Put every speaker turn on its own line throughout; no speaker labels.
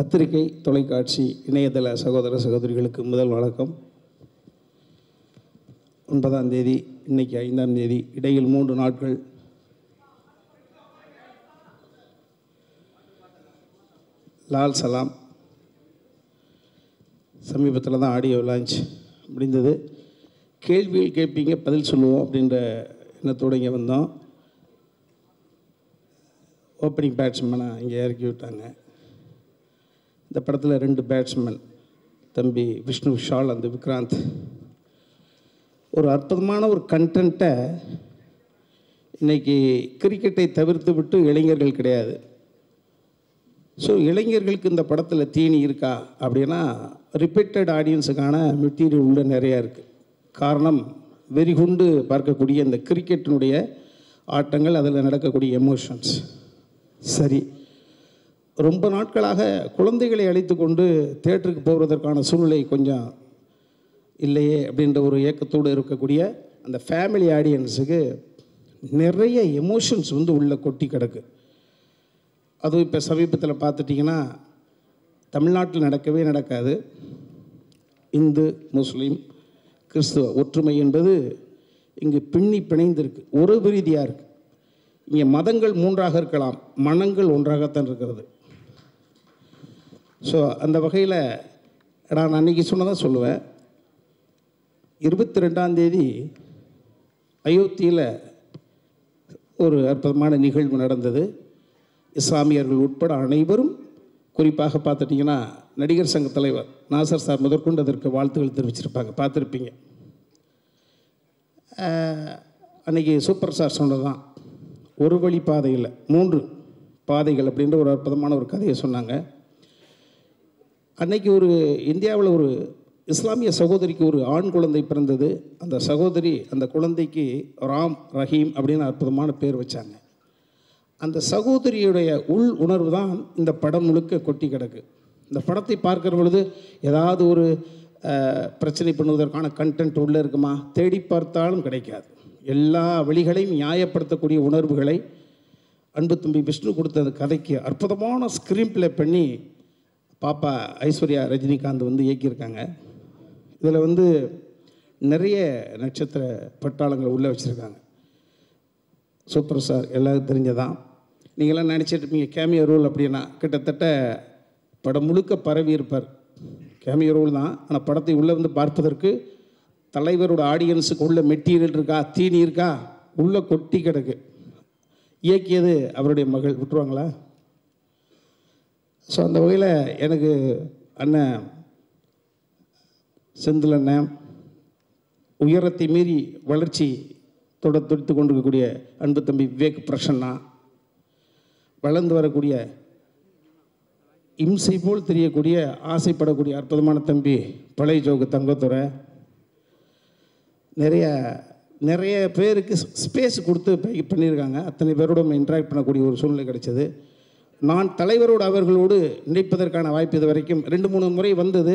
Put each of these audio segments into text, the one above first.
பத்திரிகை, தொலைக்காட்சி, இணையதள சகோதர சகோதரிகளுக்கு முதல் வணக்கம். 9ஆம் தேதி, இன்னைக்கு 5ஆம் தேதி, இடையில் 3 நாட்கள் லால் சலாம் சமீபத்தில் தான் ஆடியோ லான்ச் முடிந்தது. கேள்விகள் கேட்பீங்க, பதில் சொல்லுவோம் அப்படின்ற எண்ணத்தோடு இங்கே வந்தோம். ஓப்பனிங் பேட்ஸ்மேனை இங்கே இறக்கி விட்டாங்க. இந்த படத்தில் 2 பேட்ஸ்மேன், தம்பி விஷ்ணு விஷால், அந்த விக்ராந்த். ஒரு அற்புதமான ஒரு கண்டென்ட்டை இன்றைக்கி கிரிக்கெட்டை தவிர்த்து விட்டு இளைஞர்கள் கிடையாது. ஸோ இளைஞர்களுக்கு இந்த படத்தில் தீனி இருக்கா அப்படின்னா ரிப்பீட்டட் ஆடியன்ஸுக்கான மெட்டீரியல் உள்ள நிறையா இருக்குது. காரணம், வெறிகுண்டு பார்க்கக்கூடிய இந்த கிரிக்கெட்டினுடைய ஆட்டங்கள், அதில் நடக்கக்கூடிய எமோஷன்ஸ். சரி, ரொம்ப நாட்களாக குழந்தைகளை அழைத்து கொண்டு தியேட்டருக்கு போவதற்கான சூழ்நிலை கொஞ்சம் இல்லையே அப்படின்ற ஒரு ஏக்கத்தோடு இருக்கக்கூடிய அந்த ஃபேமிலி ஆடியன்ஸுக்கு நிறைய எமோஷன்ஸ் உள்ளே கொட்டி கிடக்கு. அதுவும் இப்போ சமீபத்தில் பார்த்துட்டிங்கன்னா தமிழ்நாட்டில் நடக்கவே நடக்காது. இந்து, முஸ்லீம், கிறிஸ்துவ ஒற்றுமை என்பது இங்கு பின்னி பிணைந்திருக்கு, உறவு ரீதியாக இருக்குது. இங்கே மதங்கள் 3ஆக இருக்கலாம், மனங்கள் ஒன்றாகத்தான் இருக்கிறது. ஸோ அந்த வகையில் நான் அன்றைக்கி சொன்னதான் சொல்லுவேன். 22ஆம் தேதி அயோத்தியில் ஒரு அற்புதமான நிகழ்வு நடந்தது. இஸ்லாமியர்கள் உட்பட அனைவரும், குறிப்பாக பார்த்துட்டிங்கன்னா நடிகர் சங்க தலைவர் நாசர் சார் முதற்கொண்டு அதற்கு வாழ்த்துக்கள் தெரிவிச்சிருப்பாங்க, பார்த்துருப்பீங்க. அன்றைக்கி சூப்பர் ஸ்டார் சொன்னது தான், ஒரு வழி பாதையில் 3 பாதைகள் அப்படின்ற ஒரு அற்புதமான ஒரு கதையை சொன்னாங்க. அன்றைக்கி ஒரு இந்தியாவில் ஒரு இஸ்லாமிய சகோதரிக்கு ஒரு ஆண் குழந்தை பிறந்தது. அந்த சகோதரி அந்த குழந்தைக்கு ராம் ரஹீம் அப்படின்னு அற்புதமான பேர் வச்சாங்க. அந்த சகோதரியுடைய உள் உணர்வு தான் இந்த படம் முழுக்க கொட்டி கிடக்கு. இந்த படத்தை பார்க்குற பொழுது ஏதாவது ஒரு பிரச்சனை பண்ணுவதற்கான கண்டென்ட் உள்ளே இருக்குமா? தேடி பார்த்தாலும் கிடைக்காது. எல்லா வழிகளையும் நியாயப்படுத்தக்கூடிய உணர்வுகளை அன்பு தம்பி விஷ்ணு கொடுத்த கதைக்கு அற்புதமான ஸ்க்ரீன் ப்ளே பண்ணி பாப்பா ஐஸ்வர்யா ரஜினிகாந்த் இயக்கியிருக்காங்க. இதில் நிறைய நட்சத்திர பட்டாளங்களை உள்ளே வச்சுருக்காங்க. சூப்பர் ஸ்டார் எல்லாருக்கும் தெரிஞ்சதான். நீங்களாம் நினச்சிட்டு இருப்பீங்க கேமியோ ரோல் அப்படின்னா, கிட்டத்தட்ட படம் முழுக்க பரவி இருப்பார். கேமியோ ரோல் தான், ஆனால் படத்தை உள்ளே பார்ப்பதற்கு தலைவரோட ஆடியன்ஸுக்கு உள்ள மெட்டீரியல் இருக்கா, தீனி இருக்கா, உள்ளே கொட்டி கிடக்கு. இயக்கியது அவருடைய மகள், விட்டுருவாங்களா? ஸோ அந்த வகையில் எனக்கு அண்ணன் செந்தில் அண்ணன், உயரத்தை மீறி வளர்ச்சி தொடுத்து கொண்டிருக்கக்கூடிய அன்பு தம்பி விவேக் பிரசன்னா, வளர்ந்து வரக்கூடிய இம்சை போல் தெரியக்கூடிய ஆசைப்படக்கூடிய அற்புதமான தம்பி பழைய ஜோக்கு தங்கத்துறை, நிறைய பேருக்கு ஸ்பேஸ் கொடுத்து பண்ணியிருக்காங்க. அத்தனை பேரோடு இன்ட்ராக்ட் பண்ணக்கூடிய ஒரு சூழ்நிலை கிடைச்சது. நான் தலைவரோடு அவர்களோடு நினைப்பதற்கான வாய்ப்பு இது வரைக்கும் 2-3 முறை வந்தது.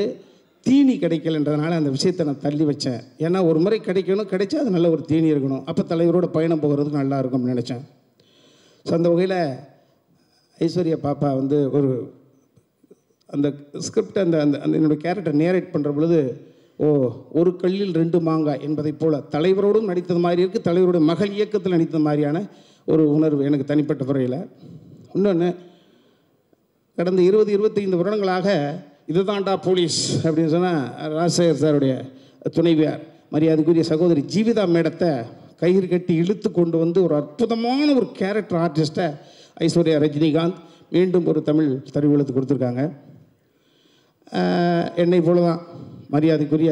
தீனி கிடைக்கலன்றதுனால அந்த விஷயத்தை நான் தள்ளி வச்சேன். ஏன்னா ஒரு முறை கிடைக்கணும், கிடைச்சா அது நல்ல ஒரு தீனி இருக்கணும், அப்போ தலைவரோட பயணம் போகிறதுக்கு நல்லா இருக்கும்னு நினச்சேன். ஸோ அந்த வகையில் ஐஸ்வர்யா பாப்பா ஒரு அந்த ஸ்கிரிப்ட் அந்த அந்த என்னோடய கேரக்டர் நேரேட் பண்ணுற பொழுது, ஒரு கல்லில் 2 மாங்காய் என்பதை போல் தலைவரோடும் நடித்தது மாதிரி இருக்குது, தலைவரோட மகள் இயக்கத்தில் நடித்தது மாதிரியான ஒரு உணர்வு எனக்கு தனிப்பட்ட முறையில். இன்னொன்று, கடந்த 20-25 வருடங்களாக இதுதான்டா போலீஸ் அப்படின்னு சொன்னால் ராஜசேகர் சாருடைய துணைவியார் மரியாதைக்குரிய சகோதரி ஜீவிதா மேடத்தை கயிறு கட்டி இழுத்து கொண்டு ஒரு அற்புதமான ஒரு கேரக்டர் ஆர்டிஸ்ட்டை ஐஸ்வர்யா ரஜினிகாந்த் மீண்டும் ஒரு தமிழ் திரையுலகத்துக்கு கொடுத்துருக்காங்க. என்னை போல தான் மரியாதைக்குரிய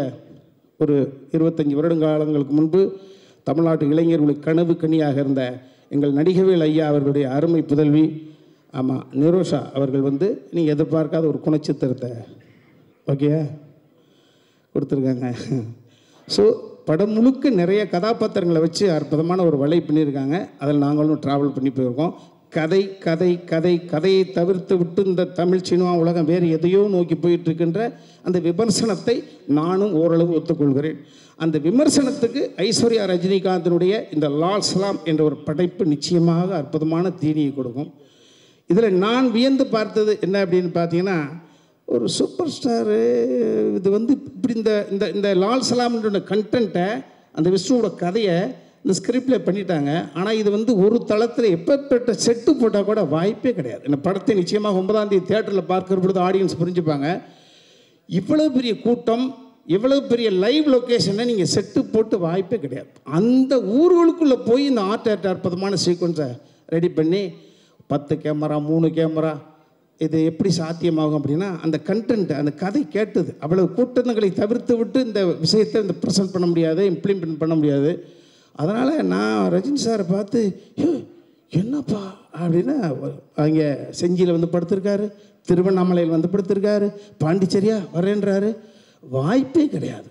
ஒரு 25 வருடங்களுக்கு முன்பு தமிழ்நாட்டு இளைஞர்களுக்கு கனவு கனியாக இருந்த எங்கள் நடிகவேல் ஐயா அவர்களுடைய அருமை புதல்வி, ஆமாம், நிரோஷா அவர்கள் நீங்கள் எதிர்பார்க்காத ஒரு குணச்சித்திரத்தை ஓகேயா கொடுத்துருக்காங்க. ஸோ படம் முழுக்க நிறைய கதாபாத்திரங்களை வச்சு அற்புதமான ஒரு வலை பண்ணியிருக்காங்க. அதில் நாங்களும் ட்ராவல் பண்ணி போயிருக்கோம். கதை கதை கதை கதையை தவிர்த்து விட்டு இந்த தமிழ் சினிமா உலகம் வேறு எதையோ நோக்கி போயிட்டுருக்கின்ற அந்த விமர்சனத்தை நானும் ஓரளவு ஒத்துக்கொள்கிறேன். அந்த விமர்சனத்துக்கு ஐஸ்வர்யா ரஜினிகாந்தினுடைய இந்த லால் சலாம் என்ற ஒரு படைப்பு நிச்சயமாக அற்புதமான தீனியை கொடுக்கும். இதில் நான் வியந்து பார்த்தது என்ன அப்படின்னு பார்த்தீங்கன்னா, ஒரு சூப்பர் ஸ்டாரு இது வந்து இப்படி இந்த இந்த இந்த லால் சலாம்ன்ற கண்டென்ட்டை அந்த விஷ்ணுவோட கதையை இந்த ஸ்கிரிப்டில் பண்ணிட்டாங்க. ஆனால் இது வந்து ஒரு தளத்தில் எப்பேற்பட்ட செட்டு போட்டால் கூட வாய்ப்பே கிடையாது. இந்த படத்தை நிச்சயமாக 9ஆம் தேதி தியேட்டரில் பார்க்குற பொழுது ஆடியன்ஸ் புரிஞ்சுப்பாங்க. இவ்வளோ பெரிய கூட்டம், இவ்வளோ பெரிய லைவ் லொக்கேஷனை நீங்கள் செட்டு போட்டு வாய்ப்பே கிடையாது. அந்த ஊர்களுக்குள்ளே போய் இந்த ஆர்ட் அற்புதமான சீக்வன்ஸை ரெடி பண்ணி 10 கேமரா 3 கேமரா இது எப்படி சாத்தியமாகும் அப்படின்னா அந்த கண்டென்ட் அந்த கதை கேட்டது அவ்வளவு கூட்டங்களை தவிர்த்து விட்டு இந்த விஷயத்தை இந்த ப்ரெசென்ட் பண்ண முடியாது, இம்ப்ளிமெண்ட் பண்ண முடியாது. அதனால் நான் ரஜினி சாரை பார்த்து என்னப்பா அப்படின்னா அங்கே செஞ்சியில் வந்து படுத்திருக்காரு, திருவண்ணாமலையில் வந்து படுத்திருக்காரு, பாண்டிச்சேரியா வரேன்றாரு. வாய்ப்பே கிடையாது.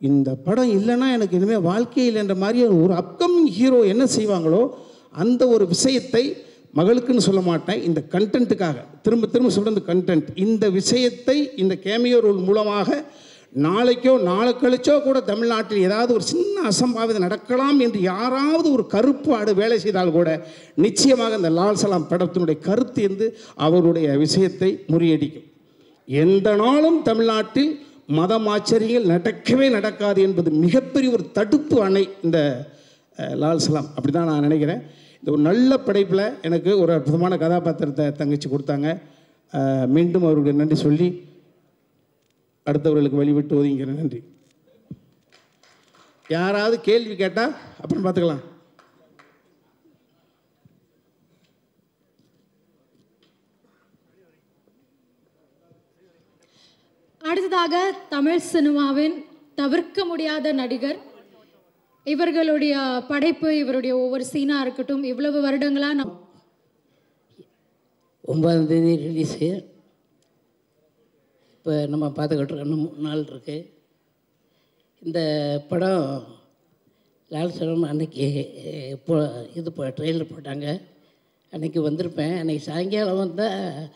இந்த படம் இல்லைன்னா எனக்கு இனிமேல் வாழ்க்கையில் என்ற மாதிரி ஒரு அப்கமிங் ஹீரோ என்ன செய்வாங்களோ அந்த ஒரு விஷயத்தை மகளுக்குன்னு சொல்ல மாட்டேன், இந்த கண்டென்ட்டுக்காக திரும்ப திரும்ப சொல்கிற கண்டென்ட், இந்த விஷயத்தை இந்த கேமியோ ரோல் மூலமாக நாளைக்கோ நாளை கழிச்சோ கூட தமிழ்நாட்டில் ஏதாவது ஒரு சின்ன அசம்பாவிதம் நடக்கலாம் என்று யாராவது ஒரு கருப்பு ஆடு வேலை செய்தால் கூட நிச்சயமாக இந்த லால் சலாம் படத்தினுடைய கருத்து என்று அவருடைய விஷயத்தை முறியடிக்கும். எந்த நாளும் தமிழ்நாட்டில் மதம் ஆச்சரியங்கள் நடக்கவே நடக்காது என்பது மிகப்பெரிய ஒரு தடுப்பு அணை இந்த லால் சலாம். அப்படி தான் நான் நினைக்கிறேன். இந்த ஒரு நல்ல படைப்பில் எனக்கு ஒரு அற்புதமான கதாபாத்திரத்தை தங்கச்சி கொடுத்தாங்க. மீண்டும் அவர்களுடைய நன்றி சொல்லி அடுத்தவர்களுக்கு வழிவிட்டு ஒதுங்கிற நன்றி. யாராவது கேள்வி கேட்டால் அப்புறம் பார்த்துக்கலாம்.
அடுத்ததாக தமிழ் சினிமாவின் தவிர்க்க முடியாத நடிகர், இவர்களுடைய படைப்பு, இவருடைய ஒவ்வொரு சீனாக இருக்கட்டும், இவ்வளவு வருடங்களாக
9ஆம் தேதி ரிலீஸு. இப்போ நம்ம பார்த்துக்கிட்டு இருக்கோம், இன்னும் 3 நாள் இருக்குது. இந்த படம் லால் சலம் அன்னைக்கு இப்போ இது ட்ரெயிலர் போட்டாங்க, அன்றைக்கி வந்திருப்பேன். அன்றைக்கி சாயங்காலம் வந்தால்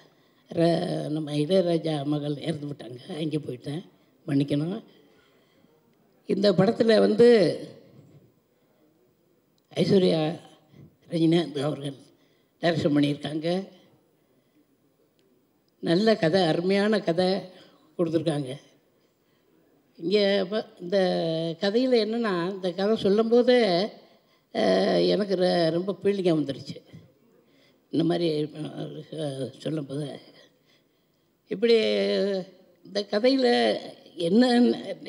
நம்ம இளையராஜா மகள் இறந்து விட்டாங்க, அங்கே போயிட்டேன், மன்னிக்கணும். இந்த படத்தில் வந்து ஐஸ்வர்யா ரஜினிகாந்த் அவர்கள் டைரக்ஷன் பண்ணியிருக்காங்க. நல்ல கதை, அருமையான கதை கொடுத்துருக்காங்க. இங்கே இந்த கதையில் என்னென்னா, இந்த கதை சொல்லும்போதே எனக்கு ரொம்ப ஃபீலிங்காக வந்துடுச்சு. இந்த மாதிரி சொல்லும்போது இப்படி இந்த கதையில் என்ன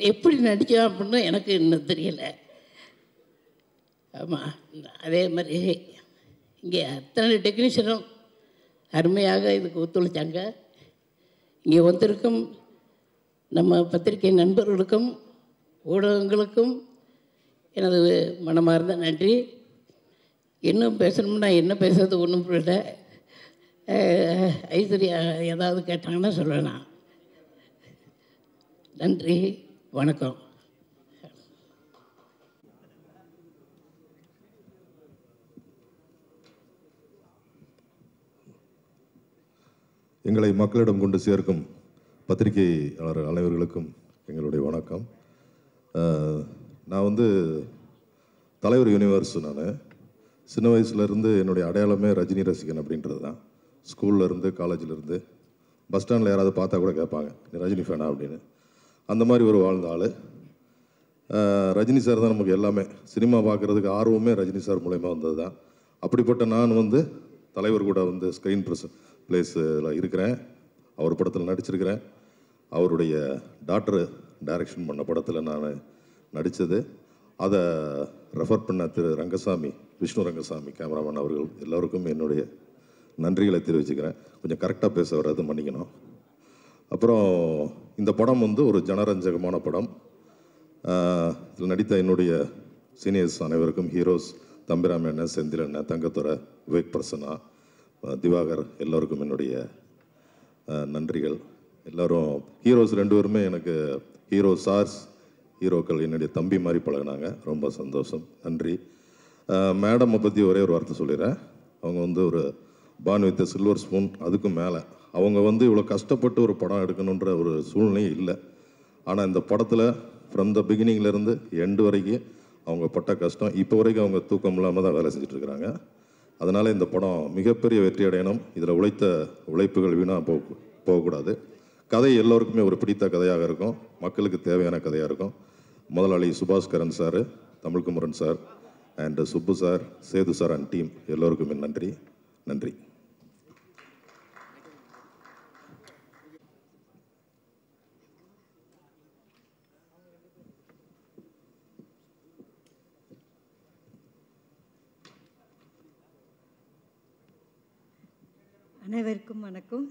எப்படி நடித்தோம் அப்படின்னு எனக்கு இன்னும் தெரியலை. ஆமாம், அதே மாதிரி இங்கே அத்தனை டெக்னீஷியனும் அருமையாக இதுக்கு ஒத்துழைச்சாங்க. இங்கே வந்திருக்கும் நம்ம பத்திரிகை நண்பர்களுக்கும் ஊடகங்களுக்கும் எனது மனமார்ந்த நன்றி. இன்னும் பேசணும்னா என்ன பேசுறது ஒன்றும் புரியல. ஐஸ்வர்யா ஏதாவது கேட்டாங்கன்னா சொல்லலாம். நன்றி, வணக்கம்.
எங்களை மக்களிடம் கொண்டு சேர்க்கும் பத்திரிகையாளர் அனைவர்களுக்கும் எங்களுடைய வணக்கம். நான் வந்து தலைவர் யூனிவர்ஸ். நான் சின்ன வயசுலேருந்து என்னுடைய அடையாளமே ரஜினி ரசிகன் அப்படின்றது தான். ஸ்கூல்லேருந்து காலேஜிலேருந்து பஸ் ஸ்டாண்டில் யாராவது பார்த்தா கூட கேட்பாங்க, நீ ரஜினி ஃபேனா அப்படின்னு. அந்த மாதிரி ஒரு வாழ்ந்த ஆள். ரஜினி சார் தான் நமக்கு எல்லாமே. சினிமா பார்க்குறதுக்கு ஆர்வமே ரஜினி சார் மூலயமா வந்தது தான். அப்படிப்பட்ட நான் வந்து தலைவர் கூட வந்து ஸ்க்ரீன் பிளேஸில் இருக்கிறேன். அவர் படத்தில் நடிச்சிருக்கிறேன். அவருடைய டாக்டர் டைரக்ஷன் பண்ண படத்தில் நான் நடித்தது. அதை ரெஃபர் பண்ண திரு ரங்கசாமி, விஷ்ணு ரங்கசாமி கேமராமேன் அவர்கள் எல்லோருக்கும் என்னுடைய நன்றிகளை தெரிவிச்சுக்கிறேன். கொஞ்சம் கரெக்டாக பேச வராது, மன்னிக்கணும். அப்புறம் இந்த படம் வந்து ஒரு ஜனரஞ்சகமான படம். இதில் நடித்த என்னுடைய சீனியர்ஸ் அனைவருக்கும், ஹீரோஸ் தம்பிராம அண்ணன், செந்தில் அண்ணன், தங்கத்துறை, விவேக் பிரசன்னா, திவாகர் எல்லோருக்கும் என்னுடைய நன்றிகள். எல்லோரும் ஹீரோஸ் 2 பேருமே எனக்கு ஹீரோ சார்ஸ், ஹீரோக்கள் என்னுடைய தம்பி மாதிரி பழகினாங்க. ரொம்ப சந்தோஷம், நன்றி. மேடம்மை பற்றி ஒரே ஒரு வார்த்தை சொல்லிடுறேன். அவங்க வந்து ஒரு பான் வித் சில்வர் ஸ்பூன், அதுக்கும் மேலே. அவங்க வந்து இவ்வளோ கஷ்டப்பட்டு ஒரு படம் எடுக்கணுன்ற ஒரு சூழ்நிலையும் இல்லை. ஆனால் இந்த படத்தில் ஃப்ரம் த பிகினிங்லேருந்து எண்டு வரைக்கும் அவங்க பட்ட கஷ்டம், இப்போ வரைக்கும் அவங்க தூக்கம் இல்லாமல் தான் வேலை செஞ்சிட்ருக்கிறாங்க. அதனால் இந்த படம் மிகப்பெரிய வெற்றி அடையணும். இதில் உழைத்த உழைப்புகள் வீணாக போகக்கூடாது. கதை எல்லோருக்குமே ஒரு பிடித்த கதையாக இருக்கும், மக்களுக்கு தேவையான கதையாக இருக்கும். முதலாளி Subaskaran sir, Tamilkumaran sir and Subbu sir, Sethu sir and team எல்லோருக்குமே நன்றி. நன்றி.
அனைவருக்கும் வணக்கம்.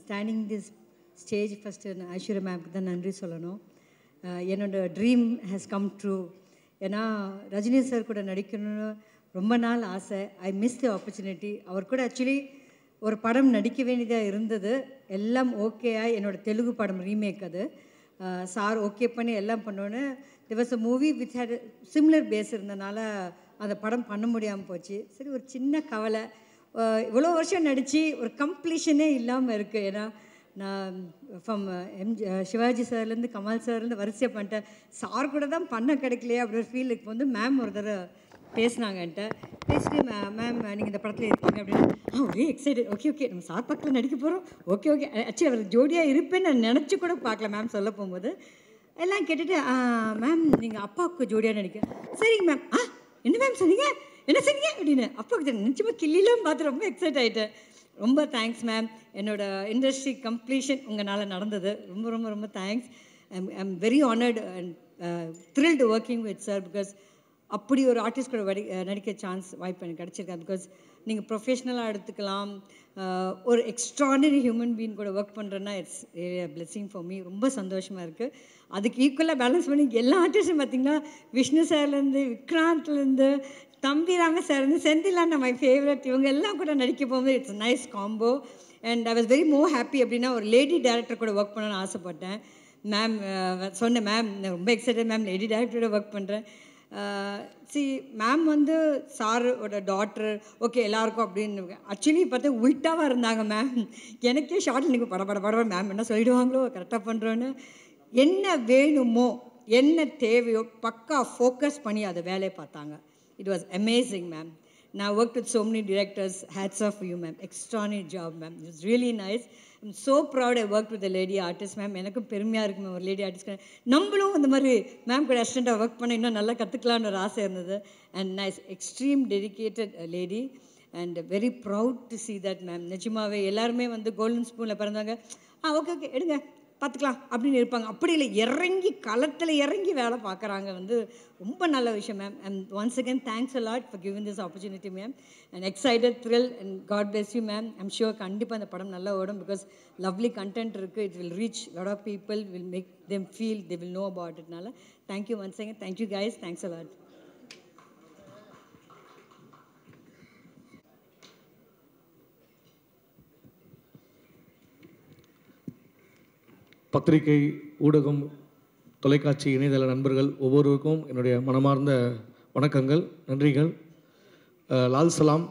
Standing this stage first Aishwarya மேம்க்கு தான் நன்றி சொல்லணும். என்னோடய ட்ரீம் ஹேஸ் கம் ட்ரூ. ஏன்னா ரஜினி சார் கூட நடிக்கணும்னு ரொம்ப நாள் ஆசை. I miss the opportunity. அவர் கூட ஆக்சுவலி ஒரு படம் நடிக்க வேண்டியதாக இருந்தது. எல்லாம் ஓகேயா, என்னோடய தெலுங்கு படம் ரீமேக் அது. சார் ஓகே பண்ணி எல்லாம் பண்ணோன்னு there was a movie which had a similar base இருந்தனால அந்த படம் பண்ண முடியாமல் போச்சு. சரி, ஒரு சின்ன கவலை. இவ்வளோ வருஷம் நடித்து ஒரு கம்ப்ளீஷனே இல்லாமல் இருக்குது. ஏன்னா நான் ஃப்ரம் சிவாஜி சார்லேருந்து கமல் சார்லேருந்து வரிசையாக பண்ணிட்டேன். சார் கூட தான் பண்ண கிடைக்கலையே அப்படி ஒரு ஃபீல். இப்போ வந்து மேம் ஒரு தடவை பேசினாங்க என்கிட்ட. பேசிட்டு மேம் நீங்கள் இந்த படத்தில் இருக்கீங்க அப்படின்னு ஒரே எக்ஸைட்டட். ஓகே ஓகே நம்ம சார் பக்கத்தில் நடிக்க போகிறோம். ஓகே ஓகே ஆக்சுவலி அவர் ஜோடியாக இருப்பேன்னு நான் நினச்சி கூட பார்க்கல. மேம் சொல்ல போகும்போது எல்லாம் கேட்டுட்டு மேம் நீங்கள் அப்பாவுக்கு ஜோடியாக நடிக்க. சரிங்க மேம். என்ன மேம் சொன்னீங்க, என்ன சொன்னீங்க அப்படின்னு அப்பாவுக்கு நிச்சயமாக கிள்ளிலாம் பார்த்து ரொம்ப எக்ஸைட் ஆகிட்டேன். ரொம்ப தேங்க்ஸ் மேம். என்னோடய இண்டஸ்ட்ரி கம்ப்ளீஷன் உங்களால் நடந்தது. ரொம்ப ரொம்ப ரொம்ப thanks. I'm very honoured and thrilled working with sir. Because அப்படி ஒரு ஆர்டிஸ்ட் கூட நடிக்க சான்ஸ் வாய்ப்பு எனக்கு கிடச்சிருக்கேன். பிகாஸ் நீங்கள் ப்ரொஃபஷ்னலாக எடுத்துக்கலாம், ஒரு எக்ஸ்ட்ராடினரி ஹியூமன் பீயிங் கூட ஒர்க் பண்ணுறேன்னா இட்ஸ் பிளெஸிங் ஃபார் மீ. ரொம்ப சந்தோஷமாக இருக்குது. அதுக்கு ஈக்குவலாக பேலன்ஸ் பண்ணி எல்லா ஆர்டிஸ்டும் பார்த்திங்கன்னா விஷ்ணு சார்லேருந்து விக்ராந்த்லேருந்து தம்பி ராம சார்லேருந்து செந்திலான மை ஃபேவரட், இவங்க எல்லாம் கூட நடிக்க போகும்போது it's nice combo. And I was very more happy. அப்படின்னா ஒரு லேடி டேரக்டர் கூட ஒர்க் பண்ணணும்னு ஆசைப்பட்டேன். மேம் சொன்னேன், மேம் நான் ரொம்ப எக்ஸைட்டட் மேம், லேடி டேரக்டரோட ஒர்க் பண்ணுறேன். மேம் வந்து சாரோட டாக்டர் ஓகே எல்லாருக்கும் அப்படின்னு ஆக்சுவலி பார்த்தா உல்ட்டாவாக இருந்தாங்க மேம். எனக்கே ஷார்ட் நீங்கள் பட மேம் என்ன சொல்லிடுவாங்களோ கரெக்டாக பண்ணுறோன்னு. என்ன வேணுமோ என்ன தேவையோ பக்கா ஃபோக்கஸ் பண்ணி அதை வேலையை பார்த்தாங்க. It was amazing ma'am. நான் work with so many directors. Hats off for you ma'am. Extraordinary job ma'am. It was really nice. I'm so proud I worked with a lady artist ma'am. எனக்கும் பெருமையாக இருக்குது ma'am ஒரு lady artist. நம்மளும் இந்த மாதிரி ma'am கூட அசிஸ்டண்ட்டாக work பண்ண இன்னும் நல்லா கற்றுக்கலான்னு ஒரு ஆசை இருந்தது. And nice extreme dedicated lady and very proud to see that ma'am. நிஜமாவே எல்லாருமே வந்து கோல்டன் ஸ்பூனில் பிறந்தாங்க. ஓகே ஓகே எடுங்க பார்த்துக்கலாம் அப்படின்னு இருப்பாங்க. அப்படி இல்லை, இறங்கி களத்தில் இறங்கி வேலை பார்க்குறாங்க. வந்து ரொம்ப நல்ல விஷயம் ma'am. And once again thanks a lot for giving this opportunity ma'am. And excited, thrill and God bless you ma'am. I'm sure கண்டிப்பாக அந்த படம் நல்லா ஓடும். பிகாஸ் லவ்லி கண்டென்ட் இருக்குது. It will reach lot of people, will make them feel they will know about இட்னால thank you once again. Thank you guys. Thanks a lot.
பத்திரிகை, ஊடகம், தொலைக்காட்சி, இணையதள நண்பர்கள் ஒவ்வொருவருக்கும் என்னுடைய மனமார்ந்த வணக்கங்கள், நன்றிகள். லால் சலாம்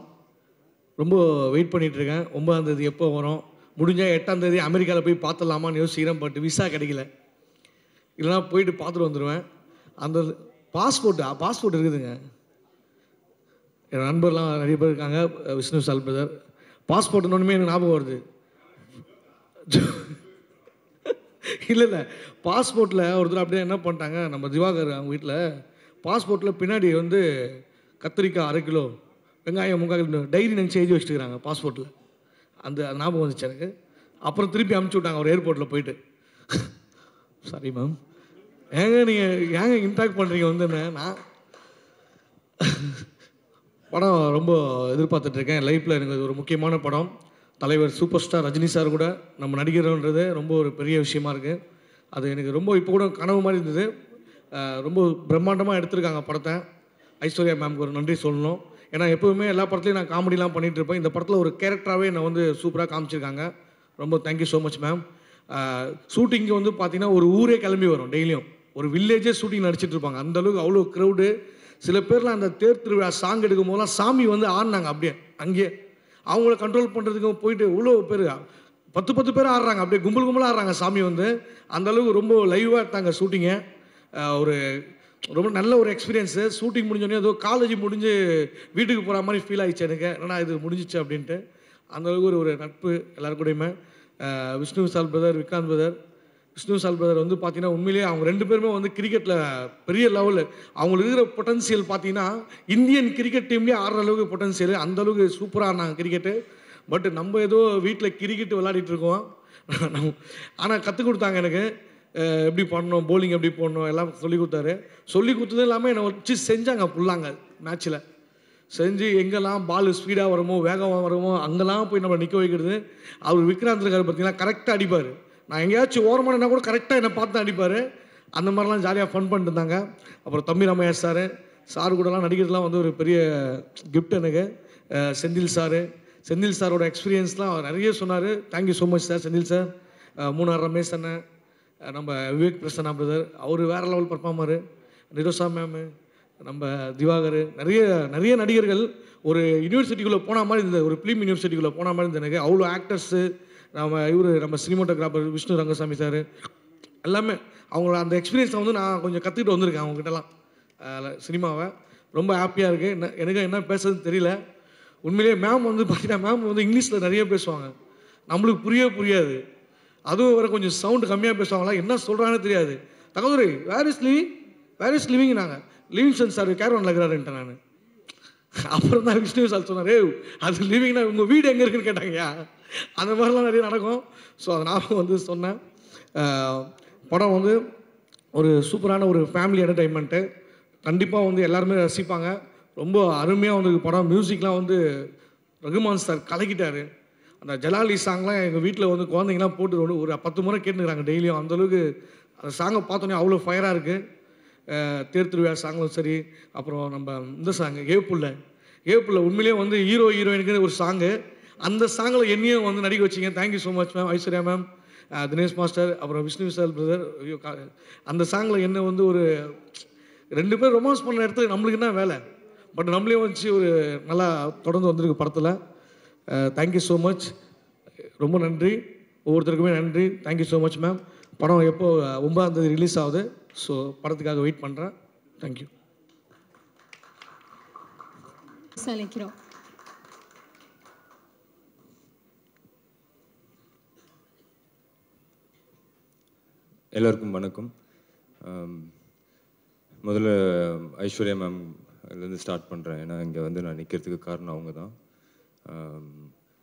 ரொம்ப வெயிட் பண்ணிகிட்ருக்கேன். 9ஆம் தேதி எப்போ வரும், முடிஞ்சால் 8ஆம் தேதி அமெரிக்காவில் போய் பார்த்துடலாமான்னு யோசிக்கிறேன். பட் விசா கிடைக்கல, இல்லைனா போயிட்டு பார்த்துட்டு வந்துடுவேன். அந்த பாஸ்போர்ட் இருக்குதுங்க. என் நண்பர்லாம் நிறைய பேர் இருக்காங்க. விஷ்ணு சால் பிரதர் பாஸ்போர்ட் ஒன்றுமே எனக்கு ஞாபகம் வருது. இல்லை பாஸ்போர்ட்டில் ஒருத்தர் அப்படியே என்ன பண்ணிட்டாங்க, நம்ம திவாகர் அவங்க வீட்டில் பாஸ்போர்ட்டில் பின்னாடி வந்து கத்திரிக்காய் 1/2 கிலோ, வெங்காயம் 3/4 கிலோ டைரி நினச்சி எழுதி வச்சுருக்கிறாங்க பாஸ்போர்ட்டில். அந்த ஞாபகம் வந்துச்சு எனக்கு. அப்புறம் திருப்பி அனுப்பிச்சி விட்டாங்க ஒரு ஏர்போர்ட்டில் போயிட்டு. சாரி மேம், நீங்கள் இம்பேக்ட் பண்ணுறீங்க வந்து நான் படம் ரொம்ப எதிர்பார்த்துட்ருக்கேன். லைஃப்பில் எனக்கு ஒரு முக்கியமான படம். தலைவர் சூப்பர் ஸ்டார் ரஜினி சார் கூட நம்ம நடிக்கிறோன்றது ரொம்ப ஒரு பெரிய விஷயமா இருக்குது. அது எனக்கு ரொம்ப இப்போ கூட கனவு மாதிரி இருந்தது. ரொம்ப பிரம்மாண்டமாக எடுத்திருக்காங்க படத்தை. ஐஸ்வர்யா மேம்க்கு ஒரு நன்றி சொல்லணும். ஏன்னா எப்போவுமே எல்லா படத்துலையும் நான் காமெடிலாம் பண்ணிகிட்டு இருப்பேன். இந்த படத்தில் ஒரு கேரக்டராகவே என்னை வந்து சூப்பராக காமிச்சிருக்காங்க. ரொம்ப thank you so much ma'am. Shooting வந்து பார்த்திங்கன்னா ஒரு ஊரே கிளம்பி வரும். டெய்லியும் ஒரு வில்லேஜே ஷூட்டிங் நடிச்சிட்டு இருப்பாங்க. அந்தளவுக்கு அவ்வளோ க்ரௌடு. சில பேர்லாம் அந்த தேர் திருவிழா சாங் எடுக்கும் போதெல்லாம் சாமி வந்து ஆடினாங்க அப்படியே அங்கேயே. அவங்கள கண்ட்ரோல் பண்ணுறதுக்கு போயிட்டு இவ்வளோ பேர் 10 பேர் ஆடுறாங்க, அப்படியே கும்பலாக ஆடுறாங்க சாமி வந்து. அந்தளவுக்கு ரொம்ப லைவாக எடுத்தாங்க ஷூட்டிங்கை. ஒரு ரொம்ப நல்ல ஒரு எக்ஸ்பீரியன்ஸு. ஷூட்டிங் முடிஞ்சோடனே ஏதோ காலேஜ் முடிஞ்சு வீட்டுக்கு போகிற மாதிரி ஃபீல் ஆகிடுச்சு எனக்கு. ஏன்னா இது முடிஞ்சிச்சு அப்படின்ட்டு. அந்தளவுக்கு ஒரு நட்பு எல்லாருக்கூடையுமே. Vishnu Vishal brother, Vikranth brother. Vishnu Vishal brother வந்து பார்த்தீங்கன்னா உண்மையிலேயே அவங்க 2 பேருமே வந்து கிரிக்கெட்டில் பெரிய லெவலில் அவங்களுக்கு இருக்கிற பொட்டன்சியல் பார்த்தீங்கன்னா இந்தியன் கிரிக்கெட் டீம்லேயே ஆடுற அளவுக்கு பொட்டன்சியல், அந்தளவுக்கு சூப்பராக ஆடினாங்க கிரிக்கெட்டு. பட் நம்ம ஏதோ வீட்டில் கிரிக்கெட் விளையாடிட்டு இருக்கோம். ஆனால் கற்றுக் கொடுத்தாங்க எனக்கு எப்படி பண்ணணும், போலிங் எப்படி போடணும் எல்லாம் சொல்லி கொடுத்தாரு. சொல்லி கொடுத்ததும் இல்லாமல் என்னை வச்சு செஞ்சாங்க ஃபுல்லாங்க மேட்ச்சில். செஞ்சு எங்கெல்லாம் பால் ஸ்பீடாக வருமோ வேகமாக வருமோ அங்கெல்லாம் போய் நம்ம நிற்க வைக்கிறது. அவர் விக்ராந்த் இருக்கார் பார்த்தீங்கன்னா கரெக்டாக அடிப்பார். நான் எங்கேயாச்சும் ஓரமானா கூட கரெக்டாக என்னை பார்த்து அடிப்பார். அந்த மாதிரிலாம் ஜாலியாக ஃபன் பண்ணிட்டு இருந்தாங்க. அப்புறம் தம்பி ராமையா சார் கூடலாம் நடிக்கிறதுலாம் வந்து ஒரு பெரிய கிஃப்ட் எனக்கு. செந்தில் சாரோட எக்ஸ்பீரியன்ஸ்லாம் அவர் நிறைய சொன்னார். Thank you so much sir. Senthil sir, Munnar Ramesh அண்ணன், நம்ம விவேக் பிரசன்னா பிரதர், அவர் வேறு லெவல் பர்ஃபார்மரு, நிரோசா மேமு, நம்ம திவாகர், நிறைய நடிகர்கள் ஒரு யூனிவர்சிட்டிக்குள்ளே போன மாதிரி இருந்தது. ஒரு ஃபிலிம் யூனிவர்சிட்டிக்குள்ளே போன மாதிரி இருந்தது எனக்கு. அவ்வளோ ஆக்டர்ஸு, நம்ம சினிமாட்டோகிராஃபர் விஷ்ணு ரங்கசாமி சார் எல்லாமே அவங்களோட அந்த எக்ஸ்பீரியன்ஸை வந்து நான் கொஞ்சம் கற்றுக்கிட்டு வந்திருக்கேன் அவங்ககிட்டலாம் சினிமாவை. ரொம்ப ஹாப்பியாக இருக்குது. எனக்கு என்ன பேசுறதுன்னு தெரியல. உண்மையிலேயே மேம் வந்து பார்த்தீங்கன்னா மேம் வந்து இங்கிலீஷில் நிறைய பேசுவாங்க, நம்மளுக்கு புரியாது. அதுவும் வேறு கொஞ்சம் சவுண்டு கம்மியாக பேசுவாங்களா, என்ன சொல்கிறாங்கன்னு தெரியாது. தகவல் வேர் இஸ் லிவிங் நாங்கள் லிவிங்ஸ்டன் சார் கேரவனில் இருக்கிறாருன்ட்டேன் நான். அப்புறம் தான் விஷ்ணு சார் சொன்னார், அது லிவிங்னா உங்கள் வீடு எங்கே இருக்குன்னு கேட்டாங்கய்யா. அந்த மாதிரிலாம் நிறைய நடக்கும். ஸோ அதை நான் வந்து சொன்னேன். படம் வந்து ஒரு சூப்பரான ஒரு ஃபேமிலி என்டர்டைன்மெண்ட்டு. கண்டிப்பாக வந்து எல்லாருமே ரசிப்பாங்க. ரொம்ப அருமையாக வந்து படம். மியூசிக்லாம் வந்து ரகுமான் சார் கலக்கிட்டார். அந்த ஜலாலி சாங்லாம் எங்கள் வீட்டில் வந்து குழந்தைங்கலாம் போட்டு ஒரு 10 முறை கேட்டுக்கிறாங்க டெய்லியும். அந்தளவுக்கு அந்த சாங்கை பார்த்தோன்னே அவ்வளோ ஃபயராக இருக்குது. தேர் திருவிழா சாங்களும் சரி, அப்புறம் நம்ம இந்த சாங்கு ஏப்புள்ள உண்மையிலேயே வந்து ஹீரோயினுக்கு ஒரு சாங்கு. அந்த சாங்கில் என்னையும் வந்து நடிக்க வச்சிங்க. Thank you so much ma'am. Aishwarya ma'am, Dinesh master, அப்புறம் விஷ்ணு விஷால் பிரதர். ஐயோ, அந்த சாங்கில் என்ன வந்து ஒரு 2 பேர் ரொமான்ஸ் பண்ண இடத்துல நம்மளுக்கு என்ன வேலை, பட் நம்மளே வச்சு ஒரு நல்லா தொடர்ந்து வந்திருக்கு படத்தில். Thank you so much. ரொம்ப நன்றி, ஒவ்வொருத்தருக்குமே நன்றி. Thank you so much ma'am. படம் எப்போ 9ஆம் தேதி ரிலீஸ் ஆகுது. ஸோ படத்துக்காக வெயிட் பண்ணுறேன். தேங்க்யூ.
சலிக்கிறோம்.
எல்லாருக்கும் வணக்கம். முதல்ல ஐஸ்வர்யா மேம்லேருந்து ஸ்டார்ட் பண்ணுறேன். ஏன்னா இங்கே வந்து நான் நிற்கிறதுக்கு காரணம் அவங்க தான்.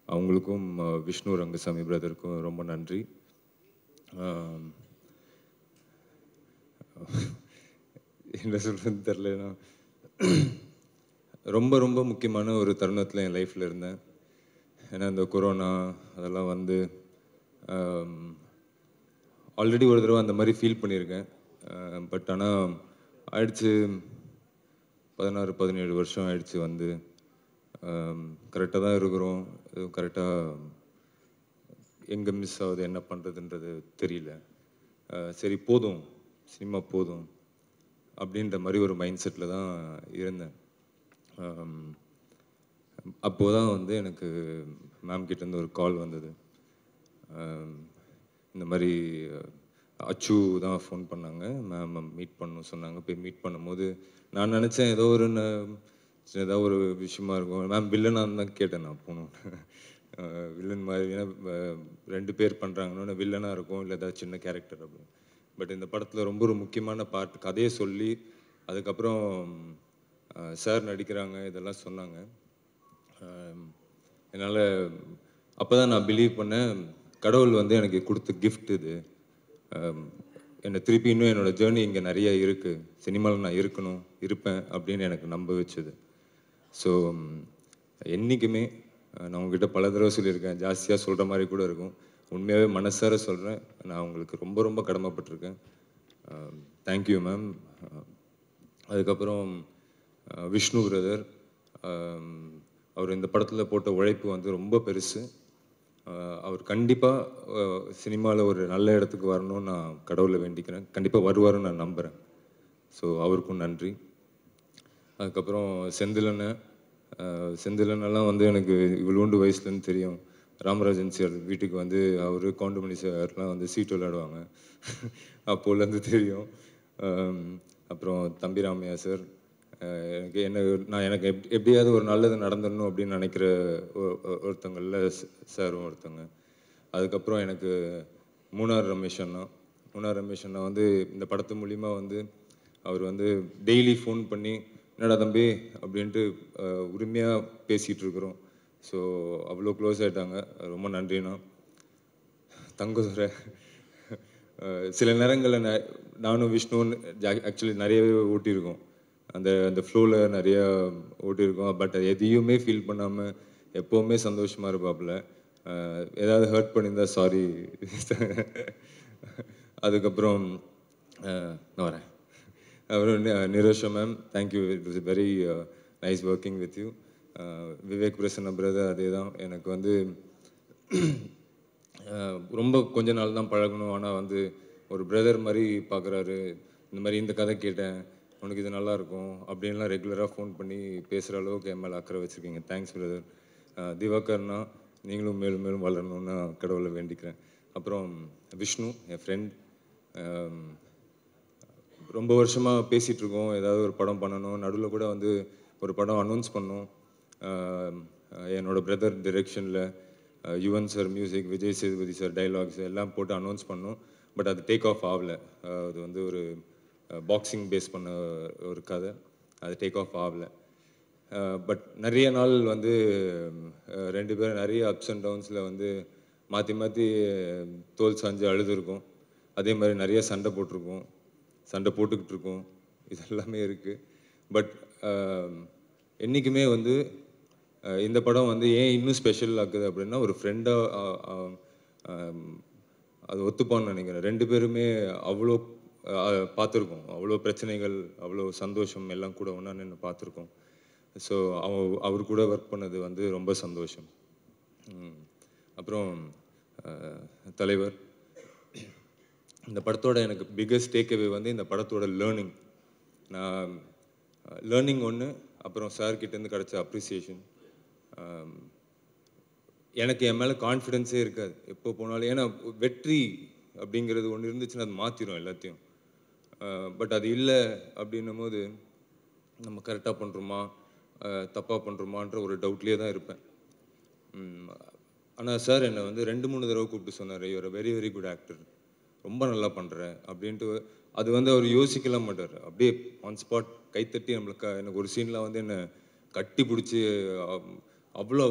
அவங்களுக்கும் விஷ்ணு ரங்கசாமி பிரதருக்கும் ரொம்ப நன்றி. என்ன சொல்கிறதுன்னு தெரிலனா, ரொம்ப ரொம்ப முக்கியமான ஒரு தருணத்தில் என் லைஃப்பில் இருந்தேன். ஏன்னா இந்த கொரோனா அதெல்லாம் வந்து ஆல்ரெடி ஒரு தடவை அந்த மாதிரி ஃபீல் பண்ணியிருக்கேன். பட் ஆனால் ஆயிடுச்சு 16-17 வருஷம் ஆயிடுச்சு. வந்து கரெக்டாக தான் இருக்கிறோம். கரெக்டாக எங்கே மிஸ் ஆகுது, என்ன பண்ணுறதுன்றது தெரியல. சரி போதும், சினிமா போதும் அப்படின்ற மாதிரி ஒரு மைண்ட் செட்டில் தான் இருந்தேன். அப்போது தான் வந்து எனக்கு மேம் கிட்டேருந்து ஒரு கால் வந்தது. இந்த மாதிரி அச்சு தான் ஃபோன் பண்ணாங்க, மேம் மீட் பண்ணணும் சொன்னாங்க. போய் மீட் பண்ணும்போது நான் நினச்சேன் ஏதோ ஒரு சின்னதாக ஒரு விஷயமா இருக்கும். மேம் வில்லனாக தான் கேட்டேன் நான் போகணும். வில்லன் மாதிரி, ஏன்னா 2 பேர் பண்ணுறாங்கன்னு வில்லனாக இருக்கும், இல்லை ஏதாவது சின்ன கேரக்டர் அப்படின்னு. பட் இந்த படத்தில் ரொம்ப ஒரு முக்கியமான பார்ட், கதையை சொல்லி அதுக்கப்புறம் சார் நடிக்கிறாங்க இதெல்லாம் சொன்னாங்க. என்னால் அப்போ தான் நான் பிலீவ் பண்ணேன், கடவுள் வந்து எனக்கு கொடுத்த கிஃப்ட் இது. என்னை திருப்பி இன்னும் என்னோடய ஜேர்னி இங்கே நிறைய இருக்குது, சினிமாவில் நான் இருப்பேன் அப்படின்னு எனக்கு நம்ப வச்சுது. ஸோ என்றைக்குமே நான் உங்ககிட்ட பல தடவை சொல்லியிருக்கேன், ஜாஸ்தியாக சொல்கிற மாதிரி கூட இருக்கும். உண்மையாகவே மனசார சொல்கிறேன், நான் உங்களுக்கு ரொம்ப ரொம்ப கடமைப்பட்டிருக்கேன். Thank you ma'am. அதுக்கப்புறம் விஷ்ணு பிரதர், அவர் இந்த படத்தில் போட்ட உழைப்பு வந்து ரொம்ப பெருசு. அவர் கண்டிப்பாக சினிமாவில் ஒரு நல்ல இடத்துக்கு வரணும்னு நான் கடவுளை வேண்டிக்கிறேன். கண்டிப்பாக வருவாருன்னு நான் நம்புகிறேன். ஸோ அவருக்கும் நன்றி. அதுக்கப்புறம் செந்திலனெல்லாம் வந்து எனக்கு இவ்வளோண்டு வயசுலேருந்து தெரியும். ராமராஜன் சார் வீட்டுக்கு வந்து அவர் கவுண்டமணி சார்லாம் வந்து சீட்டு விளையாடுவாங்க, அப்போலேருந்து தெரியும். அப்புறம் தம்பி ராமையா சார், எனக்கு எப்படியாவது ஒரு நல்லது நடந்துடணும் அப்படின்னு நினைக்கிற ஒருத்தங்களில் சாரும் ஒருத்தங்க. அதுக்கப்புறம் எனக்கு மூணார் ரமேஷ் அண்ணா வந்து இந்த படத்து மூலிமா வந்து அவர் வந்து டெய்லி ஃபோன் பண்ணி என்னடா தம்பி அப்படின்ட்டு உரிமையாக பேசிகிட்டு இருக்கிறோம். ஸோ அவ்வளோ க்ளோஸ் ஆகிட்டாங்க. ரொம்ப நன்றிண்ணா. தங்கதுரை சில நேரங்களில் நானும் விஷ்ணுன்னு ஆக்சுவலி நிறையவே ஓட்டியிருக்கோம். அந்த அந்த ஃப்ளோவில் நிறையா ஓட்டியிருக்கோம். பட் எதையுமே ஃபீல் பண்ணாமல் எப்போவுமே சந்தோஷமாக இருப்பாப்புல. ஏதாவது ஹர்ட் பண்ணியிருந்தா சாரி. அதுக்கப்புறம் நான் வரேன். அப்புறம் Nirosha ma'am, thank you. It was very nice working with you. Vivek Prasanna brother அதே தான். எனக்கு வந்து ரொம்ப கொஞ்ச நாள் தான் பழகணும். ஆனால் வந்து ஒரு பிரதர் மாதிரி பார்க்குறாரு. இந்த மாதிரி இந்த கதை கேட்டேன், உனக்கு இது நல்லாயிருக்கும் அப்படின்லாம் ரெகுலராக ஃபோன் பண்ணி பேசுகிற அளவுக்கு என் மேலே அக்கறை வச்சுருக்கீங்க. Thanks brother. திவாகர்னா நீங்களும் மேலும் மேலும் வளரணும்னு கடவுளை வேண்டிக்கிறேன். அப்புறம் விஷ்ணு என் ஃப்ரெண்ட். ரொம்ப வருஷமாக பேசிகிட்ருக்கோம், ஏதாவது ஒரு படம் பண்ணணும். நடுவில் கூட வந்து ஒரு படம் அனௌன்ஸ் பண்ணோம். என்னோடய பிரதர் டிரெக்ஷனில் Yuvan sir music, Vijay Sethupathi sir dialogues எல்லாம் போட்டு அனௌன்ஸ் பண்ணோம். பட் அது டேக் ஆஃப் ஆகலை. அது வந்து ஒரு பாக்ஸிங் பேஸ் பண்ண ஒரு கதை. அது டேக் ஆஃப் ஆகலை. பட் நிறைய நாள் வந்து ரெண்டு பேரும் நிறைய அப்ஸ் அண்ட் டவுன்ஸில் வந்து மாற்றி மாற்றி தோல் சாஞ்சு அழுதுருக்கோம். அதே மாதிரி நிறைய சண்டை போட்டுக்கிட்டு இருக்கோம். இது எல்லாமே இருக்குது. பட் என்றைக்குமே வந்து இந்த படம் வந்து ஏன் இன்னும் ஸ்பெஷல் ஆக்குது அப்படின்னா, ஒரு ஃப்ரெண்டாக அது ஒத்துப்பான்னு நினைக்கிறேன். ரெண்டு பேருமே அவ்வளோ பார்த்துருக்கோம். அவ்வளோ பிரச்சனைகள், அவ்வளோ சந்தோஷம் எல்லாம் கூட ஒன்றா நின்று பார்த்துருக்கோம். ஸோ அவர் கூட ஒர்க் பண்ணது வந்து ரொம்ப சந்தோஷம். அப்புறம் தலைவர், இந்த படத்தோட எனக்கு பிக்கஸ்ட் டேக்அவே வந்து இந்த படத்தோட லேர்னிங் ஒன்று. அப்புறம் சார்கிட்டேருந்து கிடச்ச அப்ரிசியேஷன். எனக்கு என் மேலே கான்ஃபிடென்ஸே இருக்காது எப்போ போனாலும். ஏன்னா வெற்றி அப்படிங்கிறது ஒன்று இருந்துச்சுன்னா அது மாற்றிடும் எல்லாத்தையும். பட் அது இல்லை அப்படின்னும் போது நம்ம கரெக்டாக பண்ணுறோமா தப்பாக பண்ணுறோமான்ற ஒரு டவுட்லேயே தான் இருப்பேன். ஆனால் சார் என்னை வந்து 2-3 தடவை கூப்பிட்டு சொன்னார், you are very very good actor, ரொம்ப நல்லா பண்ணுற அப்படின்ட்டு. அது வந்து அவர் யோசிக்கலாம் மாட்டார். அப்படியே ஆன் ஸ்பாட் கைத்தட்டி நம்மளுக்கு. எனக்கு ஒரு சீனில் வந்து என்னை கட்டி பிடிச்சி அவ்வளோ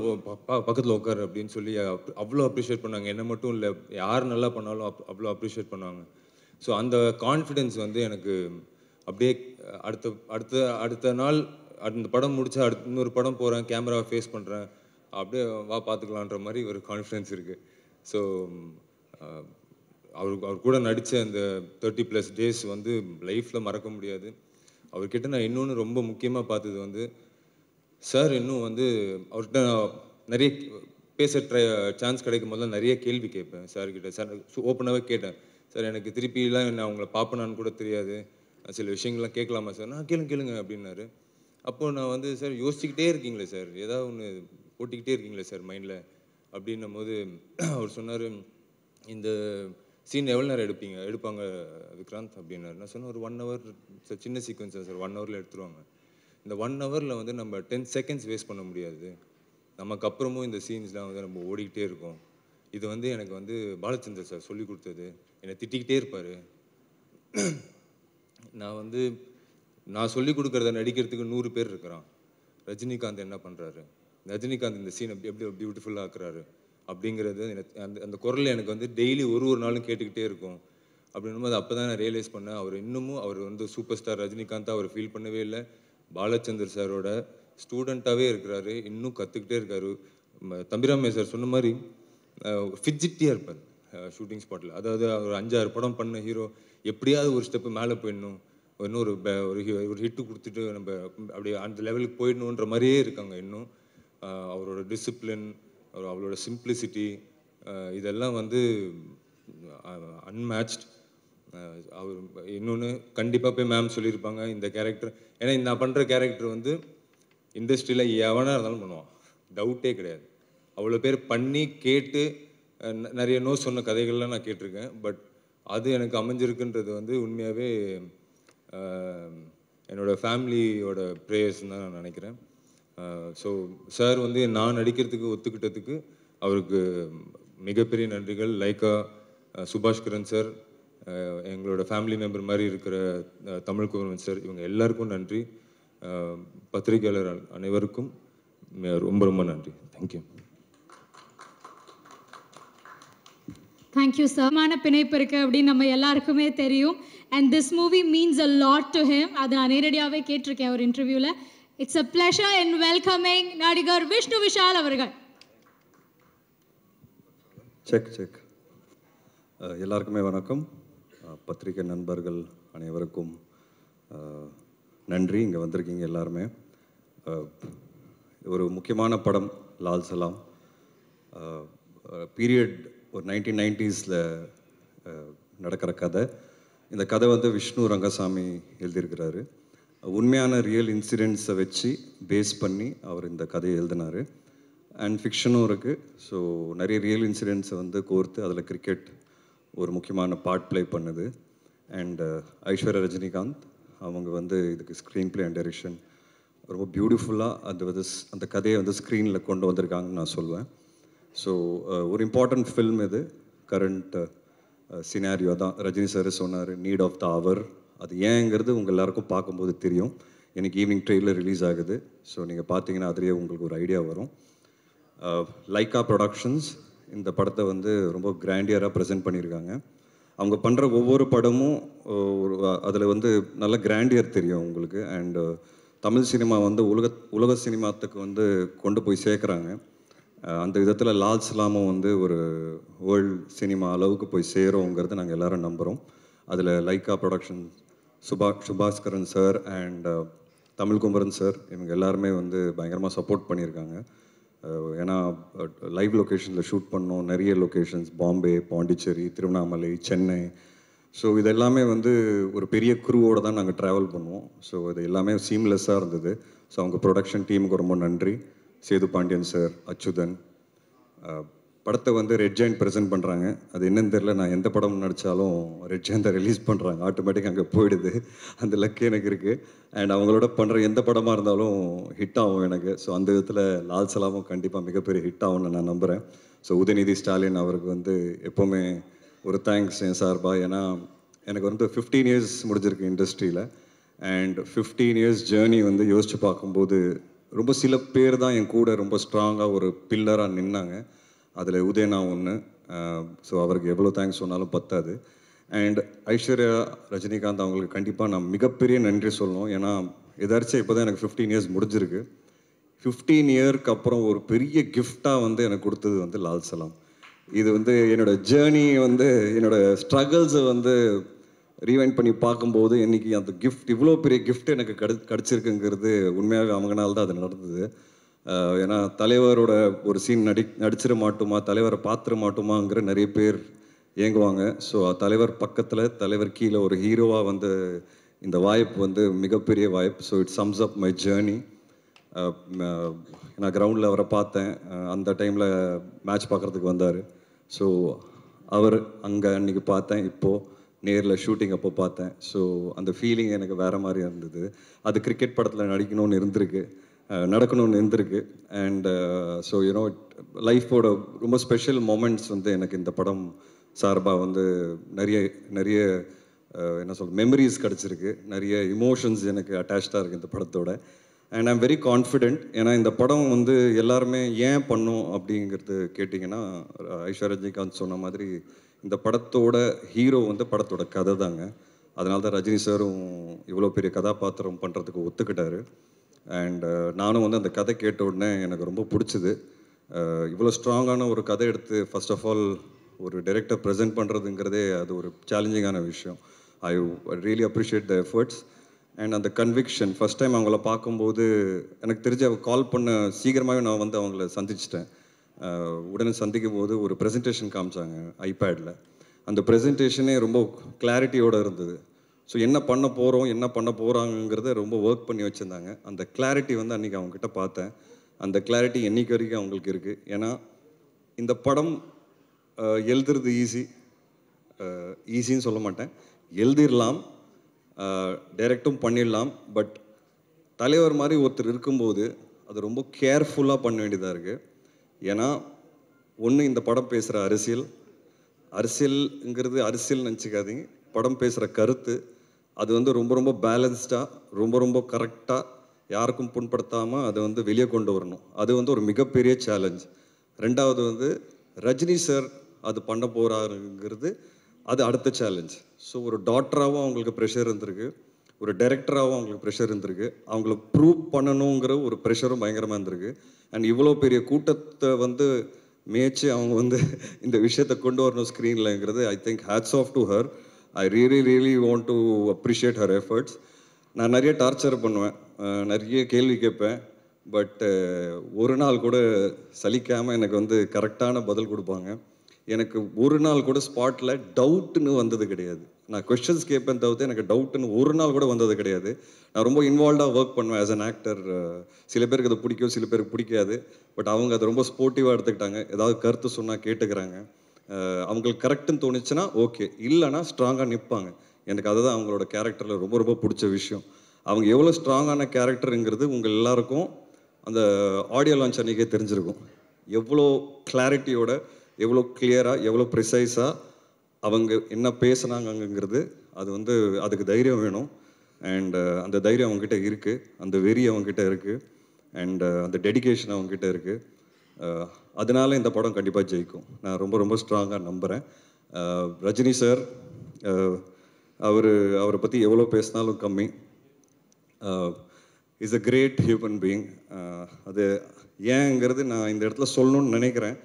பக்கத்தில் உட்காரு அப்படின்னு சொல்லி அவ்வளோ அப்ரிஷியேட் பண்ணாங்க. என்னை மட்டும் இல்லை, யார் நல்லா பண்ணாலும் அவ்வளோ அப்ரிஷியேட் பண்ணாங்க. ஸோ அந்த கான்ஃபிடென்ஸ் வந்து எனக்கு அப்படியே அடுத்த நாள் அந்த படம் முடித்தா இன்னொரு படம் போகிறேன், கேமராவை ஃபேஸ் பண்ணுறேன், அப்படியே வா பார்த்துக்கலான்ற மாதிரி ஒரு கான்ஃபிடென்ஸ் இருக்குது. ஸோ அவர் கூட நடித்த அந்த 30+ டேஸ் வந்து லைஃப்பில் மறக்க முடியாது. அவர்கிட்ட நான் இன்னொன்று ரொம்ப முக்கியமாக பார்த்தது வந்து, சார் இன்னும் வந்து அவர்கிட்ட நிறைய பேச சான்ஸ் கிடைக்கும் போதெல்லாம் நிறைய கேள்வி கேட்பேன் சார்கிட்ட. சார் ஓப்பனாகவே கேட்டேன், சார் எனக்கு திருப்பிலாம் நான் அவங்கள பார்ப்பேனான்னு கூட தெரியாது, சில விஷயங்கள்லாம் கேட்கலாமா சார்? நான் கேளுங்க அப்படின்னாரு. அப்போது நான் வந்து, சார் யோசிச்சுக்கிட்டே இருக்கீங்களே சார், ஏதாவது ஒன்று ஓட்டிக்கிட்டே இருக்கீங்களே சார் மைண்டில் அப்படின்னும் போது அவர் சொன்னார், இந்த சீன் எவ்வளோ நேரம் எடுப்பாங்க விக்ராந்த் அப்படின்னாரு. நான் சொன்னேன், ஒரு 1 hour சார், சின்ன சீக்வன்ஸ் சார், 1 hourல எடுத்துருவாங்க. இந்த 1 hourல வந்து நம்ம 10 seconds வேஸ்ட் பண்ண முடியாது. நமக்கு அப்புறமும் இந்த சீன்ஸ்லாம் வந்து நம்ம ஓடிக்கிட்டே இருக்கோம். இது வந்து எனக்கு வந்து பாலச்சந்தர் சார் சொல்லி கொடுத்தது. என்னை திட்டிக்கிட்டே இருப்பார். நான் சொல்லி கொடுக்குறத நடிக்கிறதுக்கு 100 பேர் இருக்கிறான். ரஜினிகாந்த் என்ன பண்ணுறாரு, ரஜினிகாந்த் இந்த சீனை எப்படி பியூட்டிஃபுல்லாக ஆக்குறாரு அப்படிங்கிறது அந்த குரல் எனக்கு வந்து டெய்லி ஒரு நாளும் கேட்டுக்கிட்டே இருக்கும். அப்படின்னும் போது அப்போ தான் நான் ரியலைஸ் பண்ணேன், அவர் வந்து சூப்பர் ஸ்டார் ரஜினிகாந்தாக அவர் ஃபீல் பண்ணவே இல்லை. பாலச்சந்தர் சாரோட ஸ்டூடெண்ட்டாகவே இருக்கிறாரு, இன்னும் கற்றுக்கிட்டே இருக்காரு. தம்பிராமே சார் சொன்ன மாதிரி ஃபிட்ஜிட்டியாக இருப்பார் ஷூட்டிங் ஸ்பாட்டில். அதாவது அவர் 5-6 படம் பண்ண ஹீரோ எப்படியாவது ஒரு ஸ்டெப்பு மேலே போயிடணும், இன்னும் ஒரு ஹிட்டு கொடுத்துட்டு நம்ம அப்படி அந்த லெவலுக்கு போயிடணுன்ற மாதிரியே இருக்காங்க இன்னும். அவரோட டிசிப்ளின், அவரோட சிம்பிளிசிட்டி, இதெல்லாம் வந்து அன்மேட்ச்ட். அவர் இன்னொன்று கண்டிப்பாக போய் மேம் சொல்லியிருப்பாங்க, இந்த கேரக்டர், ஏன்னா நான் பண்ணுற கேரக்டர் வந்து இண்டஸ்ட்ரியில் எவனாக இருந்தாலும் பண்ணுவான், டவுட்டே கிடையாது. அவ்வளோ பேர் பண்ணி கேட்டு நிறைய நோ சொன்ன கதைகள்லாம் நான் கேட்டிருக்கேன். பட் அது எனக்கு அமைஞ்சிருக்குன்றது வந்து உண்மையாகவே என்னோடய ஃபேமிலியோட ப்ரேயர்ஸ்ன்னு தான் நான் நினைக்கிறேன். ஸோ சார் வந்து நான் நடிக்கிறதுக்கு ஒத்துக்கிட்டதுக்கு அவருக்கு மிகப்பெரிய நன்றிகள். லைக்கா, சுபாஷ்கரன் சார், எங்களோட ஃபேமிலி மெம்பர் மாதிரி இருக்கிற தமிழ்குமரன் சார், இவங்க எல்லாருக்கும் நன்றி. பத்திரிகையாளர் அனைவருக்கும் ரொம்ப ரொம்ப நன்றி. தேங்க்யூ.
Thank you sir. மான பிணைப்பு இருக்குது அப்படின்னு நம்ம எல்லாருக்குமே தெரியும். And this movie means a lot to him. அதை நான் நேரடியாகவே கேட்டிருக்கேன் ஒரு இன்டர்வியூவில். It's a pleasure in welcoming நடிகர் விஷ்ணு விஷால் அவர்கள்.
செக் எல்லாருக்குமே வணக்கம். பத்திரிகை நண்பர்கள் அனைவருக்கும் நன்றி. இங்கே வந்திருக்கீங்க எல்லாருமே. ஒரு முக்கியமான படம் லால் சலாம். பீரியட் ஒரு 1990s நடக்கிற கதை. இந்த கதை வந்து விஷ்ணு ரங்கசாமி எழுதியிருக்கிறாரு. உண்மையான ரியல் இன்சிடென்ட்ஸை வச்சு பேஸ் பண்ணி அவர் இந்த கதையை எழுதினார். அண்ட் ஃபிக்ஷனும் இருக்குது. ஸோ நிறைய ரியல் இன்சிடென்ட்ஸை வந்து கோர்த்து அதில் கிரிக்கெட் ஒரு முக்கியமான பார்ட் ப்ளே பண்ணுது. அண்ட் ஐஸ்வர்யா ரஜினிகாந்த் அவங்க வந்து இதுக்கு ஸ்க்ரீன் ப்ளே அண்ட் டைரக்ஷன் ரொம்ப பியூட்டிஃபுல்லாக அந்த கதையை வந்து ஸ்க்ரீனில் கொண்டு வந்திருக்காங்கன்னு நான் சொல்லுவேன். ஸோ ஒரு இம்பார்ட்டண்ட் ஃபில்ம் இது. கரண்ட் சினாரியோ தான் ரஜினி சார் சொன்னார், நீட் ஆஃப் த அவர். அது ஏங்கிறது உங்கள் எல்லாருக்கும் பார்க்கும்போது தெரியும். எனக்கு ஈவினிங் ட்ரெயிலர் ரிலீஸ் ஆகுது. ஸோ நீங்கள் பார்த்தீங்கன்னா அதிலேயே உங்களுக்கு ஒரு ஐடியா வரும். லைக்கா ப்ரொடக்ஷன்ஸ் இந்த படத்தை வந்து ரொம்ப கிராண்டியராக ப்ரெசென்ட் பண்ணியிருக்காங்க. அவங்க பண்ணுற ஒவ்வொரு படமும் அதில் வந்து நல்ல கிராண்டியர் தெரியும் உங்களுக்கு. அண்டு தமிழ் சினிமா வந்து உலக சினிமாத்துக்கு வந்து கொண்டு போய் சேர்க்குறாங்க. அந்த விதத்தில் லால் சலாமும் வந்து ஒரு வேர்ல்டு சினிமா அளவுக்கு போய் சேருங்கிறது நாங்கள் எல்லோரும் நம்புகிறோம். அதில் Lyca production, Subaskaran sir and Tamilkumaran sir இவங்க எல்லாருமே வந்து பயங்கரமாக சப்போர்ட் பண்ணியிருக்காங்க. ஏன்னா லைவ் லொக்கேஷனில் ஷூட் பண்ணோம். நிறைய லொக்கேஷன்ஸ் பாம்பே, பாண்டிச்சேரி, திருவண்ணாமலை, சென்னை. ஸோ இது எல்லாமே வந்து ஒரு பெரிய க்ரூவோடு தான் நாங்கள் ட்ராவல் பண்ணுவோம். ஸோ இது எல்லாமே சீம்லெஸ்ஸாக இருந்தது. ஸோ அவங்க ப்ரொடக்ஷன் டீமுக்கு ரொம்ப நன்றி. சேது பாண்டியன் சார், அச்சுதன். படத்தை வந்து ரெட் ஜெயண்ட் ப்ரெசென்ட் பண்ணுறாங்க. அது என்னன்னு தெரில, நான் எந்த படம் நடித்தாலும் ரெட் ஜெயந்தை ரிலீஸ் பண்ணுறாங்க. ஆட்டோமேட்டிக்காக அங்கே போயிடுது. அந்த லக்கு எனக்கு இருக்குது. அண்ட் அவங்களோட பண்ணுற எந்த படமாக இருந்தாலும் ஹிட் ஆகும் எனக்கு. ஸோ அந்த விதத்தில் லால் சலாமும் கண்டிப்பாக மிகப்பெரிய ஹிட் ஆகும்னு நான் நம்புகிறேன். ஸோ உதயநிதி ஸ்டாலின் அவருக்கு வந்து எப்போவுமே ஒரு தேங்க்ஸ் என் சார்பாக. ஏன்னா எனக்கு வந்து 15 இயர்ஸ் முடிஞ்சிருக்கு இண்டஸ்ட்ரியில். அண்ட் 15 இயர்ஸ் ஜேர்னி வந்து யோசித்து பார்க்கும்போது ரொம்ப சில பேர் தான் என் கூட ரொம்ப ஸ்ட்ராங்காக ஒரு பில்லராக நின்னாங்க. அதில் உதயனா ஒன்று. ஸோ அவருக்கு எவ்வளோ தேங்க்ஸ் சொன்னாலும் பத்தாது. அண்ட் ஐஸ்வர்யா ரஜினிகாந்த் அவங்களுக்கு கண்டிப்பாக நான் மிகப்பெரிய நன்றி சொல்லணும். ஏன்னா எதாச்சும் இப்போ தான் எனக்கு 15 இயர்ஸ் முடிஞ்சிருக்கு. 15 இயருக்கு அப்புறம் ஒரு பெரிய கிஃப்டாக வந்து எனக்கு கொடுத்தது வந்து லால் சலாம். இது வந்து என்னோடய ஜேர்னி வந்து என்னோடய ஸ்ட்ரகிள்ஸை வந்து ரீவைண்ட் பண்ணி பார்க்கும்போது இன்றைக்கி அந்த கிஃப்ட், இவ்வளோ பெரிய கிஃப்ட் எனக்கு கிடச்சிருக்குங்கிறது உண்மையாகவே அவங்கனால தான் அது நடந்தது. ஏன்னா தலைவரோட ஒரு சீன் நடிச்சிட மாட்டோமா, தலைவரை பார்த்துட மாட்டோமாங்கிற நிறைய பேர் ஏங்குவாங்க. ஸோ தலைவர் பக்கத்தில், தலைவர் கீழே ஒரு ஹீரோவாக வந்து இந்த வாய்ப்பு வந்து மிகப்பெரிய வாய்ப்பு. So it sums up my journey. நான் கிரவுண்டில் அவரை பார்த்தேன். அந்த டைமில் மேட்ச் பார்க்குறதுக்கு வந்தார். ஸோ அவர் அங்கே அன்றைக்கி பார்த்தேன். இப்போது நேரில் ஷூட்டிங் அப்போ பார்த்தேன். ஸோ அந்த ஃபீலிங் எனக்கு வேறு மாதிரி இருந்தது. அது கிரிக்கெட் படத்தில் நடிக்கணும்னு இருந்திருக்கு, நடக்கணும்னு இருந்திருக்கு. அண்ட் ஸோ யூனோ லைஃபோட ரொம்ப ஸ்பெஷல் மொமெண்ட்ஸ் வந்து எனக்கு இந்த படம் சார்பாக வந்து நிறைய நிறைய என்ன சொல்ற மெமரிஸ் கிடச்சிருக்கு. நிறைய இமோஷன்ஸ் எனக்கு அட்டாச்சாக இருக்குது இந்த படத்தோட. And I'm very confident. ஏன்னா இந்த படம் வந்து எல்லாருமே ஏன் பண்ணோம் அப்படிங்கிறது கேட்டிங்கன்னா, ஐஸ்வர்யா ரஜினிகாந்த் சொன்ன மாதிரி இந்த படத்தோட ஹீரோ வந்து படத்தோட கதை தாங்க. அதனால தான் ரஜினி சாரும் இவ்வளோ பெரிய கதாபாத்திரம் பண்ணுறதுக்கு ஒத்துக்கிட்டாரு. அண்ட் நானும் வந்து அந்த கதை கேட்ட உடனே எனக்கு ரொம்ப பிடிச்சிது. இவ்வளோ ஸ்ட்ராங்கான ஒரு கதை எடுத்து ஃபர்ஸ்ட் ஆஃப் ஆல் ஒரு டைரக்டர் ப்ரெசென்ட் பண்ணுறதுங்கிறதே அது ஒரு சேலஞ்சிங்கான விஷயம். I really appreciate the efforts and அந்த கன்விக்ஷன். ஃபஸ்ட் டைம் அவங்கள பார்க்கும்போது எனக்கு தெரிஞ்சு அவங்க கால் பண்ண சீக்கிரமாகவே நான் வந்து அவங்கள சந்திச்சிட்டேன். உடனே சந்திக்கும் போது ஒரு ப்ரெசன்டேஷன் காமிச்சாங்க ஐபேடில். அந்த ப்ரெசன்டேஷனே ரொம்ப கிளாரிட்டியோடு இருந்தது. ஸோ என்ன பண்ண போகிறோம், என்ன பண்ண போகிறாங்கிறத ரொம்ப ஒர்க் பண்ணி வச்சுருந்தாங்க. அந்த கிளாரிட்டி வந்து அன்றைக்கி அவங்ககிட்ட பார்த்தேன். அந்த கிளாரிட்டி என்றைக்கு வரைக்கும் அவங்களுக்கு இருக்குது. ஏன்னா இந்த படம் எழுதுறது ஈஸின்னு சொல்ல மாட்டேன், எழுதிடலாம், டைரக்டும் பண்ணிடலாம். பட் தலைவர் மாதிரி ஒருத்தர் இருக்கும்போது அது ரொம்ப கேர்ஃபுல்லாக பண்ண வேண்டியதாக இருக்குது. ஏன்னா ஒன்று இந்த படம் பேசுகிற அரசியல்ங்கிறது அரசியல் நினச்சிக்காதீங்க. படம் பேசுகிற கருத்து அது வந்து ரொம்ப ரொம்ப பேலன்ஸ்டாக, ரொம்ப ரொம்ப கரெக்டாக, யாருக்கும் புண்படுத்தாமல் அதை வந்து வெளியே கொண்டு வரணும். அது வந்து ஒரு மிகப்பெரிய சேலஞ்ச். ரெண்டாவது வந்து ரஜினி சார் அது பண்ண போகிறாருங்கிறது அது அடுத்த சேலஞ்ச். ஸோ ஒரு டாக்டராகவும் அவங்களுக்கு ப்ரெஷர் இருந்திருக்கு, ஒரு டைரக்டராகவும் அவங்களுக்கு ப்ரெஷர் இருந்திருக்கு, அவங்கள ப்ரூவ் பண்ணணுங்கிற ஒரு ப்ரெஷரும் பயங்கரமாக இருந்திருக்கு. அண்ட் இவ்வளோ பெரிய கூட்டத்தை வந்து மேய்ச்சி அவங்க வந்து இந்த விஷயத்தை கொண்டு வரணும் ஸ்க்ரீன்லங்கிறது I think hats off to her. I really want to appreciate her efforts. நான் நிறைய டார்ச்சர் பண்ணுவேன், நிறைய கேள்வி கேட்பேன், பட் ஒரு நாள் கூட சலிக்காமல் எனக்கு வந்து கரெக்டான பதில் கொடுப்பாங்க. எனக்கு ஒரு நாள் கூட ஸ்பாட்டில் டவுட்டுன்னு வந்தது கிடையாது. நான் கொஸ்டின்ஸ் கேட்பேன் தவிர்த்து எனக்கு டவுட்டுன்னு ஒரு நாள் கூட வந்தது கிடையாது. நான் ரொம்ப இன்வால்வ்டாக ஒர்க் பண்ணுவேன் ஆஸ் அன் ஆக்டர். சில பேருக்கு அது பிடிக்கும், சில பேருக்கு பிடிக்காது. பட் அவங்க அதை ரொம்ப ஸ்போர்ட்டிவாக எடுத்துக்கிட்டாங்க. ஏதாவது கருத்து சொன்னால் கேட்டுக்கிறாங்க. அவங்களுக்கு கரெக்டுன்னு தோணுச்சுன்னா ஓகே, இல்லைனா ஸ்ட்ராங்காக நிற்பாங்க. எனக்கு அதுதான் அவங்களோட கேரக்டரில் ரொம்ப ரொம்ப பிடிச்ச விஷயம். அவங்க எவ்வளோ ஸ்ட்ராங்கான கேரக்டருங்கிறது உங்கள் எல்லாருக்கும் அந்த ஆடியோ லான்ச் அன்றைக்கே தெரிஞ்சிருக்கும். எவ்வளோ கிளாரிட்டியோட, எவ்வளோ கிளியராக, எவ்வளோ ப்ரிசைஸாக அவங்க என்ன பேசுனாங்கங்கிறது. அது வந்து அதுக்கு தைரியம் வேணும். அண்ட் அந்த தைரியம் அவங்ககிட்ட இருக்குது, அந்த வெறி அவங்ககிட்ட இருக்குது, அண்ட் அந்த டெடிகேஷன் அவங்ககிட்ட இருக்குது. அதனால இந்த படம் கண்டிப்பாக ஜெயிக்கும் நான் ரொம்ப ரொம்ப ஸ்ட்ராங்காக நம்புகிறேன். ரஜினி சார் அவரை பற்றி எவ்வளோ பேசினாலும் கம்மி. Is a great human being. அது ஏங்கிறது நான் இந்த இடத்துல சொல்லணும்னு நினைக்கிறேன்.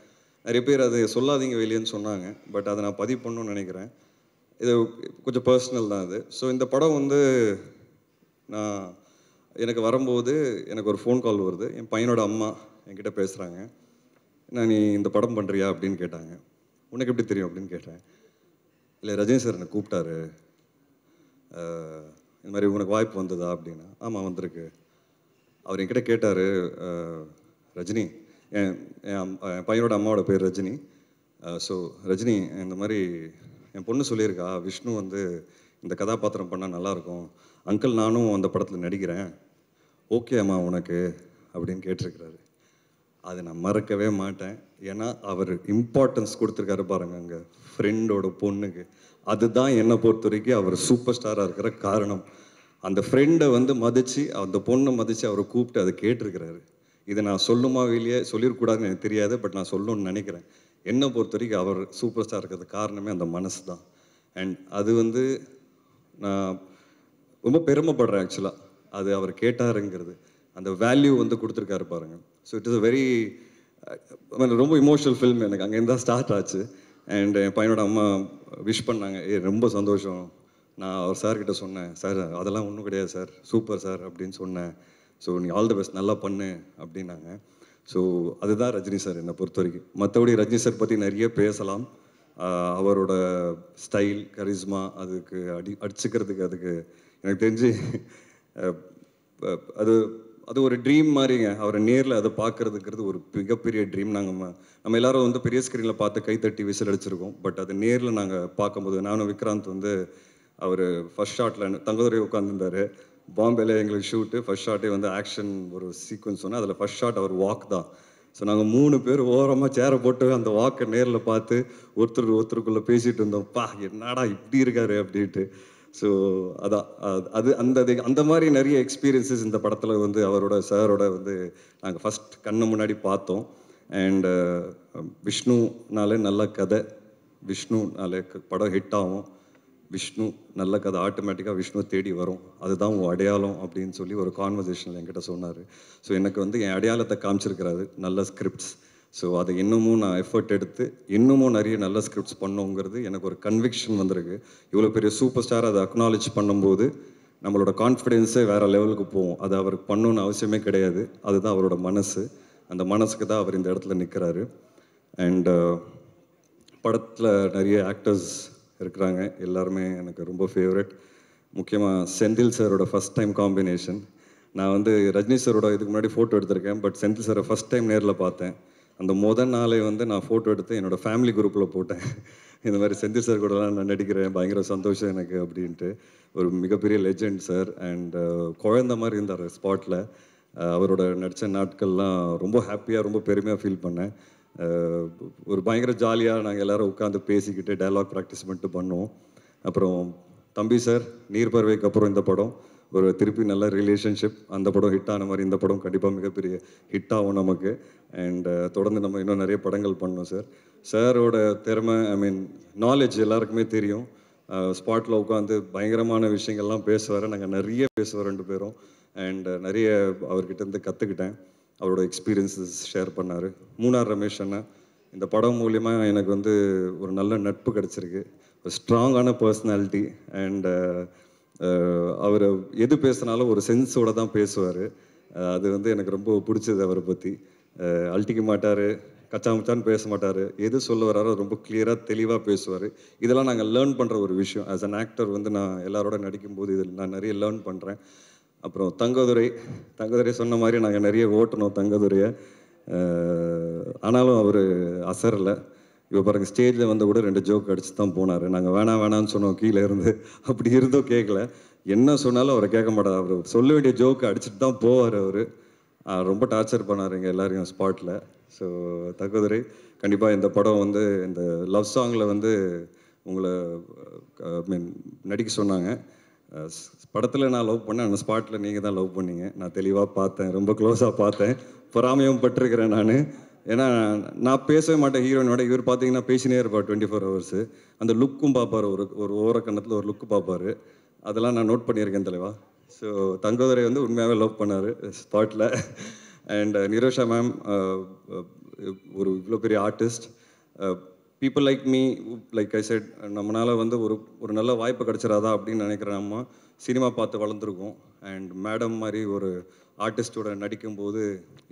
நிறைய பேர் அது சொல்லாதீங்க வெளியேன்னு சொன்னாங்க, பட் அதை நான் பதிவு பண்ணணும்னு நினைக்கிறேன். இது கொஞ்சம் பர்சனல் தான் அது. ஸோ இந்த படம் வந்து எனக்கு வரும்போது எனக்கு ஒரு ஃபோன் கால் வருது. என் பையனோட அம்மா என்கிட்ட பேசுகிறாங்க. நீ இந்த படம் பண்ணுறியா அப்படின்னு கேட்டாங்க. உனக்கு எப்படி தெரியும் அப்படின்னு கேட்டேன். இல்லை ரஜினி சார் என்னை கூப்பிட்டாரு, இந்த மாதிரி உனக்கு வாய்ப்பு வந்ததா அப்படின்னா. ஆமாம் வந்திருக்கு. அவர் என்கிட்ட கேட்டார், ரஜினி, என் பையனோட அம்மாவோட பேர் ரஜினி. ஸோ ரஜினி, இந்த மாதிரி என் பொண்ணு சொல்லியிருக்கா விஷ்ணு வந்து இந்த கதாபாத்திரம் பண்ணால் நல்லாயிருக்கும், அங்கிள் நானும் அந்த படத்தில் நடிக்கிறேன், ஓகே அம்மா உனக்கு அப்படின்னு கேட்டிருக்கிறாரு. அதை நான் மறக்கவே மாட்டேன். ஏன்னா அவர் இம்பார்ட்டன்ஸ் கொடுத்துருக்காரு பாருங்க அங்கே ஃப்ரெண்டோட பொண்ணுக்கு. அதுதான் என்னை பொறுத்த வரைக்கும் அவர் சூப்பர் ஸ்டாராக இருக்கிற காரணம். அந்த ஃப்ரெண்டை வந்து மதித்து, அந்த பொண்ணை மதித்து அவரை கூப்பிட்டு அதை கேட்டிருக்கிறாரு. இதை நான் சொல்லுமா வெளியே சொல்லிடக்கூடாதுன்னு எனக்கு தெரியாது, பட் நான் சொல்லணும்னு நினைக்கிறேன். என்னை பொறுத்த வரைக்கும் அவர் சூப்பர் ஸ்டார் இருக்கிறது காரணமே அந்த மனசு தான். அண்ட் அது வந்து நான் ரொம்ப பெருமைப்படுறேன் ஆக்சுவலாக. அது அவர் கேட்டாருங்கிறது, அந்த வேல்யூ வந்து கொடுத்துருக்காரு பாருங்கள். So it is a very ரொம்ப இமோஷனல் ஃபில்ம். எனக்கு அங்கேருந்து தான் ஸ்டார்ட் ஆச்சு. அண்ட் என் பையனோட அம்மா விஷ் பண்ணாங்க. ரொம்ப சந்தோஷம். நான் அவர் சார்கிட்ட சொன்னேன், சார் அதெல்லாம் ஒன்றும் கிடையாது சார், சூப்பர் சார் அப்படின்னு சொன்னேன். ஸோ நீ ஆல் தி பெஸ்ட், நல்லா பண்ணு அப்படின்னாங்க. ஸோ அதுதான் ரஜினி சார் என்னை பொறுத்த வரைக்கும். மற்றபடி ரஜினி சார் பற்றி நிறைய பேசலாம். அவரோட ஸ்டைல், கரிஸ்மா, அதுக்கு அடிச்சுக்கிறதுக்கு அதுக்கு எனக்கு தெரிஞ்சு அது ஒரு ட்ரீம் மாதிரிங்க. அவரை நேரில் அதை பார்க்குறதுங்கிறது ஒரு மிகப்பெரிய ட்ரீம். நம்ம எல்லாரும் வந்து பெரிய ஸ்க்ரீனில் பார்த்து கைத்தட்டி விசில் அடிச்சிருக்கோம். பட் அது நேரில் நாங்கள் பார்க்கும்போது, நானும் விக்ராந்த் வந்து அவர் ஃபர்ஸ்ட் ஷாட்டில் தங்கதுரை உட்காந்துருந்தார். பாம்பேல எங்களுக்கு ஷூட்டு, ஃபர்ஸ்ட் ஷாட்டே வந்து ஆக்ஷன் ஒரு சீக்வன்ஸ் சொன்னால் அதில் ஃபர்ஸ்ட் ஷாட் அவர் வாக் தான். ஸோ நாங்கள் 3 பேர் ஓரமாக சேரை போட்டு அந்த வாக்கை நேரில் பார்த்து ஒருத்தருக்குள்ளே பேசிகிட்டு இருந்தோம். பா என்னடா இப்படி இருக்காரு அப்படின்ட்டு. ஸோ அதான் அது அந்த மாதிரி நிறைய எக்ஸ்பீரியன்ஸஸ் இந்த படத்தில் வந்து அவரோட சாரோட வந்து நாங்கள் ஃபஸ்ட் கண்ணு முன்னாடி பார்த்தோம். அண்டு விஷ்ணுனாலே நல்ல கதை, விஷ்ணுனாலே படம் ஹிட் ஆகும், விஷ்ணு நல்ல கதை ஆட்டோமேட்டிக்காக விஷ்ணு தேடி வரும், அதுதான் உன் அடையாளம் அப்படின்னு சொல்லி ஒரு கான்வர்சேஷனில் என்கிட்ட சொன்னார். ஸோ எனக்கு வந்து என் அடையாளத்தை காமிச்சிருக்கிறாரு, நல்ல ஸ்கிரிப்ட்ஸ். ஸோ அதை இன்னமும் நான் எஃபர்ட் எடுத்து இன்னமும் நிறைய நல்ல ஸ்கிரிப்ட்ஸ் பண்ணோங்கிறது எனக்கு ஒரு கன்விக்ஷன் வந்திருக்கு. இவ்வளோ பெரிய சூப்பர் ஸ்டார் அதை அக்னாலேஜ் பண்ணும்போது நம்மளோட கான்ஃபிடென்ஸே வேறு லெவலுக்கு போகும். அது அவருக்கு பண்ணணுன்னு அவசியமே கிடையாது. அதுதான் அவரோட மனசு. அந்த மனசுக்கு தான் அவர் இந்த இடத்துல நிற்கிறாரு. அண்ட் படத்தில் நிறைய ஆக்டர்ஸ் இருக்கிறாங்க, எல்லாருமே எனக்கு ரொம்ப ஃபேவரட். முக்கியமாக செந்தில் சாரோட ஃபஸ்ட் டைம் காம்பினேஷன். நான் வந்து ரஜினி சாரோட இதுக்கு முன்னாடி ஃபோட்டோ எடுத்திருக்கேன், பட் செந்தில் சாரை ஃபஸ்ட் டைம் நேரில் பார்த்தேன். அந்த நாளே வந்து நான் ஃபோட்டோ எடுத்து என்னோடய ஃபேமிலி குரூப்பில் போட்டேன். இந்த மாதிரி செந்தில் சார் கூடலாம் நான் நடிக்கிறேன், பயங்கர சந்தோஷம் எனக்கு அப்படின்ட்டு. ஒரு மிகப்பெரிய லெஜெண்ட் சார். அண்ட் குழந்த மாதிரி இருந்தார் ஸ்பாட்டில். அவரோட நடித்த நாட்கள்லாம் ரொம்ப ஹாப்பியாக, ரொம்ப பெருமையாக ஃபீல் பண்ணேன். ஒரு பயங்கர ஜாலியாக நாங்கள் எல்லோரும் உட்காந்து பேசிக்கிட்டு டயலாக் ப்ராக்டிஸ் பண்ணிட்டு பண்ணோம். அப்புறம் தம்பி சார் நீர்பறவைக்கு அப்புறம் இந்த படம் ஒரு திருப்பி நல்ல ரிலேஷன்ஷிப், அந்த படம் ஹிட் ஆன மாதிரி இந்த படம் கண்டிப்பாக மிகப்பெரிய ஹிட் ஆகும் நமக்கு. அண்ட் தொடர்ந்து நம்ம இன்னும் நிறைய படங்கள் பண்ணோம் சார். சாரோட திறமை, ஐ மீன் நாலேஜ் எல்லாருக்குமே தெரியும். ஸ்பாட்டில் உட்காந்து பயங்கரமான விஷயங்கள்லாம் பேசுவார். நாங்கள் நிறைய பேசுவோம் 2 பேரும். அண்ட் நிறைய அவர்கிட்டருந்து கற்றுக்கிட்டேன். அவரோட எக்ஸ்பீரியன்ஸஸ் ஷேர் பண்ணார். மூணார் ரமேஷ் அண்ணா, இந்த படம் மூலிமா எனக்கு வந்து ஒரு நல்ல நட்பு கிடச்சிருக்கு. ஒரு ஸ்ட்ராங்கான பர்சனாலிட்டி. அண்ட் அவர் எது பேசினாலும் ஒரு சென்ஸோடு தான் பேசுவார். அது வந்து எனக்கு ரொம்ப பிடிச்சது. அவரை பற்றி அழட்டிக்க மாட்டார், கச்சாமுச்சான்னு பேச மாட்டார். எது சொல்ல வராரோ ரொம்ப கிளியராக தெளிவாக பேசுவார். இதெல்லாம் நாங்கள் லேர்ன் பண்ணுற ஒரு விஷயம். ஆஸ் அன் ஆக்டர் வந்து நான் எல்லாரோட நடிக்கும்போது இதில் நான் நிறைய லேர்ன் பண்ணுறேன். அப்புறம் தங்கதுரை சொன்ன மாதிரி நாங்கள் நிறைய ஓட்டணும் தங்கதுரையை. ஆனாலும் அவர் அசரலை. இப்போ பாருங்கள், ஸ்டேஜில் வந்து கூட 2 ஜோக் அடிச்சு தான் போனார். நாங்கள் வேணான்னு சொன்னோம் கீழே இருந்து. அப்படி இருந்தோம் கேட்கல. என்ன சொன்னாலும் அவரை கேட்க மாட்டார். அவர் சொல்ல வேண்டிய ஜோக்கு அடிச்சுட்டு தான் போவார். அவர் ரொம்ப டார்ச்சர் பண்ணார் எங்கள் எல்லாரையும் ஸ்பாட்டில். ஸோ தங்கதுரை கண்டிப்பாக இந்த படம் வந்து இந்த லவ் சாங்கில் வந்து உங்களை மீன் நடிக்க சொன்னாங்க. படத்தில் நான் லவ் பண்ணேன், அந்த ஸ்பாட்டில் நீங்கள் தான் லவ் பண்ணீங்க. நான் தெளிவாக பார்த்தேன், ரொம்ப க்ளோஸாக பார்த்தேன். பொறாமையும் பட்டிருக்கிறேன் நான். ஏன்னா நான் பேசவே மாட்டேன் ஹீரோயினோட. இவர் பார்த்தீங்கன்னா பேசினே இருப்பார் 24 hours. அந்த லுக்கும் பார்ப்பார், ஒரு ஓரக்கண்ணத்தில் ஒரு லுக்கு பார்ப்பார். அதெல்லாம் நான் நோட் பண்ணியிருக்கேன் தலைவா. ஸோ தங்கதுரை வந்து உண்மையாகவே லவ் பண்ணார் ஸ்பாட்டில். அண்ட் நிரோஷா மேம் ஒரு இவ்வளோ பெரிய artist. People like me, like I set, நம்மளால் வந்து ஒரு நல்ல வாய்ப்பு கிடச்சிடாதா அப்படின்னு நினைக்கிறேன். நம்ம சினிமா பார்த்து வளர்ந்துருக்கோம். அண்ட் மேடம் மாதிரி ஒரு ஆர்டிஸ்டோட நடிக்கும்போது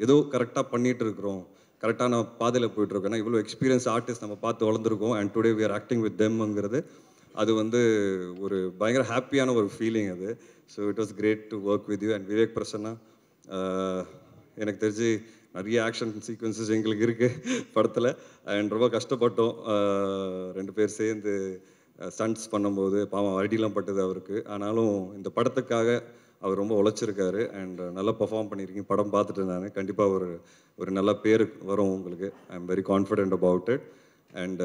ஏதோ கரெக்டாக பண்ணிகிட்டு இருக்கிறோம், கரெக்டான பாதையில் போயிட்டுருக்கோம். ஏன்னா இவ்வளோ எக்ஸ்பீரியன்ஸ் ஆர்டிஸ்ட் நம்ம பார்த்து வளர்ந்துருக்கோம். And today we are acting with தெம்ங்கிறது அது வந்து ஒரு பயங்கர ஹாப்பியான ஒரு ஃபீலிங் அது. So it was great to work with you. And Vivek Prasanna, எனக்கு தெரிஞ்சு நிறைய ஆக்ஷன் சீக்வன்சஸ் எங்களுக்கு இருக்குது படத்தில். அண்ட் ரொம்ப கஷ்டப்பட்டோம் 2 பேர் சேர்ந்து ஸ்டண்ட்ஸ் பண்ணும்போது. பாவம் அடிலாம் பட்டது அவருக்கு. ஆனாலும் இந்த படத்துக்காக அவர் ரொம்ப உழைச்சிருக்காரு. அண்ட் நல்லா பர்ஃபார்ம் பண்ணியிருக்கீங்க. படம் பார்த்துட்டு நான் கண்டிப்பாக ஒரு நல்ல பேர் வரும் உங்களுக்கு. I am very confident about it. And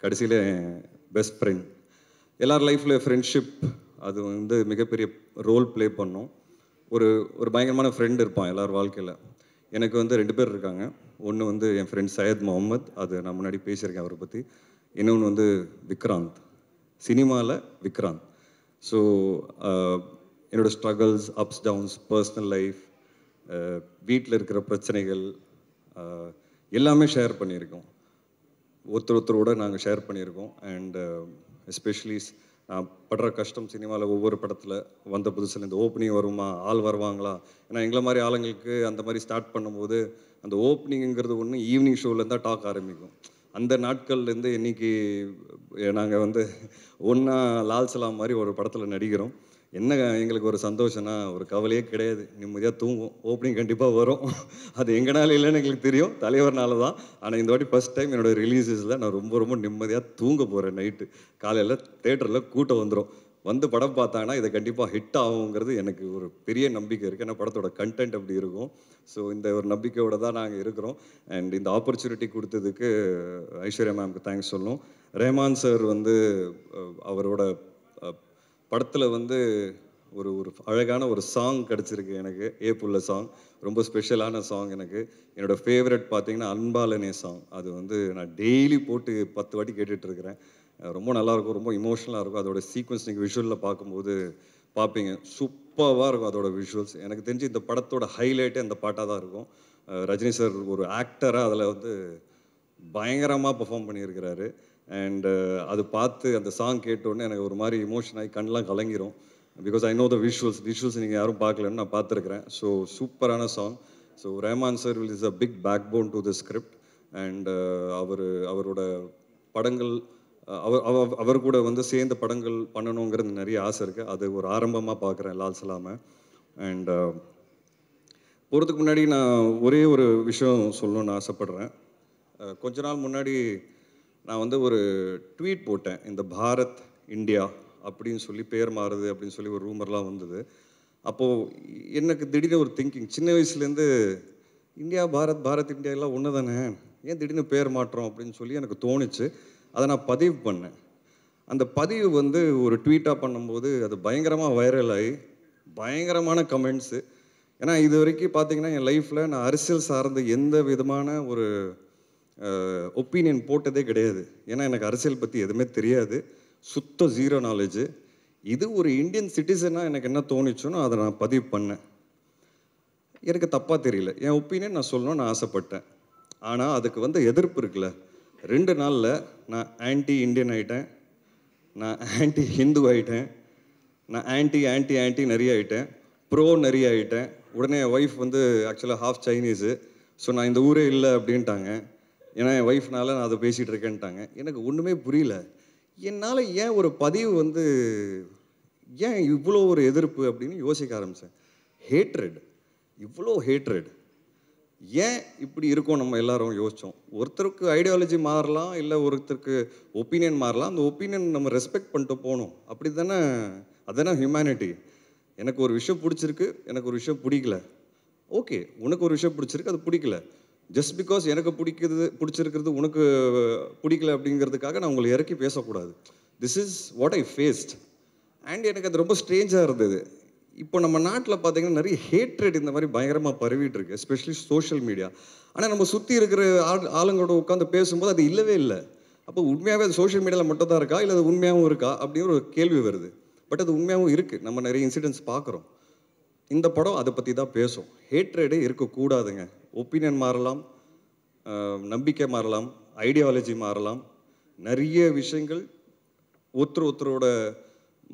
கடைசியில் பெஸ்ட் ஃப்ரெண்ட், எல்லார் லைஃப்பில் ஃப்ரெண்ட்ஷிப் அது வந்து மிகப்பெரிய ரோல் ப்ளே பண்ணும். ஒரு பயங்கரமான ஃப்ரெண்ட் இருப்பான் எல்லார் வாழ்க்கையில். எனக்கு வந்து 2 பேர் இருக்காங்க. ஒன்று வந்து என் ஃப்ரெண்ட் சையத் முகமது, அது நான் முன்னாடி பேசியிருக்கேன் அவரை பற்றி. இன்னொன்று வந்து விக்ராந்த், சினிமாவில் விக்ராந்த். ஸோ என்னோடய struggles, ups downs, personal life, வீட்டில் இருக்கிற பிரச்சனைகள் எல்லாமே ஷேர் பண்ணியிருக்கோம். ஒருத்தரோட நாங்கள் ஷேர் பண்ணியிருக்கோம். அண்ட் எஸ்பெஷலி நான் படுற கஷ்டம் சினிமாவில் ஒவ்வொரு படத்தில் வந்த புதுசில் இந்த ஓப்பனிங் வருமா, ஆள் வருவாங்களா. ஏன்னா எங்களை மாதிரி ஆளுங்களுக்கு அந்த மாதிரி ஸ்டார்ட் பண்ணும்போது அந்த ஓப்பனிங்கிறது ஒன்று ஈவினிங் ஷோவில் தான் டாக் ஆரம்பிக்கும். அந்த நாட்கள்லேருந்து இன்றைக்கி நாங்கள் வந்து ஒன்றா லால் சலாம் மாதிரி ஒரு படத்தில் நடிக்கிறோம். என்ன எங்களுக்கு ஒரு சந்தோஷம்னா ஒரு கவலையே கிடையாது, நிம்மதியாக தூங்குவோம். ஓப்பனிங் கண்டிப்பாக வரும். அது எங்கனால இல்லைன்னு எங்களுக்கு தெரியும், தலைவர்னால தான். ஆனால் இந்த வாட்டி ஃபஸ்ட் டைம் என்னோடய ரிலீஸஸில் நான் ரொம்ப நிம்மதியாக தூங்க போகிறேன். நைட்டு காலையில் தேட்டரில் கூட்டம் வந்துடும். வந்து படம் பார்த்தாங்கன்னா இதை கண்டிப்பாக ஹிட் ஆகுங்கிறது எனக்கு ஒரு பெரிய நம்பிக்கை இருக்குது. ஏன்னா படத்தோட கண்டென்ட் அப்படி இருக்கும். ஸோ இந்த ஒரு நம்பிக்கையோடு தான் நாங்கள் இருக்கிறோம். அண்ட் இந்த ஆப்பர்ச்சுனிட்டி கொடுத்ததுக்கு ஐஸ்வர்யா மேம்க்கு தேங்க்ஸ் சொல்லணும். ரஹ்மான் சார் வந்து அவரோட படத்தில் வந்து ஒரு அழகான ஒரு சாங் கிடச்சிருக்கு எனக்கு. ஏப்புள்ள சாங் ரொம்ப ஸ்பெஷலான சாங் எனக்கு. என்னோடய ஃபேவரட் பார்த்தீங்கன்னா அன்பாலனே சாங். அது வந்து நான் டெய்லி போட்டு 10 வாட்டி கேட்டுட்ருக்கிறேன். ரொம்ப நல்லாயிருக்கும், ரொம்ப இமோஷனலாக இருக்கும். அதோட சீக்வன்ஸ் நீங்கள் விஷுவலில் பார்க்கும்போது பார்ப்பீங்க, சூப்பராக இருக்கும் அதோட விஷுவல்ஸ். எனக்கு தெரிஞ்சு இந்த படத்தோட ஹைலைட்டே அந்த பாட்டாக தான் இருக்கும். ரஜினி சார் ஒரு ஆக்டராக அதில் வந்து பயங்கரமாக பெர்ஃபார்ம் பண்ணியிருக்கிறாரு. அண்டு அது பார்த்து அந்த சாங் கேட்டோடனே எனக்கு ஒரு மாதிரி இமோஷன் ஆகி கண்ணெலாம் கலங்கிரும். Because I know the visuals நீங்கள் யாரும் பார்க்கலன்னு நான் பார்த்துருக்குறேன். ஸோ சூப்பரான song. So Rahman sir is a big backbone to the script. And அவரோட படங்கள் அவர் கூட வந்து சேர்ந்த படங்கள் பண்ணணுங்கிறது நிறைய ஆசை இருக்குது. அது ஒரு ஆரம்பமாக பார்க்குறேன் லால் சலாமை. அண்ட் போகிறதுக்கு முன்னாடி நான் ஒரே ஒரு விஷயம் சொல்லணும்னு ஆசைப்பட்றேன். கொஞ்ச நாள் முன்னாடி நான் வந்து ஒரு ட்வீட் போட்டேன். இந்த பாரத் இந்தியா அப்படின்னு சொல்லி பேர் மாறுது அப்படின்னு சொல்லி ஒரு ரூமர்லாம் வந்தது. அப்போது எனக்கு திடீர்னு ஒரு திங்கிங், சின்ன வயசுலேருந்து இந்தியா பாரத், பாரத் இந்தியா எல்லாம் ஒன்று தானே, ஏன் திடீர்னு பேர் மாற்றோம் அப்படின்னு சொல்லி எனக்கு தோணுச்சு. அதை நான் பதிவு பண்ணேன். அந்த பதிவு வந்து ஒரு ட்வீட்டாக பண்ணும்போது அது பயங்கரமாக வைரல் ஆகி பயங்கரமான கமெண்ட்ஸு. ஏன்னா இது வரைக்கும் பார்த்தீங்கன்னா என் லைஃப்பில் நான் அரசியல் சார்ந்த எந்த விதமான ஒரு ஒப்பீனியன் போட்டதே கிடையாது. ஏன்னா எனக்கு அரசியல் பற்றி எதுவுமே தெரியாது, சுத்த ஜீரோ நாலேஜு. இது ஒரு இந்தியன் சிட்டிசனாக எனக்கு என்ன தோணுச்சுன்னு அதை நான் பதிவு பண்ணேன். எனக்கு தப்பாக தெரியல, என் ஒப்பீனியன் நான் சொல்லணும்னு நான் ஆசைப்பட்டேன். ஆனால் அதுக்கு வந்து எதிர்ப்பு இருக்குல்ல. 2 நாளில் நான் ஆன்டி இண்டியன் ஆகிட்டேன், நான் ஆன்டி ஹிந்து ஆகிட்டேன், நான் ஆன்டி நிறைய ஆகிட்டேன், ப்ரோ நிறைய ஆகிட்டேன். உடனே என் ஒய்ஃப் வந்து ஆக்சுவலாக ஹாஃப் சைனீஸு. ஸோ நான் இந்த ஊரே இல்லை அப்படின்ட்டாங்க. ஏன்னா என் ஒய்ஃப்னால நான் அதை பேசிகிட்டு இருக்கேன்ட்டாங்க. எனக்கு ஒன்றுமே புரியல. என்னால் ஏன் ஒரு பதிவு வந்து ஏன் இவ்வளோ ஒரு எதிர்ப்பு அப்படின்னு யோசிக்க ஆரம்பித்தேன். ஹேட்ரட், இவ்வளோ ஹேட்ரட் ஏன் இப்படி இருக்கோம் நம்ம எல்லாரும் யோசித்தோம். ஒருத்தருக்கு ஐடியாலஜி மாறலாம், இல்லை ஒருத்தருக்கு ஒப்பீனியன் மாறலாம். அந்த ஒப்பீனியன் நம்ம ரெஸ்பெக்ட் பண்ணிட்டு போகணும். அப்படி தானே, அதுதானே ஹியூமனிட்டி. எனக்கு ஒரு விஷயம் பிடிச்சிருக்கு, எனக்கு ஒரு விஷயம் பிடிக்கல. ஓகே, உனக்கு ஒரு விஷயம் பிடிச்சிருக்கு, அது பிடிக்கல. ஜஸ்ட் பிகாஸ் எனக்கு பிடிச்சிருக்கிறது உனக்கு பிடிக்கல அப்படிங்கிறதுக்காக நான் உங்களை இறக்கி பேசக்கூடாது. This is what I faced. And எனக்கு அது ரொம்ப ஸ்ட்ரேஞ்சாக இருந்தது. இப்போ நம்ம நாட்டில் பார்த்தீங்கன்னா நிறைய ஹேட்ரட் இந்த மாதிரி பயங்கரமாக பரவிட்டு இருக்கு, எஸ்பெஷலி சோஷியல் மீடியா. ஆனால் நம்ம சுற்றி இருக்கிற ஆளுங்களோட உட்காந்து பேசும்போது அது இல்லவே இல்லை. அப்போ உண்மையாகவே அது சோஷியல் மீடியாவில் மட்டும் தான் இருக்கா, இல்லை அது உண்மையாகவும் இருக்கா அப்படின்னு ஒரு கேள்வி வருது. பட் அது உண்மையாகவும் இருக்குது. நம்ம நிறைய இன்சிடென்ட்ஸ் பார்க்குறோம். இந்த படம் அதை பற்றி தான் பேசும். ஹேட்ரடே இருக்கக்கூடாதுங்க. ஒப்பீனியன் மாறலாம், நம்பிக்கை மாறலாம், ஐடியாலஜி மாறலாம், நிறைய விஷயங்கள். ஒருத்தரோட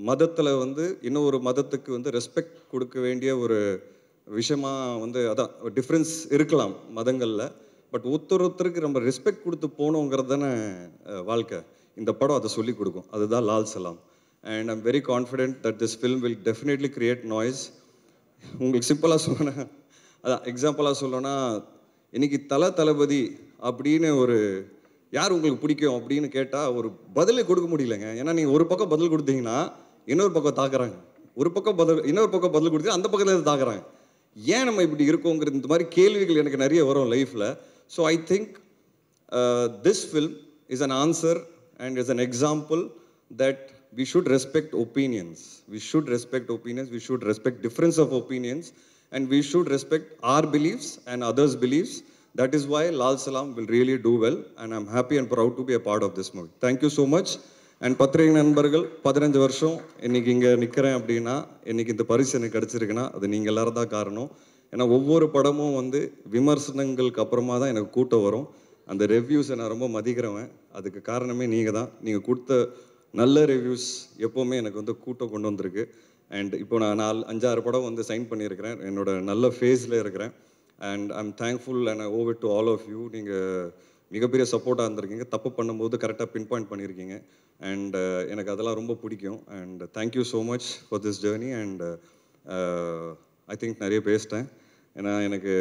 மதத்தில் வந்து இன்னொரு மதத்துக்கு வந்து ரெஸ்பெக்ட் கொடுக்க வேண்டிய ஒரு விஷயமாக வந்து அதான் டிஃப்ரென்ஸ் இருக்கலாம் மதங்களில். பட் ஒருத்தருக்கு நம்ம ரெஸ்பெக்ட் கொடுத்து போகணுங்கிறது தானே வாழ்க்கை. இந்த படம் அதை சொல்லிக் கொடுக்கும். அதுதான் Lal Salaam. And I'm very confident that this film will definitely create noise. உங்களுக்கு சிம்பிளாக சொல்லணும்னா, அதான் எக்ஸாம்பிளாக சொல்லணும்னா, இன்றைக்கி தளபதி அப்படின்னு ஒரு யார் உங்களுக்கு பிடிக்கும் அப்படின்னு கேட்டால் ஒரு பதிலே கொடுக்க முடியலைங்க. ஏன்னா நீங்கள் ஒரு பக்கம் பதில் கொடுத்தீங்கன்னா இன்னொரு பக்கம் தாக்குறாங்க, இன்னொரு பக்கம் பதில் கொடுத்தீங்கன்னா அந்த பக்கத்தில் தாக்குறாங்க. ஏன் நம்ம இப்படி இருக்கோங்கிற இந்த மாதிரி கேள்விகள் எனக்கு நிறைய வரும் லைஃப்பில். So I think this film is an answer and is an example that we should respect opinions. We should respect opinions. We should respect difference of opinions. And we should respect our beliefs and others' beliefs. That is why Lal Salam will really do well. And I'm happy and proud to be a part of this movie. Thank you so much. And பத்திரிகை நண்பர்கள், 15 வருஷம் இன்னைக்கு இங்கே நிற்கிறேன் அப்படின்னா, இன்னைக்கு இந்த பரிசு எனக்கு கிடச்சிருக்குன்னா அது நீங்கள் எல்லாரும் தான் காரணம். ஏன்னா ஒவ்வொரு படமும் வந்து விமர்சனங்களுக்கு அப்புறமா தான் எனக்கு கூட்டம் வரும். அந்த ரிவ்யூஸை நான் ரொம்ப மதிக்கிறவன். அதுக்கு காரணமே நீங்கள் தான். நீங்கள் கொடுத்த நல்ல ரிவ்யூஸ் எப்போவுமே எனக்கு வந்து கூட்டம் கொண்டு வந்திருக்கு. அண்ட் இப்போ நான் 5-6 படம் வந்து சைன் பண்ணியிருக்கிறேன். என்னோட நல்ல ஃபேஸில் இருக்கிறேன். And I am thankful and I owe it to all of you. நீங்கள் மிகப்பெரிய சப்போர்ட்டாக இருந்திருக்கீங்க. தப்பு பண்ணும்போது கரெக்டாக பின் பாயிண்ட் பண்ணியிருக்கீங்க. அண்ட் எனக்கு அதெல்லாம் ரொம்ப பிடிக்கும். And thank you so much for this journey. And I think நிறைய பேசிட்டேன். ஏன்னா எனக்கு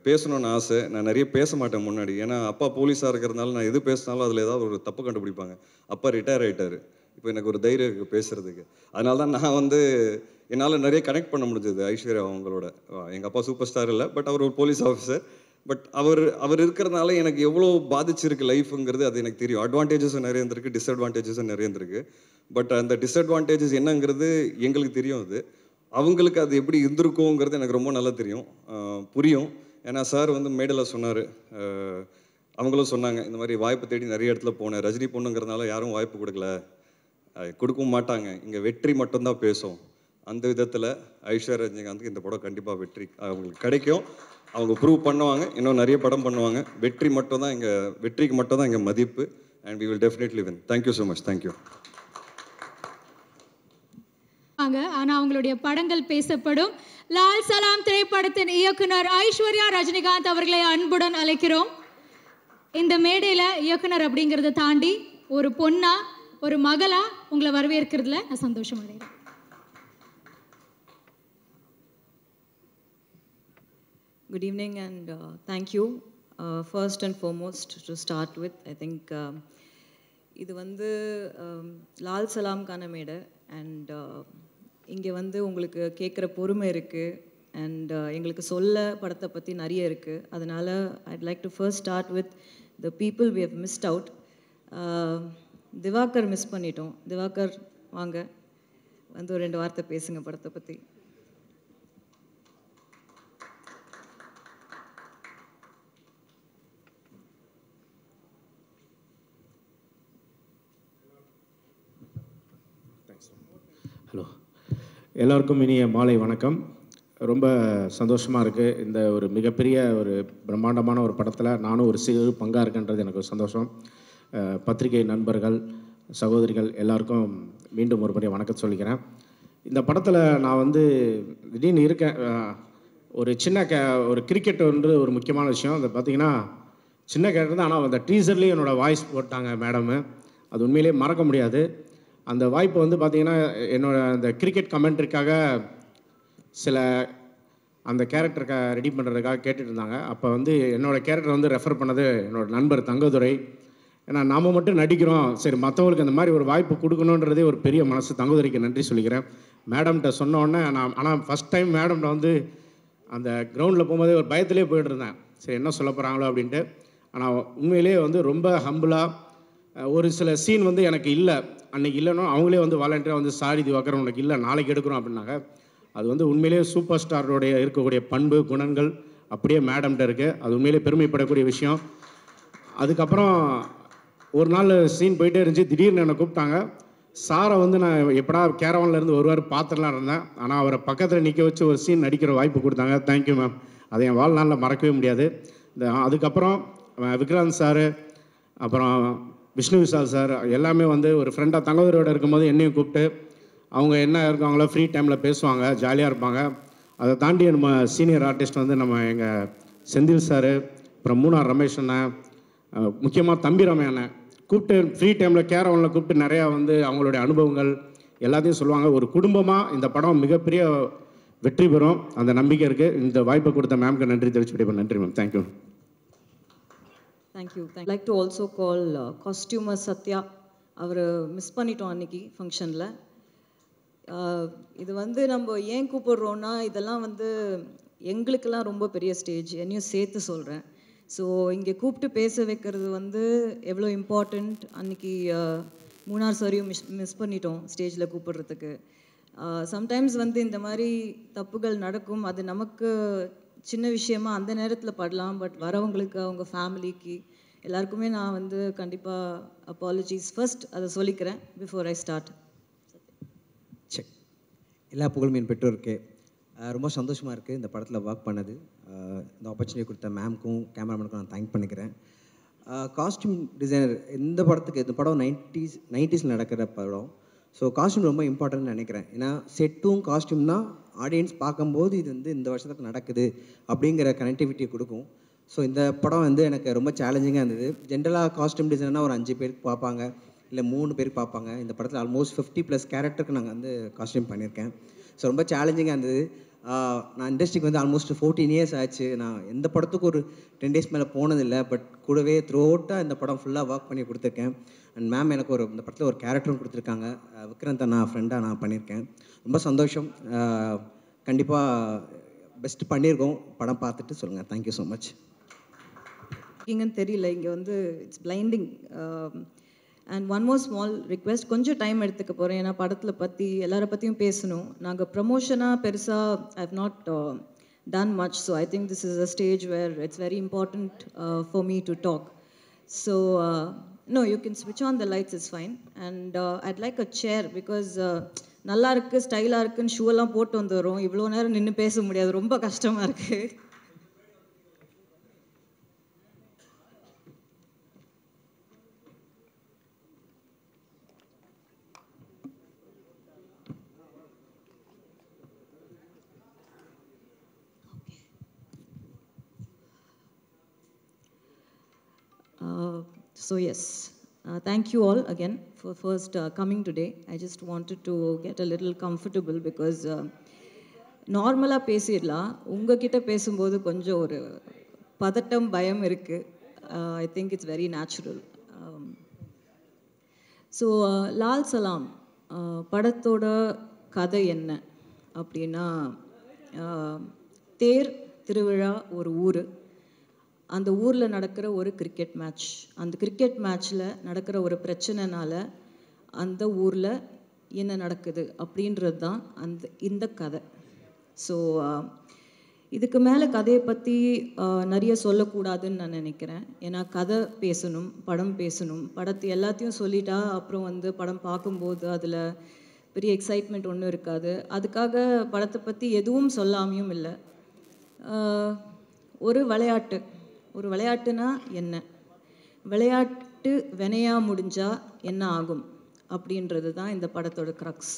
பேசணும்னு ஆசை. நான் நிறைய பேச மாட்டேன் முன்னாடி. ஏன்னா அப்பா போலீஸாக இருக்கிறதுனால நான் எது பேசினாலும் அதில் ஏதாவது ஒரு தப்பு கண்டுபிடிப்பாங்க. அப்பா ரிட்டையர் ஆகிட்டார். இப்போ எனக்கு ஒரு தைரியம் இருக்குது பேசுகிறதுக்கு. அதனால தான் நான் வந்து என்னால் நிறைய கனெக்ட் பண்ண முடிஞ்சது ஐஸ்வர்யா அவங்களோட. எங்கள் அப்பா சூப்பர் ஸ்டார் இல்லை, பட் அவர் ஒரு போலீஸ் ஆஃபீஸர். பட் அவர் இருக்கிறதுனால எனக்கு எவ்வளோ பாதிச்சிருக்கு லைஃபுங்கிறது அது எனக்கு தெரியும். அட்வான்டேஜஸும் நிறைய இருந்திருக்கு, டிஸ்அட்வான்டேஜஸும் நிறைய இருந்திருக்கு. பட் அந்த டிஸ்அட்வான்டேஜஸ் என்னங்கிறது எங்களுக்கு தெரியும். அது அவங்களுக்கு அது எப்படி இருந்திருக்குங்கிறது எனக்கு ரொம்ப நல்லா தெரியும், புரியும். ஏன்னா சார் வந்து மேடையில் சொன்னார், அவங்களும் சொன்னாங்க, இந்த மாதிரி வாய்ப்பு தேடி நிறைய இடத்துல போனேன். ரஜினி பொண்ணுங்கிறதுனால யாரும் வாய்ப்பு கொடுக்கவும் மாட்டாங்க. இங்கே வெற்றி மட்டும்தான் பேசும். அந்த விதத்தில் ஐஸ்வர்யா ரஜினிகாந்த் இந்த படம் கண்டிப்பாக வெற்றி அவங்களுக்கு கிடைக்கும். அவங்க ப்ரூவ் பண்ணுவாங்க, இன்னும் நிறைய படம் பண்ணுவாங்க. வெற்றிக்கு மட்டும் தான் இங்கே மதிப்பு. And we will definitely win. Thank you so much. Thank you.
ஆனால் அவங்களுடைய படங்கள் பேசப்படும். லால் சலாம் திரைப்படத்தின் இயக்குனர் ஐஸ்வர்யா ரஜினிகாந்த் அவர்களை அன்புடன் அழைக்கிறோம். இந்த மேடையில் இயக்குனர் அப்படிங்கிறத தாண்டி ஒரு பொண்ணா, ஒரு மகளா உங்களை வரவேற்கிறதுல நான் சந்தோஷம் அடைகிறேன்.
Good evening and thank you. First and foremost, to start with, I think இது வந்து லால் சலாம்கான மேடை. அண்ட் இங்கே வந்து உங்களுக்கு கேட்குற பொறுமை இருக்குது. அண்ட் எங்களுக்கு சொல்ல படத்தை பற்றி நிறைய இருக்குது. அதனால் I'd like to first start with the people we have missed out. Divakar miss பண்ணிட்டோம். திவாகர் வாங்க, வந்து ஒரு 2 வார்த்தை பேசுங்க படத்தை பற்றி.
ஹலோ, எல்லோருக்கும் இனிய மாலை வணக்கம். ரொம்ப சந்தோஷமாக இருக்குது. இந்த ஒரு மிகப்பெரிய ஒரு பிரம்மாண்டமான ஒரு படத்தில் நானும் ஒரு சிறு பங்காக இருக்கேன்றது எனக்கு ஒரு சந்தோஷம். பத்திரிகை நண்பர்கள், சகோதரிகள் எல்லாருக்கும் மீண்டும் ஒரு முறை வணக்கம் சொல்லிக்கிறேன். இந்த படத்தில் நான் வந்து திடீர்னு இருக்கேன். ஒரு சின்ன ஒரு கிரிக்கெட் வந்து ஒரு முக்கியமான விஷயம். அதை பார்த்திங்கன்னா சின்ன கேரக்டர் தான், ஆனால் அந்த டீசர்லேயும் என்னோடய வாய்ஸ் போட்டாங்க மேடமு. அது உண்மையிலே மறக்க முடியாது. அந்த வாய்ப்பு வந்து பார்த்திங்கன்னா என்னோடய அந்த கிரிக்கெட் கமெண்ட்ரிக்காக சில அந்த கேரக்டருக்கு ரெடி பண்ணுறதுக்காக கேட்டுட்டு இருந்தாங்க. அப்போ வந்து என்னோடய கேரக்டர் வந்து ரெஃபர் பண்ணது என்னோடய நண்பர் தங்கதுரை. ஏன்னா நாம் மட்டும் நடிக்கிறோம், சரி மற்றவங்களுக்கு அந்த மாதிரி ஒரு வாய்ப்பு கொடுக்கணுன்றதே ஒரு பெரிய மனசு. தங்கதுரைக்கு நன்றி சொல்லிக்கிறேன். மேடம்கிட்ட சொன்னோடனே ஆனால் ஃபஸ்ட் டைம் மேடம்கிட்ட வந்து அந்த கிரவுண்டில் போகும்போதே ஒரு பயத்திலே போய்ட்டு இருந்தேன், சரி என்ன சொல்ல போகிறாங்களோ அப்படின்ட்டு. ஆனால் உண்மையிலே வந்து ரொம்ப ஹம்பிளாக ஒரு சில சீன் வந்து எனக்கு இல்லை, அன்றைக்கி இல்லைன்னா அவங்களே வந்து வாலண்டியராக வந்து சாரி திவாகர் உனக்கு இல்லை, நாளைக்கு எடுக்கிறோம் அப்படின்னாங்க. அது வந்து உண்மையிலே சூப்பர் ஸ்டாரோடைய இருக்கக்கூடிய பண்பு குணங்கள் அப்படியே மேடம்கிட்ட இருக்குது. அது உண்மையிலே பெருமைப்படக்கூடிய விஷயம். அதுக்கப்புறம் ஒரு நாள் சீன் போயிட்டே இருந்துச்சு, திடீர்னு என்னை கூப்பிட்டாங்க. சாரை வந்து நான் எப்படா கேரவான்லேருந்து வருவார் பார்த்துலாம் இருந்தேன். ஆனால் அவரை பக்கத்தில் நிற்க வச்சு ஒரு சீன் நடிக்கிற வாய்ப்பு கொடுத்தாங்க. Thank you ma'am. அதை என் வாழ்நாளில் மறக்கவே முடியாது. அதுக்கப்புறம் விக்ராந்த் சார், அப்புறம் விஷ்ணு விஷால் சார் எல்லாமே வந்து ஒரு ஃப்ரெண்டாக தங்கதுரையோடு இருக்கும்போது என்னையும் கூப்பிட்டு அவங்க என்ன இருக்காங்களோ ஃப்ரீ டைமில் பேசுவாங்க, ஜாலியாக இருப்பாங்க. அதை தாண்டி நம்ம சீனியர் ஆர்டிஸ்ட் வந்து நம்ம எங்கள் செந்தில் சார், அப்புறம் மூணார் ரமேஷ் அண்ணன், முக்கியமாக தம்பி ரமே அண்ணன் கூப்பிட்டு ஃப்ரீ டைமில் கேரவனில் கூப்பிட்டு நிறையா வந்து அவங்களுடைய அனுபவங்கள் எல்லாத்தையும் சொல்லுவாங்க. ஒரு குடும்பமாக இந்த படம் மிகப்பெரிய வெற்றி பெறும் அந்த நம்பிக்கை இருக்குது. இந்த வாய்ப்பை கொடுத்த மேம்க்கு நன்றி தெரிவிச்சு விடைப்பேன். நன்றி ma'am. Thank you.
Thank you. I'd like to also call costumer Sathya. அவர் மிஸ் பண்ணிட்டோம் அன்றைக்கி ஃபங்க்ஷனில். இது வந்து நம்ம ஏன் கூப்பிடுறோன்னா, இதெல்லாம் வந்து எங்களுக்கெல்லாம் ரொம்ப பெரிய ஸ்டேஜ், என்னையும் சேர்த்து சொல்கிறேன். ஸோ இங்கே கூப்பிட்டு பேச வைக்கிறது வந்து எவ்வளோ இம்பார்ட்டண்ட். அன்றைக்கி மூணார் சாரியும் மிஸ் பண்ணிட்டோம் ஸ்டேஜில் கூப்பிடுறதுக்கு. சம்டைம்ஸ் வந்து இந்த மாதிரி தப்புகள் நடக்கும். அது நமக்கு சின்ன விஷயமா அந்த நேரத்தில் படலாம், பட் வரவங்களுக்கு அவங்க ஃபேமிலிக்கு எல்லாருக்குமே நான் வந்து கண்டிப்பாக அப்பாலஜிஸ் ஃபர்ஸ்ட் அதை சொல்லிக்கிறேன் பிஃபோர் ஐ ஸ்டார்ட்.
செக். எல்லா புகழும் என் பெற்றோருக்கு. ரொம்ப சந்தோஷமாக இருக்குது இந்த படத்தில் ஒர்க் பண்ணது. இந்த ஆப்பர்ச்சுனிட்டி கொடுத்த மேம்க்கும் கேமராமேனுக்கும் நான் தேங்க் பண்ணிக்கிறேன். காஸ்டியூம் டிசைனர் இந்த படத்துக்கு, இந்த படம் 90s நடக்கிற படம். ஸோ காஸ்டியூம் ரொம்ப இம்பார்ட்டன்ட்னு நினைக்கிறேன். ஏன்னா செட்டும் காஸ்டியூம் தான் ஆடியன்ஸ் பார்க்கும்போது இது வந்து இந்த வருஷத்துக்கு நடக்குது அப்படிங்கிற கனெக்டிவிட்டியை கொடுக்கும். ஸோ இந்த படம் வந்து எனக்கு ரொம்ப சேலஞ்சிங்காக இருந்தது. ஜென்ரலாக காஸ்டியூம் டிசைனர்னால் ஒரு 5 பேருக்கு பார்ப்பாங்க, இல்லை 3 பேருக்கு பார்ப்பாங்க. இந்த படத்தில் ஆல்மோஸ்ட் 50+ கேரக்டருக்கு நாங்கள் வந்து காஸ்டியூம் பண்ணியிருக்கேன். ஸோ ரொம்ப சேலஞ்சிங்காக இருந்தது. நான் இண்டஸ்ட்ரிக்கு வந்து ஆல்மோஸ்ட் 14 இயர்ஸ் ஆச்சு. நான் எந்த படத்துக்கு ஒரு 10 டேஸ் மேலே போனதில்லை. பட் கூடவே த்ரூ அவுட்டாக இந்த படம் ஃபுல்லாக ஒர்க் பண்ணி கொடுத்துருக்கேன். அண்ட் மேம் எனக்கு இந்த படத்தில் ஒரு கேரக்டரும் கொடுத்துருக்காங்க. விக்ராந்த் அண்ணா ஃப்ரெண்டாக நான் பண்ணியிருக்கேன். ரொம்ப சந்தோஷம். கண்டிப்பாக பெஸ்ட் பண்ணியிருக்கோம். படம் பார்த்துட்டு சொல்லுங்கள். Thank you so much.
இங்கன்னு தெரியல, இங்கே வந்து it's blinding. And one more small request, கொஞ்சம் டைம் எடுத்துக்க போகிறேன். ஏன்னா படத்தில் பற்றி எல்லாரை பற்றியும் பேசணும். நாங்கள் ப்ரமோஷனாக பெருசாக I have not done much. So I think this is a stage where it's very important for me to talk. So no, you can switch on the lights, it's fine. And I'd like a chair because நல்லா இருக்குது, ஸ்டைலாக இருக்குன்னு ஷூவெல்லாம் போட்டு வந்துடும். இவ்வளோ நேரம் நின்று பேச முடியாது, ரொம்ப கஷ்டமாக இருக்குது. So yes, thank you all again for first coming today. I just wanted to get a little comfortable because நார்மலாக பேசிடலாம், உங்ககிட்ட பேசும்போது கொஞ்சம் ஒரு பதட்டம் பயம் இருக்குது. I think it's very natural. So Lal Salaam படத்தோட கதை என்ன அப்படின்னா, தேர் திருவிழா ஒரு ஊர், அந்த ஊரில் நடக்கிற ஒரு கிரிக்கெட் மேட்ச், அந்த கிரிக்கெட் மேட்ச்சில் நடக்கிற ஒரு பிரச்சனைனால அந்த ஊரில் என்ன நடக்குது அப்படின்றது தான் இந்த கதை. ஸோ இதுக்கு மேலே கதையை பற்றி நிறைய சொல்லக்கூடாதுன்னு நான் நினைக்கிறேன். ஏன்னா கதை பேசணும், படம் பேசணும். படத்தை எல்லாத்தையும் சொல்லிட்டா அப்புறம் வந்து படம் பார்க்கும்போது அதில் பெரிய எக்ஸைட்மெண்ட் ஒன்றும் இருக்காது. அதுக்காக படத்தை பற்றி எதுவும் சொல்லாமையும் இல்லை. ஒரு விளையாட்டுனா என்ன, விளையாட்டு வினையாக முடிஞ்சால் என்ன ஆகும் அப்படின்றது தான் இந்த படத்தோட க்ரக்ஸ்.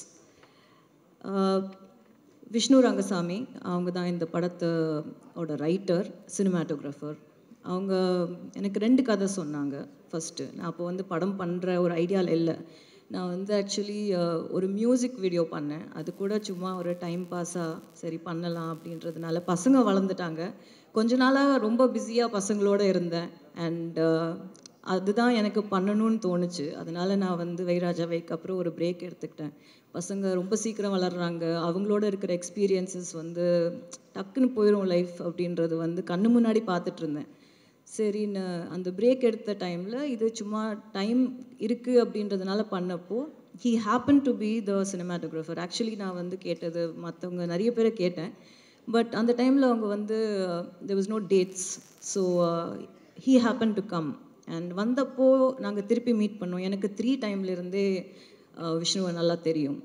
விஷ்ணு ரங்கசாமி அவங்க தான் இந்த படத்தோட ரைட்டர், சினிமாட்டோகிராஃபர். அவங்க எனக்கு 2 கதை சொன்னாங்க. ஃபஸ்ட்டு நான் அப்போ வந்து படம் பண்ணுற ஒரு ஐடியாவில் இல்லை. நான் வந்து ஆக்சுவலி ஒரு மியூசிக் வீடியோ பண்ணேன். அது கூட சும்மா ஒரு டைம் பாஸாக சரி பண்ணலாம் அப்படின்றதுனால. பசங்க வளர்ந்துட்டாங்க. கொஞ்ச நாளாக ரொம்ப பிஸியாக பசங்களோடு இருந்தேன். அண்ட் அதுதான் எனக்கு பண்ணணும்னு தோணுச்சு. அதனால் நான் வந்து வைராஜாவைக்கு அப்புறம் ஒரு பிரேக் எடுத்துக்கிட்டேன். பசங்க ரொம்ப சீக்கிரம் வளர்கிறாங்க. அவங்களோட இருக்கிற எக்ஸ்பீரியன்ஸஸ் வந்து டக்குன்னு போயிடும் லைஃப் அப்படின்றது வந்து கண்ணு முன்னாடி பார்த்துட்டு இருந்தேன். சரின்னு அந்த பிரேக் எடுத்த டைமில் இது சும்மா டைம் இருக்குது அப்படின்றதுனால பண்ணப்போ he happen to be the cinematographer. Actually நான் வந்து கேட்டது மற்றவங்க நிறைய பேரை கேட்டேன். பட் அந்த டைமில் அவங்க வந்து there was no dates. So he happened to come. And வந்தப்போ நாங்கள் திருப்பி மீட் பண்ணோம். எனக்கு 3 டைம்லேருந்தே விஷ்ணுவை நல்லா தெரியும்.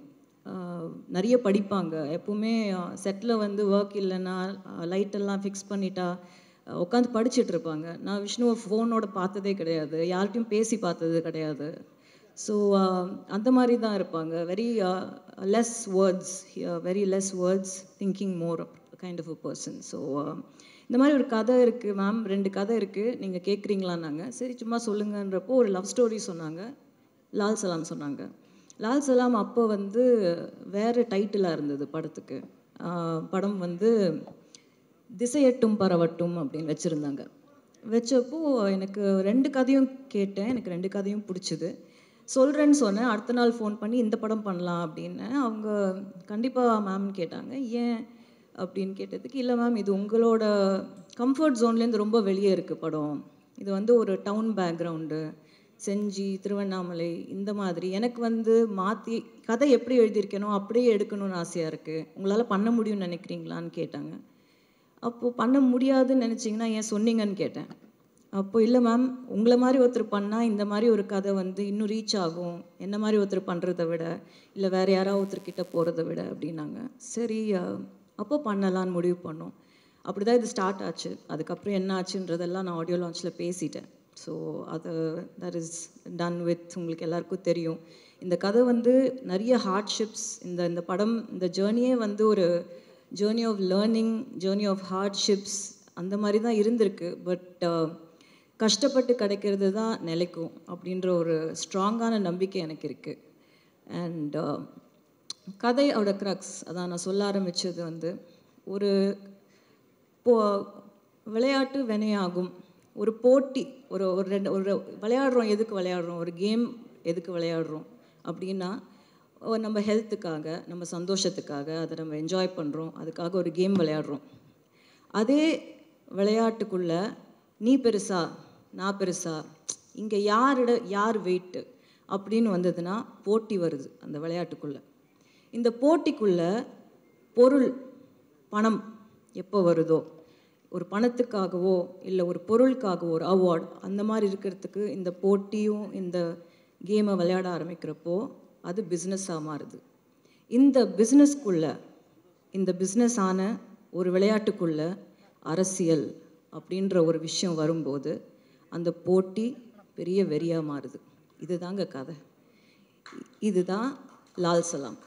நிறைய படிப்பாங்க. எப்போவுமே செட்டில் வந்து ஒர்க் இல்லைன்னா லைட்டெல்லாம் ஃபிக்ஸ் பண்ணிட்டா உட்காந்து படிச்சுட்டு இருப்பாங்க. நான் விஷ்ணுவை ஃபோனோட பார்த்ததே கிடையாது, யார்கிட்டையும் பேசி பார்த்தது கிடையாது. ஸோ அந்த மாதிரி தான் இருப்பாங்க. Very less words thinking more kind of a person. So இந்த மாதிரி ஒரு கதை இருக்குது மேம், 2 கதை இருக்குது, நீங்கள் கேட்குறீங்களான்னாங்க. சரி சும்மா சொல்லுங்கன்றப்போ ஒரு லவ் ஸ்டோரி சொன்னாங்க, லால் சலாம் சொன்னாங்க. லால் சலாம் அப்போ வந்து வேறு டைட்டிலாக இருந்தது படத்துக்கு. படம் வந்து திசையட்டும் பரவட்டும் அப்படின்னு வச்சுருந்தாங்க. வச்சப்போ எனக்கு 2 கதையும் கேட்டேன். எனக்கு 2 கதையும் பிடிச்சிது. சொல்கிறேன்னு சொன்னேன். அடுத்த நாள் ஃபோன் பண்ணி இந்த படம் பண்ணலாம் அப்படின்னு. அவங்க கண்டிப்பாக மேம்னு கேட்டாங்க. ஏன் அப்படின்னு கேட்டதுக்கு, இல்லை மேம் இது உங்களோட கம்ஃபர்ட் ஜோன்லேருந்து ரொம்ப வெளியே இருக்குது படம். இது வந்து ஒரு டவுன் பேக்ரவுண்டு, செஞ்சி, திருவண்ணாமலை இந்த மாதிரி. எனக்கு வந்து மாற்றி கதை எப்படி எழுதியிருக்கணும் அப்படியே எடுக்கணும்னு ஆசையாக இருக்குது. உங்களால் பண்ண முடியும்னு நினைக்கிறீங்களான்னு கேட்டாங்க. அப்போது பண்ண முடியாதுன்னு நினச்சிங்கன்னா ஏன் சொன்னீங்கன்னு கேட்டேன். அப்போ இல்லை மேம் உங்களை மாதிரி ஒருத்தர் பண்ணால் இந்த மாதிரி ஒரு கதை வந்து இன்னும் ரீச் ஆகும், என்ன மாதிரி ஒருத்தர் பண்ணுறதை விட, இல்லை வேறு யாராவது ஒருத்தர்கிட்ட போகிறத விட அப்படின்னாங்க. சரி அப்போ பண்ணலான்னு முடிவு பண்ணோம். அப்படி தான் இது ஸ்டார்ட் ஆச்சு. அதுக்கப்புறம் என்ன ஆச்சுன்றதெல்லாம் நான் ஆடியோ லான்ச்சில் பேசிட்டேன். ஸோ அது தட் இஸ் டன் வித். உங்களுக்கு எல்லாருக்கும் தெரியும் இந்த கதை வந்து நிறைய ஹார்ட்ஷிப்ஸ். இந்த படம் இந்த ஜேர்னியே வந்து ஒரு journey of learning, journey of hardships அந்த மாதிரி தான் இருந்திருக்கு. பட் கஷ்டப்பட்டு கிடைக்கிறது தான் நிலைக்கும் அப்படின்ற ஒரு ஸ்ட்ராங்கான நம்பிக்கை எனக்கு இருக்குது. அண்ட் கதையோட க்ரக்ஸ் அதான் நான் சொல்ல ஆரம்பித்தது வந்து ஒரு விளையாட்டு வினையாகும், ஒரு போட்டி, ஒரு விளையாடுறோம். எதுக்கு விளையாடுறோம்? ஒரு கேம் எதுக்கு விளையாடுறோம் அப்படின்னா நம்ம ஹெல்த்துக்காக, நம்ம சந்தோஷத்துக்காக, அதை நம்ம என்ஜாய் பண்ணுறோம், அதுக்காக ஒரு கேம் விளையாடுறோம். அதே விளையாட்டுக்குள்ளே நீ பெருசா நான் பெருசா, இங்கே யார் வெயிட்டு அப்படின்னு வந்ததுன்னா போட்டி வருது அந்த விளையாட்டுக்குள்ளே. இந்த போட்டிக்குள்ளே பொருள், பணம் எப்போ வருதோ, ஒரு பணத்துக்காகவோ இல்லை ஒரு பொருளுக்காகவோ ஒரு அவார்டு அந்த மாதிரி இருக்கிறதுக்கு இந்த போட்டியும் இந்த கேமை விளையாட ஆரம்பிக்கிறப்போ அது பிஸ்னஸாக மாறுது. இந்த பிஸ்னஸ்க்குள்ளே, இந்த பிஸ்னஸ் ஆன ஒரு விளையாட்டுக்குள்ளே அரசியல் அப்படின்ற ஒரு விஷயம் வரும்போது அந்த போட்டி பெரிய வெறியாக மாறுது. இதுதாங்க கதை. இதுதான் லால் சலாம்.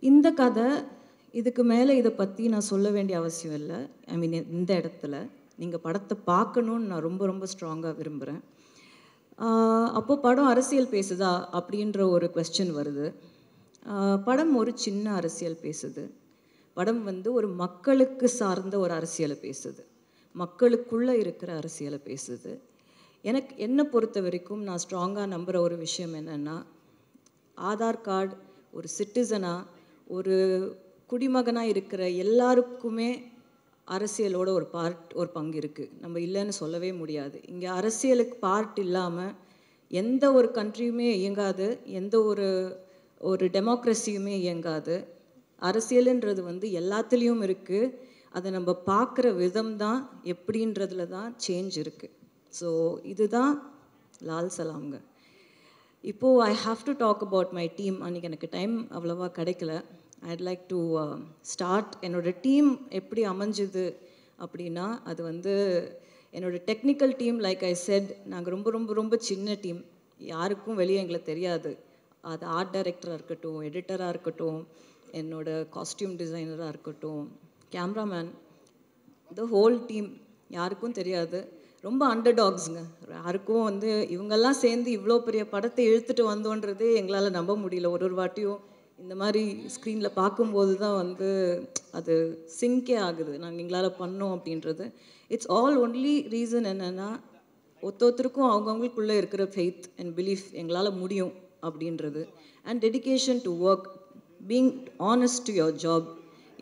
இந்த கதை இதுக்கு மேலே இதை பற்றி நான் சொல்ல வேண்டிய அவசியம் இல்லை. ஐ மீன் இந்த இடத்துல நீங்கள் படத்தை பார்க்கணுன்னு நான் ரொம்ப ரொம்ப ஸ்ட்ராங்காக விரும்புகிறேன். அப்போது படம் அரசியல் பேசுதா அப்படின்ற ஒரு கொஸ்டின் வருது. படம் ஒரு சின்ன அரசியல் பேசுது. படம் வந்து ஒரு மக்களுக்கு சார்ந்த ஒரு அரசியலை பேசுது, மக்களுக்குள்ளே இருக்கிற அரசியலை பேசுது. என்னை பொறுத்த வரைக்கும் நான் ஸ்ட்ராங்காக நம்புகிற ஒரு விஷயம் என்னென்னா, ஆதார் கார்டு ஒரு சிட்டிசனாக, ஒரு குடிமகனாக இருக்கிற எல்லாருக்குமே அரசியலோட ஒரு பங்கு இருக்குது. நம்ம இல்லைன்னு சொல்லவே முடியாது. இங்கே அரசியலுக்கு பார்ட் இல்லாமல் எந்த ஒரு கண்ட்ரியுமே இயங்காது, எந்த ஒரு டெமோக்ரஸியுமே இயங்காது. அரசியலுன்றது வந்து எல்லாத்துலேயும் இருக்குது. அதை நம்ம பார்க்குற விதம் தான் எப்படின்றதுல தான் சேஞ்ச் இருக்குது. ஸோ இதுதான் லால் சலாம்ங்க. இப்போது I have to talk about my team. அன்றைக்கி எனக்கு டைம் அவ்வளோவா கிடைக்கல. I'd like to start. என்னோடய டீம் எப்படி அமைஞ்சுது அப்படின்னா, அது வந்து என்னோடய technical team. Like I said, நாங்கள் ரொம்ப ரொம்ப ரொம்ப சின்ன டீம். யாருக்கும் வெளியே எங்களை தெரியாது. அது ஆர்ட் டைரக்டராக இருக்கட்டும், எடிட்டராக இருக்கட்டும், என்னோடய காஸ்டியூம் டிசைனராக இருக்கட்டும், கேமராமேன், த ஹோல் டீம் யாருக்கும் தெரியாது. ரொம்ப அண்டர்டாக்ஸுங்க. யாருக்கும் வந்து இவங்கெல்லாம் சேர்ந்து இவ்வளோ பெரிய படத்தை இழுத்துட்டு வந்தோன்றதே எங்களால் நம்ப முடியல. ஒரு வாட்டியும் இந்த மாதிரி ஸ்க்ரீனில் பார்க்கும்போது தான் வந்து அது சிங்கே ஆகுது, நாங்கள் எங்களால் பண்ணோம் அப்படின்றது. இட்ஸ் ஆல் ஒன்லி ரீசன் என்னென்னா, ஒருத்தருக்கும் அவங்கவுங்களுக்குள்ளே இருக்கிற ஃபெய்த் அண்ட் பிலீஃப், எங்களால் முடியும் அப்படின்றது. And dedication to work, being honest to your job,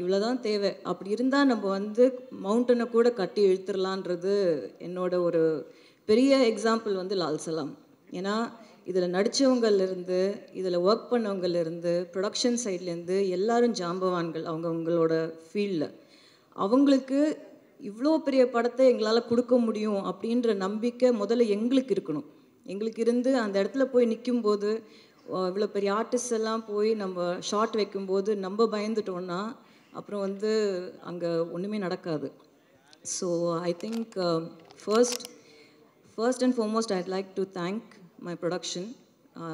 இவ்வளோ தான் தேவை. அப்படி இருந்தால் நம்ம வந்து மவுண்டனை கூட கட்டி இழுத்துடலான்றது என்னோட ஒரு பெரிய எக்ஸாம்பிள் வந்து லால் சலாம். ஏன்னா இதில் நடித்தவங்கலேருந்து, இதில் ஒர்க் பண்ணவங்கலேருந்து, ப்ரொடக்ஷன் சைட்லேருந்து எல்லாரும் ஜாம்பவான்கள் அவங்களோட ஃபீல்டில். அவங்களுக்கு இவ்வளோ பெரிய படத்தை எங்களால் கொடுக்க முடியும் அப்படின்ற நம்பிக்கை முதல்ல எங்களுக்கு இருக்கணும். எங்களுக்கு இருந்து அந்த இடத்துல போய் நிற்கும்போது, இவ்வளோ பெரிய ஆர்டிஸ்ட் எல்லாம் போய் நம்ம ஷார்ட் வைக்கும்போது நம்ம பயந்துட்டோன்னா அப்புறம் வந்து அங்கே ஒன்றுமே நடக்காது. So I think first and foremost IIT like to thank my production,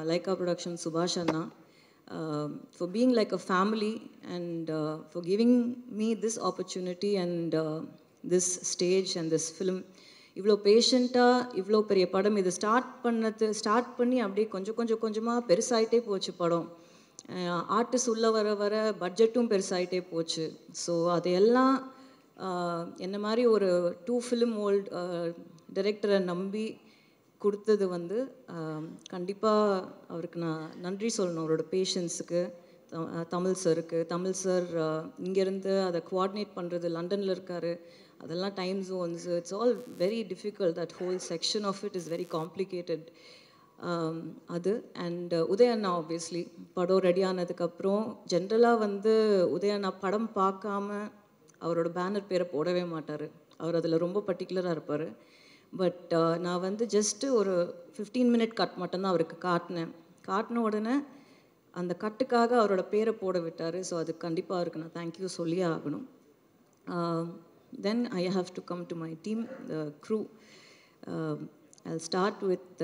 Laika Production, Subhash Anna, for being like a family and for giving me this opportunity and this stage and this film. இவ்வளோ பேஷண்ட்டாக இவ்வளோ பெரிய படம் இது start பண்ணி அப்படியே கொஞ்சமாக பெருசாகிட்டே போச்சு படம். ஆர்டிஸ்ட் உள்ளே வர பட்ஜெட்டும் பெருசாகிட்டே போச்சு. ஸோ அதையெல்லாம் என்ன மாதிரி ஒரு 2 ஃபிலிம் ஓல்ட் டைரக்டரை நம்பி கொடுத்தது வந்து கண்டிப்பாக அவருக்கு நான் நன்றி சொல்லணும். அவரோட பேஷன்ஸுக்கு, தமிழ் சார் இங்கேருந்து அதை கோஆர்டினேட் பண்ணுறது, லண்டனில் இருக்கார், அதெல்லாம் time zones, it's all very difficult. That whole section of it is very complicated. அது அண்ட் உதயண்ணா ஆப்வியஸ்லி படம் ரெடி ஆனதுக்கப்புறம் ஜென்ரலாக வந்து உதயண்ணா படம் பார்க்காம அவரோட பேனர் பேரை போடவே மாட்டார். அவர் அதில் ரொம்ப பர்டிகுலராக இருப்பார். பட் நான் வந்து ஜஸ்ட்டு ஒரு 15 மினிட் கட் மட்டும்தான் அவருக்கு காட்டின உடனே அந்த கட்டுக்காக அவரோட பேரை போட விட்டார். ஸோ அது கண்டிப்பாக அவருக்கு நான் தேங்க்யூ சொல்லியே ஆகணும். Then I have to come to my team, the crew. I'll start with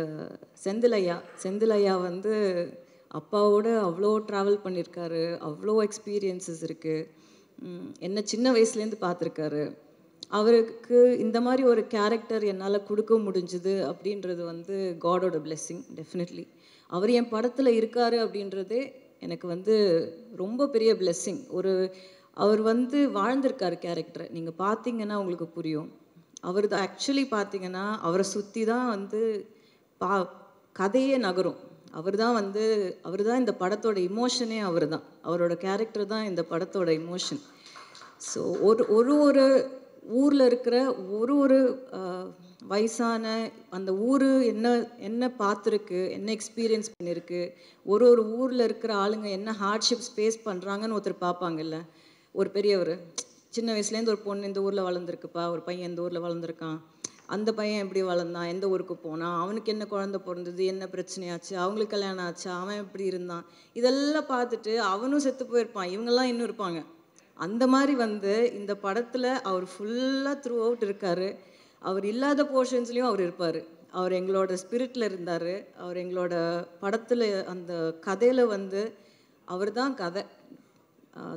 செந்திலையா வந்து அப்பாவோட அவ்வளோ ட்ராவல் பண்ணியிருக்காரு, அவ்வளோ எக்ஸ்பீரியன்ஸஸ் இருக்குது. என்ன சின்ன வயசுலேருந்து பார்த்துருக்காரு. அவருக்கு இந்த மாதிரி ஒரு கேரக்டர் என்னால் கொடுக்க முடிஞ்சுது அப்படின்றது வந்து காடோட பிளெஸ்ஸிங் டெஃபினெட்லி. அவர் என் படத்தில் இருக்கார் அப்படின்றதே எனக்கு வந்து ரொம்ப பெரிய பிளெஸ்ஸிங். அவர் வந்து வாழ்ந்திருக்கார் கேரக்டரை. நீங்கள் பார்த்தீங்கன்னா உங்களுக்கு புரியும். அவர் தான் ஆக்சுவலி பார்த்தீங்கன்னா அவரை சுற்றி தான் வந்து கதையே நகரும். அவர் தான் இந்த படத்தோட இமோஷனே அவர் தான். அவரோட கேரக்டர் தான் இந்த படத்தோட இமோஷன். ஸோ ஒரு ஊரில் இருக்கிற ஒரு வயசான அந்த ஊர் என்ன பார்த்துருக்கு, என்ன எக்ஸ்பீரியன்ஸ் பண்ணியிருக்கு, ஒரு ஊரில் இருக்கிற ஆளுங்க என்ன ஹார்ட்ஷிப்ஸ் ஃபேஸ் பண்ணுறாங்கன்னு ஒருத்தர் பார்ப்பாங்கல்ல. ஒரு பெரியவர் சின்ன வயசுலேருந்து ஒரு பொண்ணு இந்த ஊரில் வளர்ந்துருக்குப்பா, ஒரு பையன் இந்த ஊரில் வளர்ந்துருக்கான், அந்த பையன் எப்படி வளர்ந்தான், எந்த ஊருக்கு போனான், அவனுக்கு என்ன குழந்தை பிறந்தது, என்ன பிரச்சனையாச்சு, அவங்களுக்கு கல்யாணம் ஆச்சா, அவன் எப்படி இருந்தான், இதெல்லாம் பார்த்துட்டு அவனும் செத்து போயிருப்பான், இவங்கெல்லாம் இன்னும் இருப்பாங்க. அந்த மாதிரி வந்து இந்த படத்தில் அவர் ஃபுல்லாக த்ரூ அவுட் இருக்கார். அவர் இல்லாத போர்ஷன்ஸ்லேயும் அவர் இருப்பார். அவர் எங்களோட ஸ்பிரிட்டில் இருந்தார். அவர் எங்களோட படத்தில் அந்த கதையில் வந்து அவர் தான் கதை.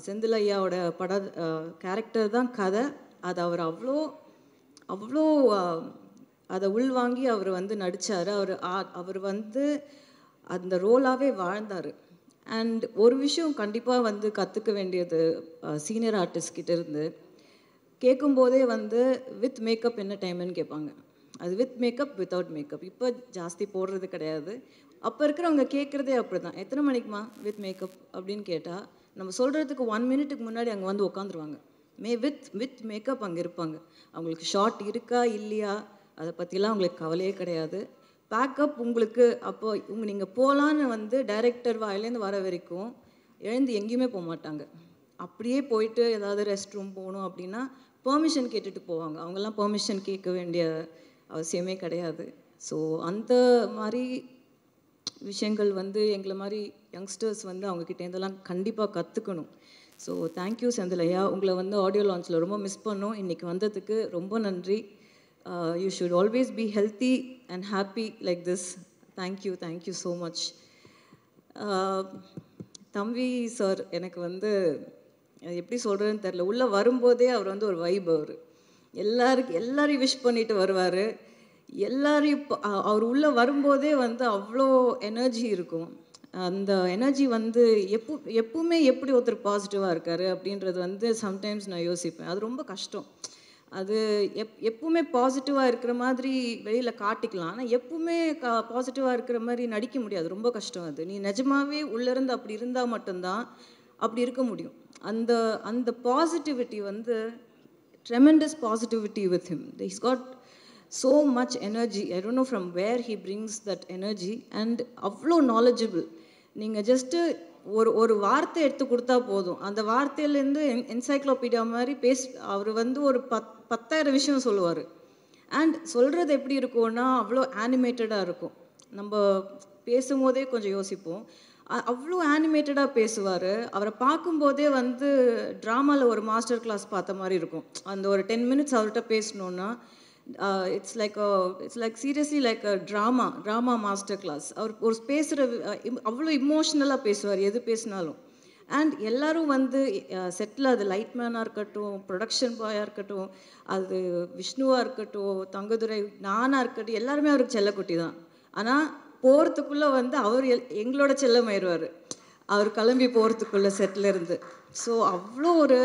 செந்தில் ஐயாவோட கேரக்டர் தான் கதை. அது அவர் அவ்வளோ அதை உள்வாங்கி அவர் வந்து நடித்தார். அவர் வந்து அந்த ரோலாகவே வாழ்ந்தார். அண்ட் ஒரு விஷயம் கண்டிப்பாக வந்து கற்றுக்க வேண்டியது சீனியர் ஆர்டிஸ்ட் கிட்ட இருந்து கேட்கும்போதே வந்து வித் மேக்கப் என்ன டைம்னு கேட்பாங்க. அது வித் மேக்கப் வித்தவுட் மேக்கப் இப்போ ஜாஸ்தி போடுறது கிடையாது. அப்போ இருக்கிறவங்க கேட்குறதே அப்படி தான், எத்தனை மணிக்குமா வித் மேக்கப் அப்படின்னு கேட்டால் நம்ம சொல்கிறதுக்கு 1 மினிட்டுக்கு முன்னாடி அங்கே வந்து உட்காந்துருவாங்க. வித் மேக்கப் அங்கே இருப்பாங்க. அவங்களுக்கு ஷார்ட் இருக்கா இல்லையா அதை பற்றிலாம் அவங்களுக்கு கவலையே கிடையாது. பேக்கப் உங்களுக்கு அப்போ நீங்கள் போகலான்னு வந்து டைரக்டர் வாயிலேருந்து வர வரைக்கும் எழுந்து எங்கேயுமே போக மாட்டாங்க. அப்படியே போயிட்டு ஏதாவது ரெஸ்ட் ரூம் போகணும் அப்படின்னா பெர்மிஷன் கேட்டுட்டு போவாங்க. அவங்கெல்லாம் பெர்மிஷன் கேட்க வேண்டிய அவசியமே கிடையாது. ஸோ அந்த மாதிரி விஷயங்கள் வந்து எங்களை மாதிரி யங்ஸ்டர்ஸ் வந்து அவங்கக்கிட்டேருந்தெல்லாம் கண்டிப்பாக கற்றுக்கணும். ஸோ தேங்க்யூ செந்திலையா. உங்களை வந்து ஆடியோ லான்ச்சில் ரொம்ப மிஸ் பண்ணோம். இன்றைக்கி வந்ததுக்கு ரொம்ப நன்றி. You should always be healthy and happy like this. Thank you so much. தம்பி சார் எனக்கு வந்து எப்படி சொல்கிறதுன்னு தெரில. உள்ளே வரும்போதே அவர் வந்து ஒரு வைப். அவர் எல்லாரையும் விஷ் பண்ணிட்டு வருவார். எல்லாரையும் அவர் உள்ளே வரும்போதே வந்து அவ்வளோ எனர்ஜி இருக்கும். அந்த எனர்ஜி வந்து எப்பவுமே எப்படி ஒருத்தர் பாசிட்டிவாக இருக்கார் அப்படின்றது வந்து சம்டைம்ஸ் நான் யோசிப்பேன். அது ரொம்ப கஷ்டம். அது எப்பவுமே பாசிட்டிவாக இருக்கிற மாதிரி வெளியில் காட்டிக்கலாம். ஆனால் எப்பவுமே பாசிட்டிவாக இருக்கிற மாதிரி நடிக்க முடியாது. ரொம்ப கஷ்டம். அது நீ நிஜமாகவே உள்ளேருந்து அப்படி இருந்தால் மட்டும்தான் அப்படி இருக்க முடியும். அந்த பாசிட்டிவிட்டி வந்து tremendous positivity with him. He's got so much energy. I don't know from where he brings that energy. And அவ்வளோ knowledgeable. நீங்கள் ஜஸ்ட்டு ஒரு வார்த்தை எடுத்து கொடுத்தா போதும். அந்த வார்த்தையிலேருந்து என்சைக்ளோபீடியா மாதிரி அவர் வந்து ஒரு 10,000 விஷயம் சொல்லுவார். அண்ட் சொல்கிறது எப்படி இருக்கும்னா அவ்வளோ ஆனிமேட்டடாக இருக்கும். நம்ம பேசும்போதே கொஞ்சம் யோசிப்போம். அவ்வளோ ஆனிமேட்டடாக பேசுவார். அவரை பார்க்கும்போதே வந்து ட்ராமாவில் ஒரு மாஸ்டர் கிளாஸ் பார்த்த மாதிரி இருக்கும். அந்த ஒரு 10 மினிட்ஸ் அவர்கிட்ட பேசணுன்னா it's like seriously like a drama master class. அவர் ஒரு பேசுகிற அவ்வளோ இமோஷ்னலாக பேசுவார் எது பேசினாலும். அண்ட் எல்லோரும் வந்து செட்டில் அது லைட்மேனாக இருக்கட்டும், ப்ரொடக்ஷன் பாயாக இருக்கட்டும், அது விஷ்ணுவாக இருக்கட்டும், தங்கதுரை, நானாக இருக்கட்டும், எல்லாருமே அவருக்கு செல்லக்குட்டி தான். ஆனால் போகிறதுக்குள்ளே வந்து அவர் எங்களோட செல்லமாயிடுவார். அவர் கிளம்பி போகிறதுக்குள்ளே செட்டில் இருந்து. ஸோ அவ்வளோ ஒரு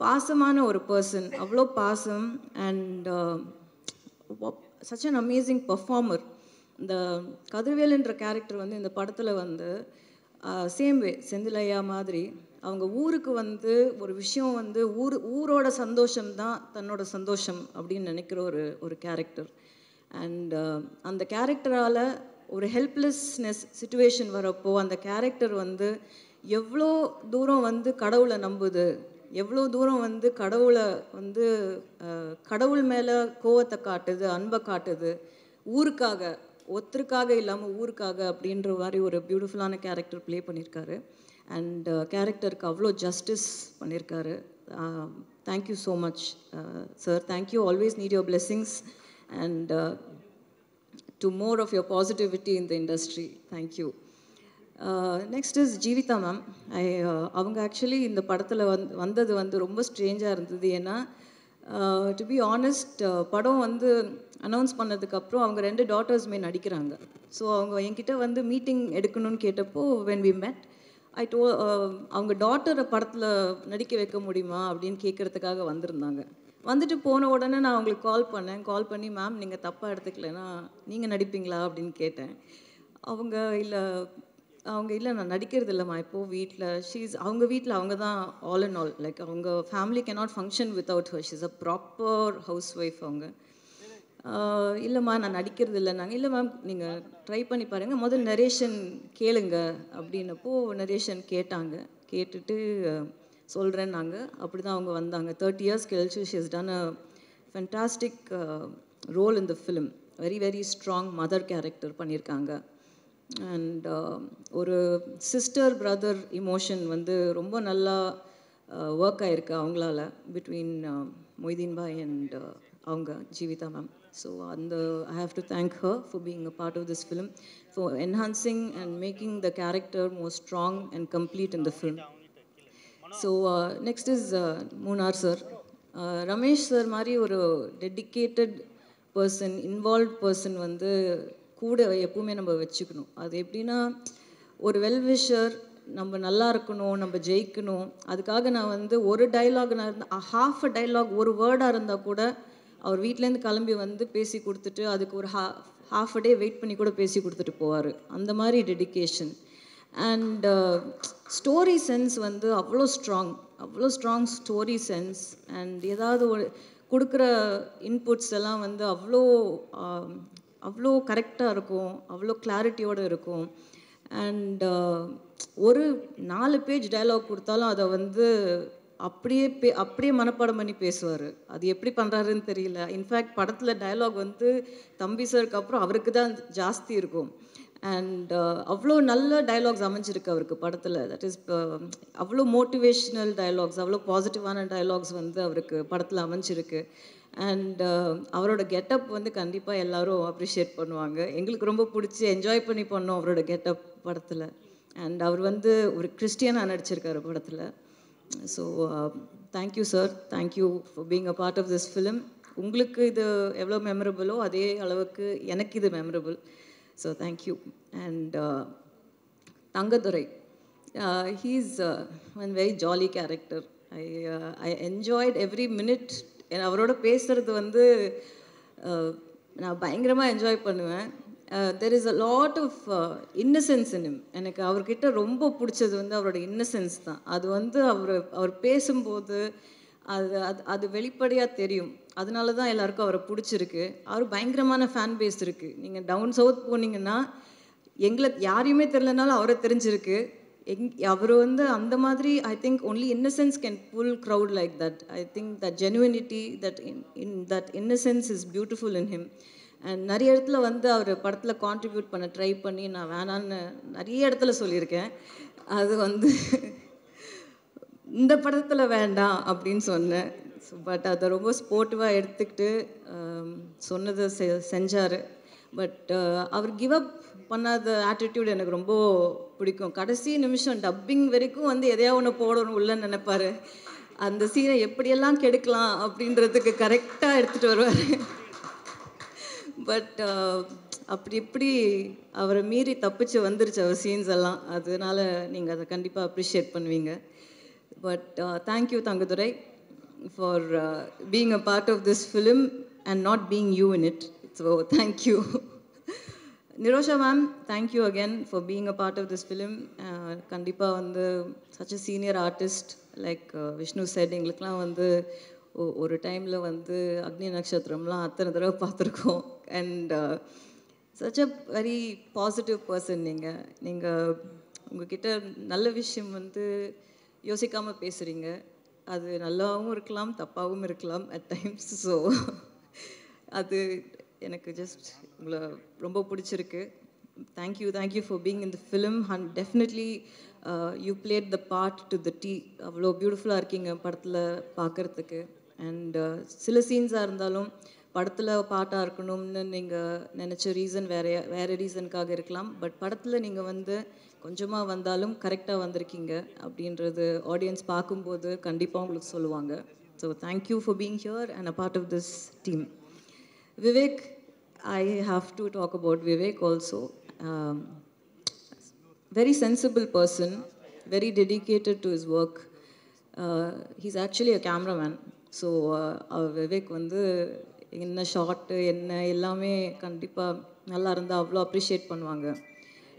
பாசமான ஒரு பர்சன். அவ்வளோ பாசம். And such an amazing performer. இந்த கதிர்வேலுன்ற கேரக்டர் வந்து இந்த படத்தில் வந்து சேம் வே செந்திலையா மாதிரி அவங்க ஊருக்கு வந்து ஒரு விஷயம் வந்து ஊரோட சந்தோஷம்தான் தன்னோட சந்தோஷம் அப்படின்னு நினைக்கிற ஒரு கேரக்டர். அண்ட் அந்த கேரக்டரால் ஒரு ஹெல்ப்லெஸ்னஸ் சுச்சுவேஷன் வரப்போ அந்த கேரக்டர் வந்து எவ்வளோ தூரம் வந்து கடவுளை நம்புது, எவ்வளோ தூரம் வந்து கடவுளை வந்து கடவுள் மேலே கோவத்தை காட்டுது, அன்பை காட்டுது, ஊருக்காக, ஒருத்தருக்காக இல்லாமல் ஊருக்காக அப்படின்ற மாதிரி ஒரு பியூட்டிஃபுல்லான கேரக்டர் ப்ளே பண்ணியிருக்காரு. அண்ட் கேரக்டருக்கு அவ்வளோ ஜஸ்டிஸ் பண்ணியிருக்காரு. Thank you so much sir. Thank you. Always need your blessings and to more of your positivity in the industry. Thank you. Next is Jeevitha ma'am. அவங்க ஆக்சுவலி இந்த படத்தில் வந்தது வந்து ரொம்ப ஸ்ட்ரேஞ்சாக இருந்தது. ஏன்னா டு பி ஆனஸ்ட் படம் வந்து அனௌன்ஸ் பண்ணதுக்கப்புறம் அவங்க 2 டாட்டர்ஸுமே நடிக்கிறாங்க. ஸோ அவங்க என்கிட்ட வந்து மீட்டிங் எடுக்கணும்னு கேட்டப்போ when we met I told அவங்க டாட்டரை படத்தில் நடிக்க வைக்க முடியுமா அப்படின்னு கேட்குறதுக்காக வந்திருந்தாங்க. வந்துட்டு போன உடனே நான் அவங்களுக்கு கால் பண்ணி மேம் நீங்கள் தப்பாக எடுத்துக்கலைன்னா நீங்கள் நடிப்பீங்களா அப்படின்னு கேட்டேன். அவங்க இல்லை நான் நடிக்கிறது இல்லைம்மா இப்போது வீட்டில் அவங்க வீட்டில் அவங்க தான் ஆல் அண்ட் ஆல். லைக் அவங்க family cannot function without her. She's a proper house wife. அவங்க இல்லைம்மா நான் நடிக்கிறது இல்லை. நாங்கள் இல்லை மேம் நீங்கள் ட்ரை பண்ணி பாருங்கள், முதல் நரேஷன் கேளுங்க அப்படின்னப்போ நரேஷன் கேட்டுட்டு சொல்கிறேன்னாங்க. அப்படி தான் அவங்க வந்தாங்க. 30 years கழிச்சு she has done a fantastic role in the film. Very very strong mother character பண்ணியிருக்காங்க. அண்ட் ஒரு சிஸ்டர் பிரதர் இமோஷன் வந்து ரொம்ப நல்லா ஒர்க் ஆகிருக்கு அவங்களால பிட்வீன் மொய்தீன் பாய் அண்ட் அவங்க Jeevitha ma'am. So I have to thank her for being a part of this film, for enhancing and making the character more strong and complete in the film. So next is Munnar sir. Ramesh sir மாதிரி ஒரு dedicated person, involve person வந்து கூட எப்பவுமே நம்ம வச்சுக்கணும். அது எப்படின்னா ஒரு வெல்விஷர், நம்ம நல்லா இருக்கணும், நம்ம ஜெயிக்கணும். அதுக்காக நான் வந்து ஒரு டைலாக் ஹாஃப் அ டைலாக் ஒரு வேர்டாக இருந்தால் கூட அவர் வீட்டிலேருந்து கிளம்பி வந்து பேசி கொடுத்துட்டு அதுக்கு ஒரு ஹாஃப் அ டே வெயிட் பண்ணி கூட பேசி கொடுத்துட்டு போவார். அந்த மாதிரி டெடிக்கேஷன். அண்ட் ஸ்டோரி சென்ஸ் வந்து அவ்வளோ ஸ்ட்ராங் ஸ்டோரி சென்ஸ். அண்ட் ஏதாவது ஒரு கொடுக்குற இன்புட்ஸ் எல்லாம் வந்து அவ்வளோ கரெக்டாக இருக்கும், அவ்வளோ கிளாரிட்டியோடு இருக்கும். அண்ட் ஒரு 4 பேஜ் டயலாக் கொடுத்தாலும் அதை வந்து அப்படியே மனப்பாடம் பண்ணி பேசுவார். அது எப்படி பண்ணுறாருன்னு தெரியல. இன்ஃபேக்ட் படத்தில் டயலாக் வந்து தம்பி சாருக்கு அப்புறம் அவருக்கு தான் ஜாஸ்தி இருக்கும். அண்ட் அவ்வளோ நல்ல டயலாக்ஸ் அமைஞ்சிருக்கு அவருக்கு படத்தில். தட் இஸ் அவ்வளோ மோட்டிவேஷ்னல் டயலாக்ஸ், அவ்வளோ பாசிட்டிவான டயலாக்ஸ் வந்து அவருக்கு படத்தில் அமைஞ்சிருக்கு. அண்ட் அவரோட கெட்டப் வந்து கண்டிப்பாக எல்லோரும் அப்ரிஷியேட் பண்ணுவாங்க. எங்களுக்கு ரொம்ப பிடிச்சி என்ஜாய் பண்ணி பண்ணோம் அவரோட கெட்டப் படத்தில். அண்ட் அவர் வந்து ஒரு கிறிஸ்டியனாக நடிச்சிருக்காரு படத்தில். So thank you sir, thank you for being a part of this film. உங்களுக்கு இது எவ்வளோ மெமரபிளோ அதே அளவுக்கு எனக்கு இது memorable. So thank you. And Thangadurai, he's one very jolly character. I enjoyed every minute. அவரோட பேசுகிறது வந்து நான் பயங்கரமாக என்ஜாய் பண்ணுவேன். There is a lot of innocence in him. எனக்கு அவர்கிட்ட ரொம்ப பிடிச்சது வந்து அவரோட இன்னசென்ஸ் தான். அது வந்து அவர் பேசும்போது அது வெளிப்படையாக தெரியும். அதனால தான் எல்லாருக்கும் அவரை பிடிச்சிருக்கு. அவர் பயங்கரமான ஃபேன் பேஸ் இருக்குது. நீங்கள் டவுன் சவுத் போனீங்கன்னா எங்களை யாரையுமே தெரிலனாலும் அவரை தெரிஞ்சிருக்கு. அவர் வந்து அந்த மாதிரி I think only innocence can pull crowd like that. I think that genuinity, that innocence is beautiful in him. And நிறைய இடத்துல வந்து அவர் படத்தில் கான்ட்ரிபியூட் பண்ண ட்ரை பண்ணி நான் வேணான்னு நிறைய இடத்துல சொல்லியிருக்கேன். அது வந்து இந்த படத்தில் வேண்டாம் அப்படின்னு சொன்னேன். பட் அதை ரொம்ப ஸ்போர்ட்டிவாக எடுத்துக்கிட்டு சொன்னதை செஞ்சார். பட் அவர் கிவ் அப் பண்ணாத ஆட்டிடியூட் எனக்கு ரொம்ப பிடிக்கும். கடைசி நிமிஷம் டப்பிங் வரைக்கும் வந்து எதையா ஒன்று போடணும் உள்ளன்னு நினைப்பார். அந்த சீனை எப்படியெல்லாம் கெடுக்கலாம் அப்படின்றதுக்கு கரெக்டாக எடுத்துகிட்டு வருவார். பட் அப்படி இப்படி அவரை மீறி தப்பிச்சு வந்துருச்சு அவர் சீன்ஸ் எல்லாம். அதனால நீங்கள் அதை கண்டிப்பாக அப்ரிஷியேட் பண்ணுவீங்க. But thank you Thangadurai for being a part of this film and not being you in it. So thank you. Nirosha ma'am, thank you again for being a part of this film. கண்டிப்பாக வந்து such a senior artist like Vishnu said, எங்களுக்கெலாம் வந்து ஒரு டைமில் வந்து அக்னி நட்சத்திரம்லாம் அத்தனை தடவை பார்த்துருக்கோம். And such a very positive person. நீங்கள் உங்ககிட்ட நல்ல விஷயம் வந்து யோசிக்காமல் பேசுகிறீங்க. அது நல்லாவும் இருக்கலாம், தப்பாகவும் இருக்கலாம் அட் டைம்ஸ். ஸோ அது எனக்கு ஜஸ்ட் உங்களை ரொம்ப பிடிச்சிருக்கு. Thank you for being in the film. And definitely you plate the part to the tea. அவ்வளோ பியூட்டிஃபுல்லாக இருக்கீங்க படத்தில் பார்க்குறதுக்கு. அண்ட் சில சீன்ஸாக இருந்தாலும் படத்தில் பாட்டாக இருக்கணும்னு நீங்கள் நினச்ச ரீசன் வேறு ரீசனுக்காக இருக்கலாம். பட் படத்தில் நீங்கள் வந்து கொஞ்சமாக வந்தாலும் கரெக்டாக வந்திருக்கீங்க அப்படின்றது ஆடியன்ஸ் பார்க்கும்போது கண்டிப்பாக உங்களுக்கு சொல்லுவாங்க. So thank you for being here and a part of this team. Vivek, I have to talk about Vivek also. Very sensible person, very dedicated to his work. He's actually a cameraman. So Vivek வந்து என்ன short என்ன எல்லாமே கண்டிப்பாக நல்லா இருந்தால் அவ்வளோ appreciate பண்ணுவாங்க.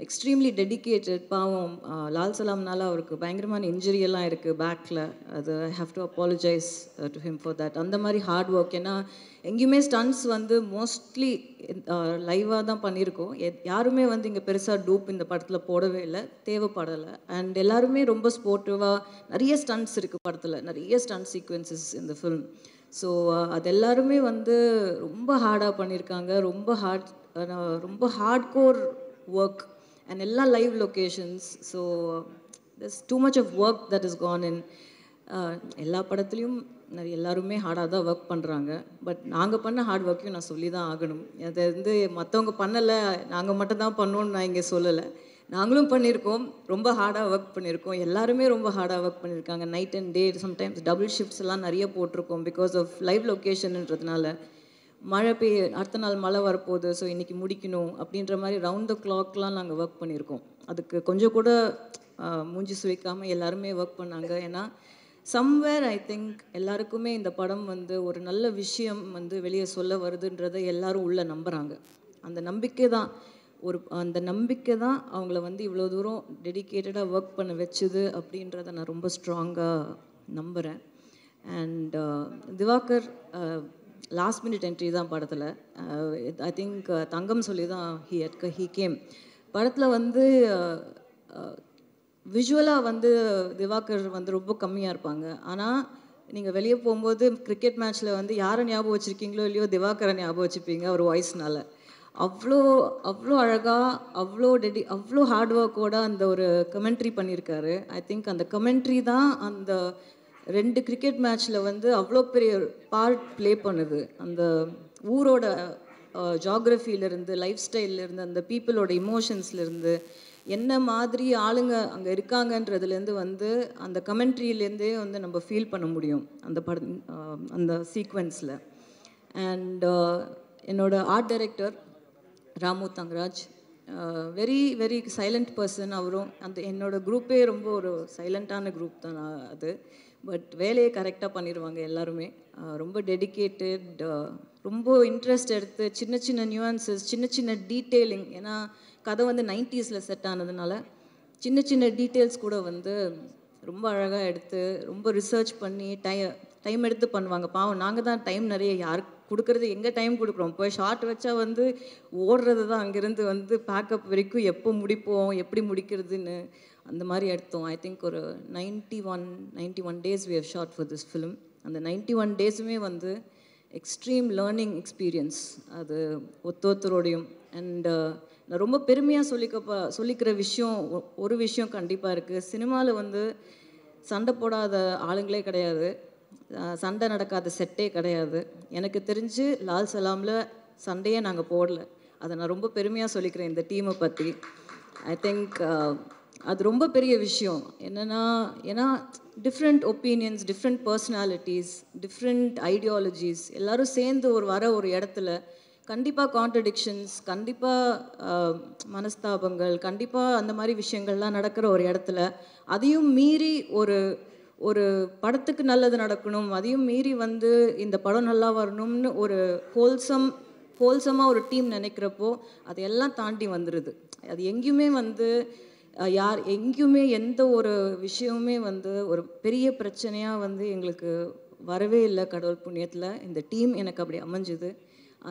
Extremely dedicated. பாவம் லால் சலாம்னால அவருக்கு பயங்கரமான இன்ஜுரியெல்லாம் இருக்குது பேக்கில். அது ஐ have to apologise to him for that. அந்த மாதிரி ஹார்ட் ஒர்க். ஏன்னா எங்கேயுமே ஸ்டன்ட்ஸ் வந்து மோஸ்ட்லி லைவாக தான் பண்ணியிருக்கோம். யாருமே வந்து இங்கே பெருசாக டூப் இந்த படத்தில் போடவே இல்லை, தேவைப்படலை. அண்ட் எல்லாருமே ரொம்ப ஸ்போர்ட்டிவாக, நிறைய ஸ்டண்ட்ஸ் இருக்குது படத்தில், நிறைய ஸ்டண்ட் சீக்வன்சஸ் இந்த ஃபிலிம். ஸோ அது எல்லாருமே வந்து ரொம்ப ஹார்டாக பண்ணியிருக்காங்க. ரொம்ப ஹார்ட் கோர் ஒர்க் அண்ட் எல்லா live locations. So there's too much of work that has gone in. எல்லா படத்துலையும் எல்லாருமே ஹார்டாக தான் ஒர்க் பண்ணுறாங்க. பட் நாங்கள் பண்ண ஹார்ட் ஒர்க்கையும் நான் சொல்லி தான் ஆகணும். அதை வந்து மற்றவங்க பண்ணலை, நாங்கள் மட்டும்தான் பண்ணோன்னு நான் இங்கே சொல்லலை. நாங்களும் பண்ணியிருக்கோம், ரொம்ப ஹார்டாக ஒர்க் பண்ணியிருக்கோம். எல்லாருமே ரொம்ப ஹார்டாக ஒர்க் பண்ணியிருக்காங்க. Night and day, sometimes double shifts எல்லாம் நிறைய போட்டிருக்கோம் பிகாஸ் ஆஃப் லைவ் லொக்கேஷன்ன்றதுனால. மழை அடுத்த நாள் மழை வரப்போகுது, ஸோ இன்றைக்கி முடிக்கணும் அப்படின்ற மாதிரி ரவுண்ட் த கிளாக்லாம் நாங்கள் ஒர்க் பண்ணியிருக்கோம். அதுக்கு கொஞ்சம் கூட மூஞ்சி சுழிக்காமல் எல்லாருமே ஒர்க் பண்ணாங்க. ஏன்னா சம்வேர் ஐ திங்க் எல்லாருக்குமே இந்த படம் வந்து ஒரு நல்ல விஷயம் வந்து வெளியே சொல்ல வருதுன்றதை எல்லாரும் உள்ளே நம்புகிறாங்க. அந்த நம்பிக்கை தான் அந்த நம்பிக்கை தான் அவங்கள வந்து இவ்வளோ தூரம் டெடிக்கேட்டடாக ஒர்க் பண்ண வச்சுது அப்படின்றத நான் ரொம்ப ஸ்ட்ராங்காக நம்புகிறேன். And Diwakar last minute entry தான் படத்தில். ஐ திங்க் தங்கம் சொல்லி தான் ஹீ கேம். படத்தில் வந்து விஷுவலாக வந்து திவாகர் வந்து ரொம்ப கம்மியாக இருப்பாங்க. ஆனால் நீங்கள் வெளியே போகும்போது கிரிக்கெட் மேட்ச்சில் வந்து யாரை ஞாபகம் வச்சுருக்கீங்களோ இல்லையோ திவாகரை ஞாபகம் வச்சுப்பீங்க அவர் வாய்ஸ்னால. அவ்வளோ அவ்வளோ அழகாக அவ்வளோ ஹார்ட் ஒர்க்கோட அந்த ஒரு கமெண்ட்ரி பண்ணியிருக்காரு. ஐ திங்க் அந்த கமெண்ட்ரி தான் அந்த 2 கிரிக்கெட் மேட்ச்சில் வந்து அவ்வளோ பெரிய பார்ட் ப்ளே பண்ணுது. அந்த ஊரோட ஜாகிரஃபியிலேருந்து, லைஃப் ஸ்டைல்லேருந்து, அந்த பீப்புளோட இமோஷன்ஸ்லேருந்து, என்ன மாதிரி ஆளுங்க அங்கே இருக்காங்கன்றதுலேருந்து வந்து அந்த கமெண்ட்ரியிலேருந்தே வந்து நம்ம ஃபீல் பண்ண முடியும் அந்த சீக்வென்ஸில். அண்ட் என்னோட art director Ramu Thangaraj, very very silent person. அவரும் என்னோட குரூப்பே ரொம்ப ஒரு சைலண்ட்டான குரூப் தான் அது. பட் வேலையை கரெக்டாக பண்ணிடுவாங்க எல்லாருமே. ரொம்ப டெடிக்கேட்டட், ரொம்ப இன்ட்ரெஸ்ட் எடுத்து சின்ன சின்ன நியூஆன்சஸ், சின்ன சின்ன டீட்டெயிலிங். ஏன்னா கதை வந்து 90s செட் ஆனதுனால சின்ன சின்ன டீட்டெயில்ஸ் கூட வந்து ரொம்ப அழகாக எடுத்து ரொம்ப ரிசர்ச் பண்ணி டைம் எடுத்து பண்ணுவாங்க. பாவம் நாங்கள் தான் டைம் நிறைய யாருக்கு கொடுக்குறது, எங்கே டைம் கொடுக்குறோம். போய் ஷார்ட் வச்சா வந்து ஓடுறது தான், அங்கேருந்து வந்து பேக்கப் வரைக்கும் எப்போ முடிப்போம், எப்படி முடிக்கிறதுன்னு அந்த மாதிரி எடுத்தோம். ஐ திங்க் ஒரு 91 days we have shot for this film. அந்த 91 daysமே வந்து எக்ஸ்ட்ரீம் லேர்னிங் எக்ஸ்பீரியன்ஸ் அது ஒருத்தரோடையும். அண்ட் நான் ரொம்ப பெருமையாக சொல்லிக்கிற விஷயம் ஒரு விஷயம் கண்டிப்பாக இருக்குது. சினிமாவில் வந்து சண்டை போடாத ஆளுங்களே கிடையாது, சண்டை நடக்காத செட்டே கிடையாது. எனக்கு தெரிஞ்சு லால் சலாமில் சண்டையே நாங்கள் போடல. அதை நான் ரொம்ப பெருமையாக சொல்லிக்கிறேன் இந்த டீமை பற்றி. ஐ திங்க் அது ரொம்ப பெரிய விஷயம். ஏன்னா different opinions, different personalities, different ideologies எல்லோரும் சேர்ந்து ஒரு இடத்துல கண்டிப்பாக கான்ட்ரடிக்ஷன்ஸ், கண்டிப்பாக மனஸ்தாபங்கள், கண்டிப்பாக அந்த மாதிரி விஷயங்கள்லாம் நடக்கிற ஒரு இடத்துல அதையும் மீறி ஒரு படத்துக்கு நல்லது நடக்கணும், அதையும் மீறி வந்து இந்த படம் நல்லா வரணும்னு ஒரு ஹோல்சமாக ஒரு டீம் நினைக்கிறப்போ அதையெல்லாம் தாண்டி வந்துடுது. அது எங்கேயுமே வந்து எங்கேயுமே எந்த ஒரு விஷயமுமே வந்து ஒரு பெரிய பிரச்சனையாக வந்து எங்களுக்கு வரவே இல்லை. கடவுள் புண்ணியத்தில் இந்த டீம் எனக்கு அப்படி அமைஞ்சுது.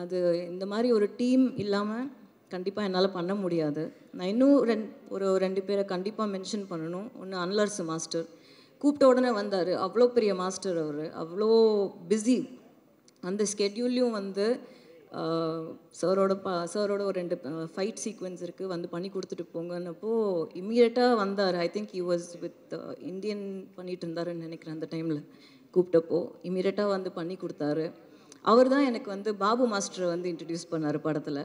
அது இந்த மாதிரி ஒரு டீம் இல்லாமல் கண்டிப்பாக என்னால் பண்ண முடியாது. நான் இன்னும் ஒரு 2 பேரை கண்டிப்பாக மென்ஷன் பண்ணணும். ஒன்று அன்லர்ஸ் மாஸ்டர், கூப்பிட்ட உடனே வந்தார். அவ்வளோ பெரிய மாஸ்டர் அவர், அவ்வளோ பிஸி. அந்த ஸ்கெட்யூல்லையும் வந்து சாரோட ஒரு 2 ஃபைட் சீக்வென்ஸ் இருக்குது, வந்து பண்ணி கொடுத்துட்டு போங்கன்னப்போ இம்மீடியட்டாக வந்தார். I think he was with Indian பண்ணிட்டு இருந்தாருன்னு நினைக்கிறேன். அந்த டைமில் கூப்பிட்டப்போ இம்மீடியட்டாக வந்து பண்ணி கொடுத்தாரு. அவர் தான் எனக்கு வந்து பாபு மாஸ்டரை வந்து இன்ட்ரடியூஸ் பண்ணார் படத்தில்.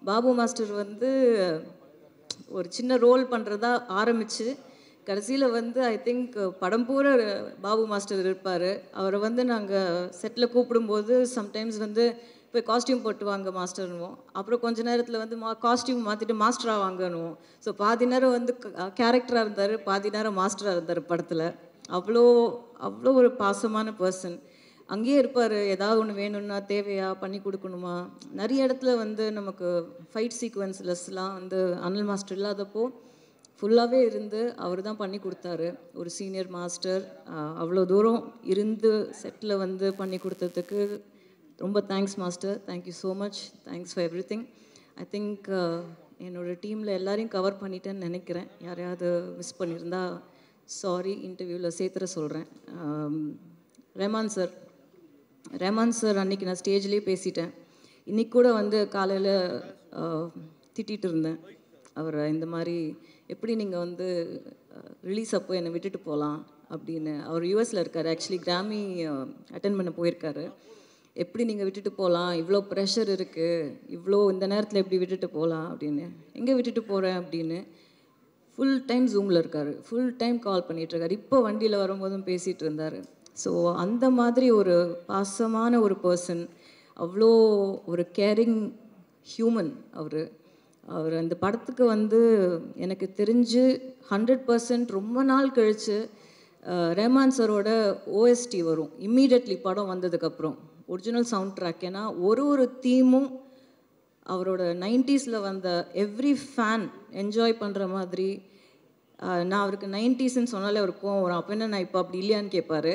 பாபு மாஸ்டர் வந்து ஒரு சின்ன ரோல் பண்ணுறதா ஆரம்பித்து கடைசியில் வந்து ஐ திங்க் படம் பூரா பாபு மாஸ்டர் இருப்பார். அவரை வந்து நாங்கள் செட்டில் கூப்பிடும்போது சம்டைம்ஸ் வந்து போய் காஸ்டியூம் போட்டு வாங்க மாஸ்டர்னுவோம். அப்புறம் கொஞ்ச நேரத்தில் வந்து காஸ்டியூம் மாற்றிட்டு மாஸ்டராக வாங்கணுவோம். ஸோ பாதி நேரம் வந்து கேரக்டராக இருந்தார், பாதி நேரம் மாஸ்டராக இருந்தார் படத்தில். அவ்வளோ ஒரு பாசமான பர்சன். அங்கேயே இருப்பார். ஏதாவது ஒன்று வேணும்னா தேவையா பண்ணி கொடுக்கணுமா. நிறைய இடத்துல வந்து நமக்கு ஃபைட் சீக்வன்ஸ்லஸ்லாம் வந்து அனில் மாஸ்டர் இல்லாதப்போ ஃபுல்லாகவே இருந்து அவர் தான் பண்ணி கொடுத்தாரு. ஒரு சீனியர் மாஸ்டர் அவ்வளோ தூரம் இருந்து செட்டில் வந்து பண்ணி கொடுத்ததுக்கு ரொம்ப thanks master. Thank you so much. Thanks for every thing. I think என்னோடய டீமில் எல்லாரையும் கவர் பண்ணிட்டேன்னு நினைக்கிறேன். யாரையாவது மிஸ் பண்ணியிருந்தா சாரி, இன்டர்வியூவில் சேர்த்துற சொல்கிறேன். ரஹ்மான் சார் அன்றைக்கி நான் ஸ்டேஜ்லேயே பேசிட்டேன். இன்றைக்கி கூட வந்து காலையில் திட்டிகிட்டு இருந்தேன் அவரை. இந்த மாதிரி எப்படி நீங்கள் வந்து ரிலீஸ் அப்போ என்னை விட்டுட்டு போகலாம் அப்படின்னு. அவர் யூஎஸில் இருக்கார், ஆக்சுவலி கிராமி அட்டென்ட் பண்ண போயிருக்காரு. எப்படி நீங்கள் விட்டுட்டு போகலாம், இவ்வளோ ப்ரெஷர் இருக்குது, இவ்வளோ இந்த நேரத்தில் எப்படி விட்டுட்டு போகலாம் அப்படின்னு. எங்கே விட்டுட்டு போகிறேன் அப்படின்னு ஃபுல் டைம் ஜூமில் இருக்கார், ஃபுல் டைம் கால் பண்ணிகிட்ருக்காரு. இப்போ வண்டியில் வரும்போதும் பேசிகிட்டு இருந்தார். ஸோ அந்த மாதிரி ஒரு பாசமான ஒரு பர்சன், அவ்வளோ ஒரு கேரிங் ஹியூமன் அவர் அந்த படத்துக்கு வந்து எனக்கு தெரிஞ்சு 100% ரொம்ப நாள் கழித்து ரஹ்மான் சாரோட ஓஎஸ்டி வரும் இம்மீடியட்லி படம் வந்ததுக்கப்புறம், ஒரிஜினல் சவுண்ட் ட்ராக். ஏன்னா ஒரு தீமும் அவரோட 90s வந்த எவ்ரி ஃபேன் என்ஜாய் பண்ணுற மாதிரி. நான் அவருக்கு 90ஸ்ன்னு சொன்னாலே அவர் கோவம் வரும். அப்போ என்ன நான் இப்போ அப்படி இல்லையான்னு கேட்பாரு.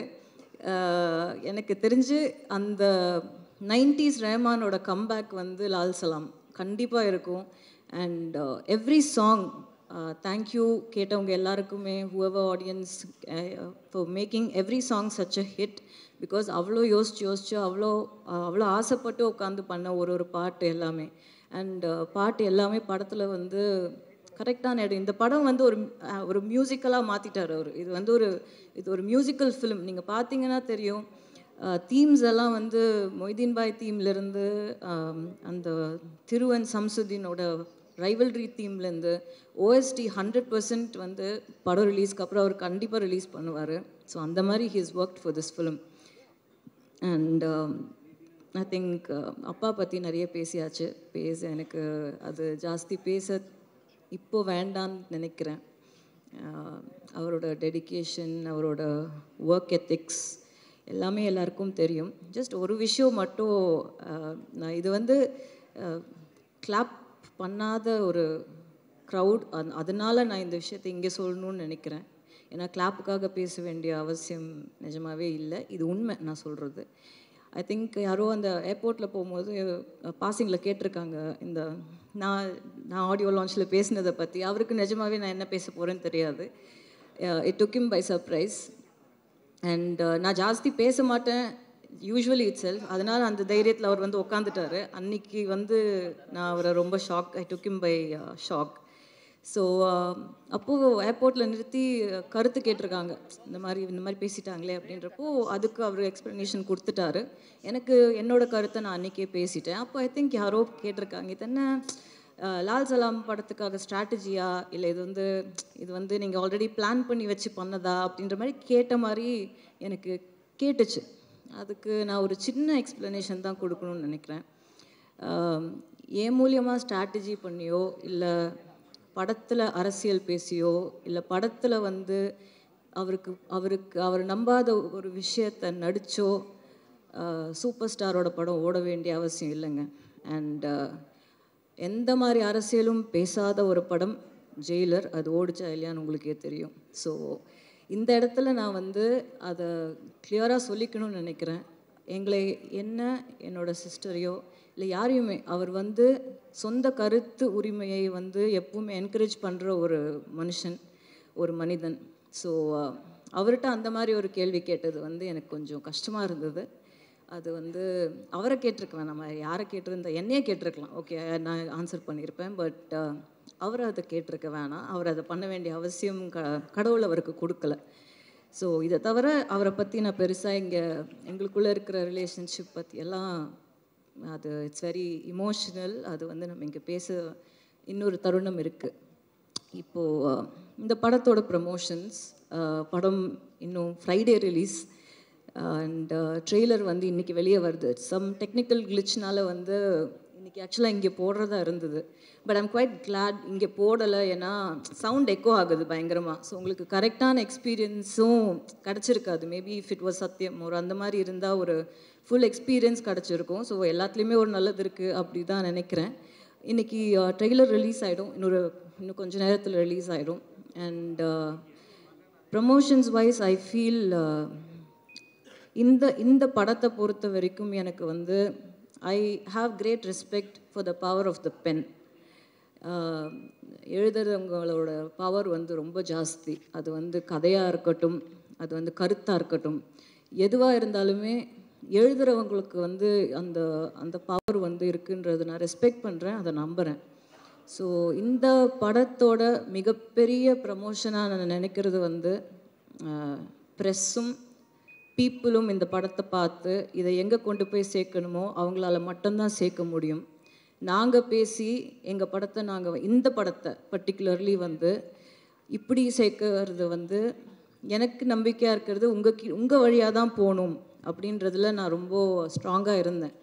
எனக்கு தெரிஞ்சு அந்த 90s ரஹ்மானோட கம்பேக் வந்து லால் சலாம் கண்டிப்பாக இருக்கும். அண்ட் எவ்ரி சாங் தேங்க்யூ கேட்டவங்க எல்லாருக்குமே, whoever audience for making every song such a hit. Because அவ்வளோ யோசிச்சு அவ்வளோ ஆசைப்பட்டு உட்காந்து பண்ண ஒரு பாட்டு எல்லாமே. அண்ட் பாட்டு எல்லாமே படத்தில் வந்து கரெக்டான இடம். இந்த படம் வந்து ஒரு மியூசிக்கலாக மாற்றிட்டார் அவர். இது ஒரு மியூசிக்கல் ஃபிலிம். நீங்கள் பார்த்தீங்கன்னா தெரியும், தீம்ஸ் எல்லாம் வந்து மொய்தீன் பாய் தீம்லேருந்து அந்த திருவன் சம்சுதீனோட ரைவல்ரி தீம்லேருந்து ஓஎஸ்டி 100% வந்து படம் ரிலீஸ்க்கு அப்புறம் அவர் கண்டிப்பாக ரிலீஸ் பண்ணுவார். ஸோ அந்த மாதிரி he is worked for this film. And I think அப்பா பற்றி நிறைய பேசியாச்சு. எனக்கு அது ஜாஸ்தி பேச இப்போ வேண்டான்னு நினைக்கிறேன். அவரோட டெடிகேஷன், அவரோட ஒர்க் எத்திக்ஸ் எல்லாமே எல்லாருக்கும் தெரியும். ஜஸ்ட் ஒரு விஷயம் மட்டும், நான் இது வந்து கிளாப் பண்ணாத ஒரு க்ரௌட், அதனால் நான் இந்த விஷயத்தை இங்கே சொல்லணும்னு நினைக்கிறேன். ஏன்னா கிளாப்புக்காக பேச வேண்டிய அவசியம் நிஜமாகவே இல்லை. இது உண்மை நான் சொல்கிறது. ஐ திங்க் யாரோ அந்த ஏர்போர்ட்டில் போகும்போது பாசிங்கில் கேட்டிருக்காங்க இந்த நான் ஆடியோ லான்ச்சில் பேசினதை பற்றி. அவருக்கு நிஜமாகவே நான் என்ன பேச போகிறேன்னு தெரியாது. It took him by surprise. And நான் ஜாஸ்தி பேச மாட்டேன் யூஸ்வலி இட் செல்ஃப். அதனால் அந்த தைரியத்தில் அவர் வந்து உட்காந்துட்டாரு. அன்னைக்கு வந்து நான் அவரை ரொம்ப shock, I took him by shock. So அப்போது ஏர்போர்ட்டில் நிறுத்தி கருத்து கேட்டிருக்காங்க, இந்த மாதிரி பேசிட்டாங்களே அப்படின்றப்போ அதுக்கு அவர் எக்ஸ்ப்ளனேஷன் கொடுத்துட்டாரு. எனக்கு என்னோட கருத்தை நான் அன்றைக்கே பேசிட்டேன். அப்போ ஐ திங்க் யாரோ கேட்டிருக்காங்க, இது என்ன லால் சலாம் படத்துக்காக ஸ்ட்ராட்டஜியா, இல்லை இது வந்து நீங்கள் ஆல்ரெடி பிளான் பண்ணி வச்சு பண்ணதா அப்படின்ற மாதிரி கேட்ட மாதிரி எனக்கு கேட்டுச்சு. அதுக்கு நான் ஒரு சின்ன எக்ஸ்ப்ளனேஷன் தான் கொடுக்கணும்னு நினைக்கிறேன். என் மூலியமாக ஸ்ட்ராட்டஜி பண்ணியோ, இல்லை படத்தில் அரசியல் பேசியோ, இல்லை படத்தில் வந்து அவர் நம்பாத ஒரு விஷயத்தை நடித்தோ சூப்பர் ஸ்டாரோட படம் ஓட வேண்டிய அவசியம் இல்லைங்க. அண்ட் எந்த மாதிரி அரசியலும் பேசாத ஒரு படம் ஜெயிலர், அது ஓடிச்சா இல்லையான்னு உங்களுக்கே தெரியும். ஸோ இந்த இடத்துல நான் வந்து அதை கிளியராக சொல்லிக்கணும்னு நினைக்கிறேன். என்னோட சிஸ்டரையோ இல்லை யாரையுமே அவர் வந்து சொந்த கருத்து உரிமையை வந்து எப்பவுமே என்கரேஜ் பண்ணுற ஒரு மனிதன். ஸோ அவர்கிட்ட அந்த மாதிரி ஒரு கேள்வி கேட்டது வந்து எனக்கு கொஞ்சம் கஷ்டமாக இருந்தது. அது வந்து அவரை கேட்டிருக்கலாம், நம்ம யாரை கேட்டிருந்தா என்னையே கேட்டிருக்கலாம், ஓகே நான் ஆன்சர் பண்ணியிருப்பேன். பட் அவரை அதை கேட்டிருக்க வேணாம். அவர் அதை பண்ண வேண்டிய அவசியம் கடவுள் அவருக்கு கொடுக்கல. ஸோ இதை தவிர அவரை பற்றி நான் பெருசாக எங்களுக்குள்ளே இருக்கிற ரிலேஷன்ஷிப் பற்றி எல்லாம் அது இட்ஸ் வெரி இமோஷ்னல். அது வந்து நம்ம இங்கே பேச இன்னொரு தருணம் இருக்குது. இப்போது இந்த படத்தோட ப்ரமோஷன்ஸ், படம் இன்னும் ஃப்ரைடே ரிலீஸ் அண்ட் ட்ரெய்லர் வந்து இன்றைக்கி வெளியே வருது. சம் டெக்னிக்கல் கிளிச்னால வந்து இன்றைக்கி ஆக்சுவலாக இங்கே போடுறதா இருந்தது. பட் ஐம் குவைட் கிளாட் இங்கே போடலை. ஏன்னா சவுண்ட் எக்கோ ஆகுது பயங்கரமாக. ஸோ உங்களுக்கு கரெக்டான எக்ஸ்பீரியன்ஸும் கிடச்சிருக்காது. மேபி இஃப் இட் வாஸ் சத்தியம் ஒரு அந்த மாதிரி இருந்தால் ஒரு ஃபுல் எக்ஸ்பீரியன்ஸ் கிடச்சிருக்கும். ஸோ எல்லாத்துலேயுமே ஒரு நல்லது இருக்குது அப்படி தான் நினைக்கிறேன். இன்றைக்கி ட்ரெய்லர் ரிலீஸ் ஆகிடும், இன்னும் கொஞ்சம் நேரத்தில் ரிலீஸ் ஆகிடும். And promotions wise I feel இந்த படத்தை பொறுத்த வரைக்கும் எனக்கு வந்து I have great respect for the power of the pen. எழுதுறவங்களோட பவர் வந்து ரொம்ப ஜாஸ்தி. அது வந்து கதையாக இருக்கட்டும், அது வந்து கருத்தாக இருக்கட்டும், எதுவாக இருந்தாலுமே எழுதுகிறவங்களுக்கு வந்து அந்த பவர் வந்து இருக்குன்றது நான் ரெஸ்பெக்ட் பண்ணுறேன், அதை நம்புகிறேன். ஸோ இந்த படத்தோட மிகப்பெரிய ப்ரமோஷனாக நான் நினைக்கிறது வந்து ப்ரெஸ்ஸும் பீப்புளும் இந்த படத்தை பார்த்து இதை எங்கே கொண்டு போய் சேர்க்கணுமோ அவங்களால மட்டும்தான் சேர்க்க முடியும். நாங்கள் பேசி இந்த படத்தை பர்டிகுலர்லி வந்து இப்படி சேர்க்கறது வந்து எனக்கு நம்பிக்கையாக இருக்கிறது உங்கள் வழியாக தான் போகணும் அப்படின்றதுல நான் ரொம்ப ஸ்ட்ராங்காக இருந்தேன்.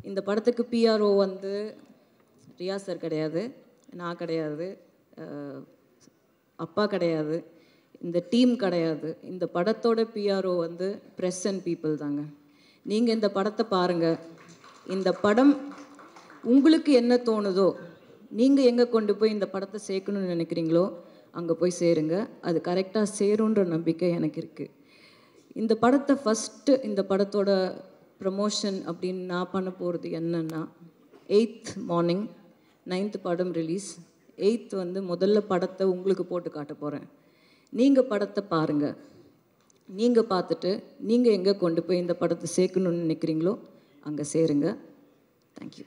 இந்த படத்துக்கு பிஆர்ஓ வந்து ரியா சார் கிடையாது, நான் கிடையாது, அப்பா கிடையாது, இந்த டீம் கிடையாது. இந்த படத்தோட பிஆர்ஓ வந்து ப்ரெஸ் அண்ட் பீப்புள் தாங்க. நீங்கள் இந்த படத்தை பாருங்கள். இந்த படம் உங்களுக்கு என்ன தோணுதோ, நீங்கள் எங்கே கொண்டு போய் இந்த படத்தை சேர்க்கணும்னு நினைக்கிறீங்களோ அங்கே போய் சேருங்க. அது கரெக்டாக சேருன்ற நம்பிக்கை எனக்கு இருக்குது. இந்த படத்தை ஃபஸ்ட்டு, இந்த படத்தோட ப்ரமோஷன் அப்படின்னு நான் பண்ண போகிறது என்னென்னா, 8th மார்னிங் 9th படம் ரிலீஸ். 8th வந்து முதல்ல படத்தை உங்களுக்கு போட்டு காட்ட போகிறேன். நீங்கள் படத்தை பாருங்கள். நீங்கள் பார்த்துட்டு நீங்கள் எங்கே கொண்டு போய் இந்த படத்தை சேர்க்கணும்னு நினைக்கிறீங்களோ அங்கே சேருங்க. தேங்க்யூ.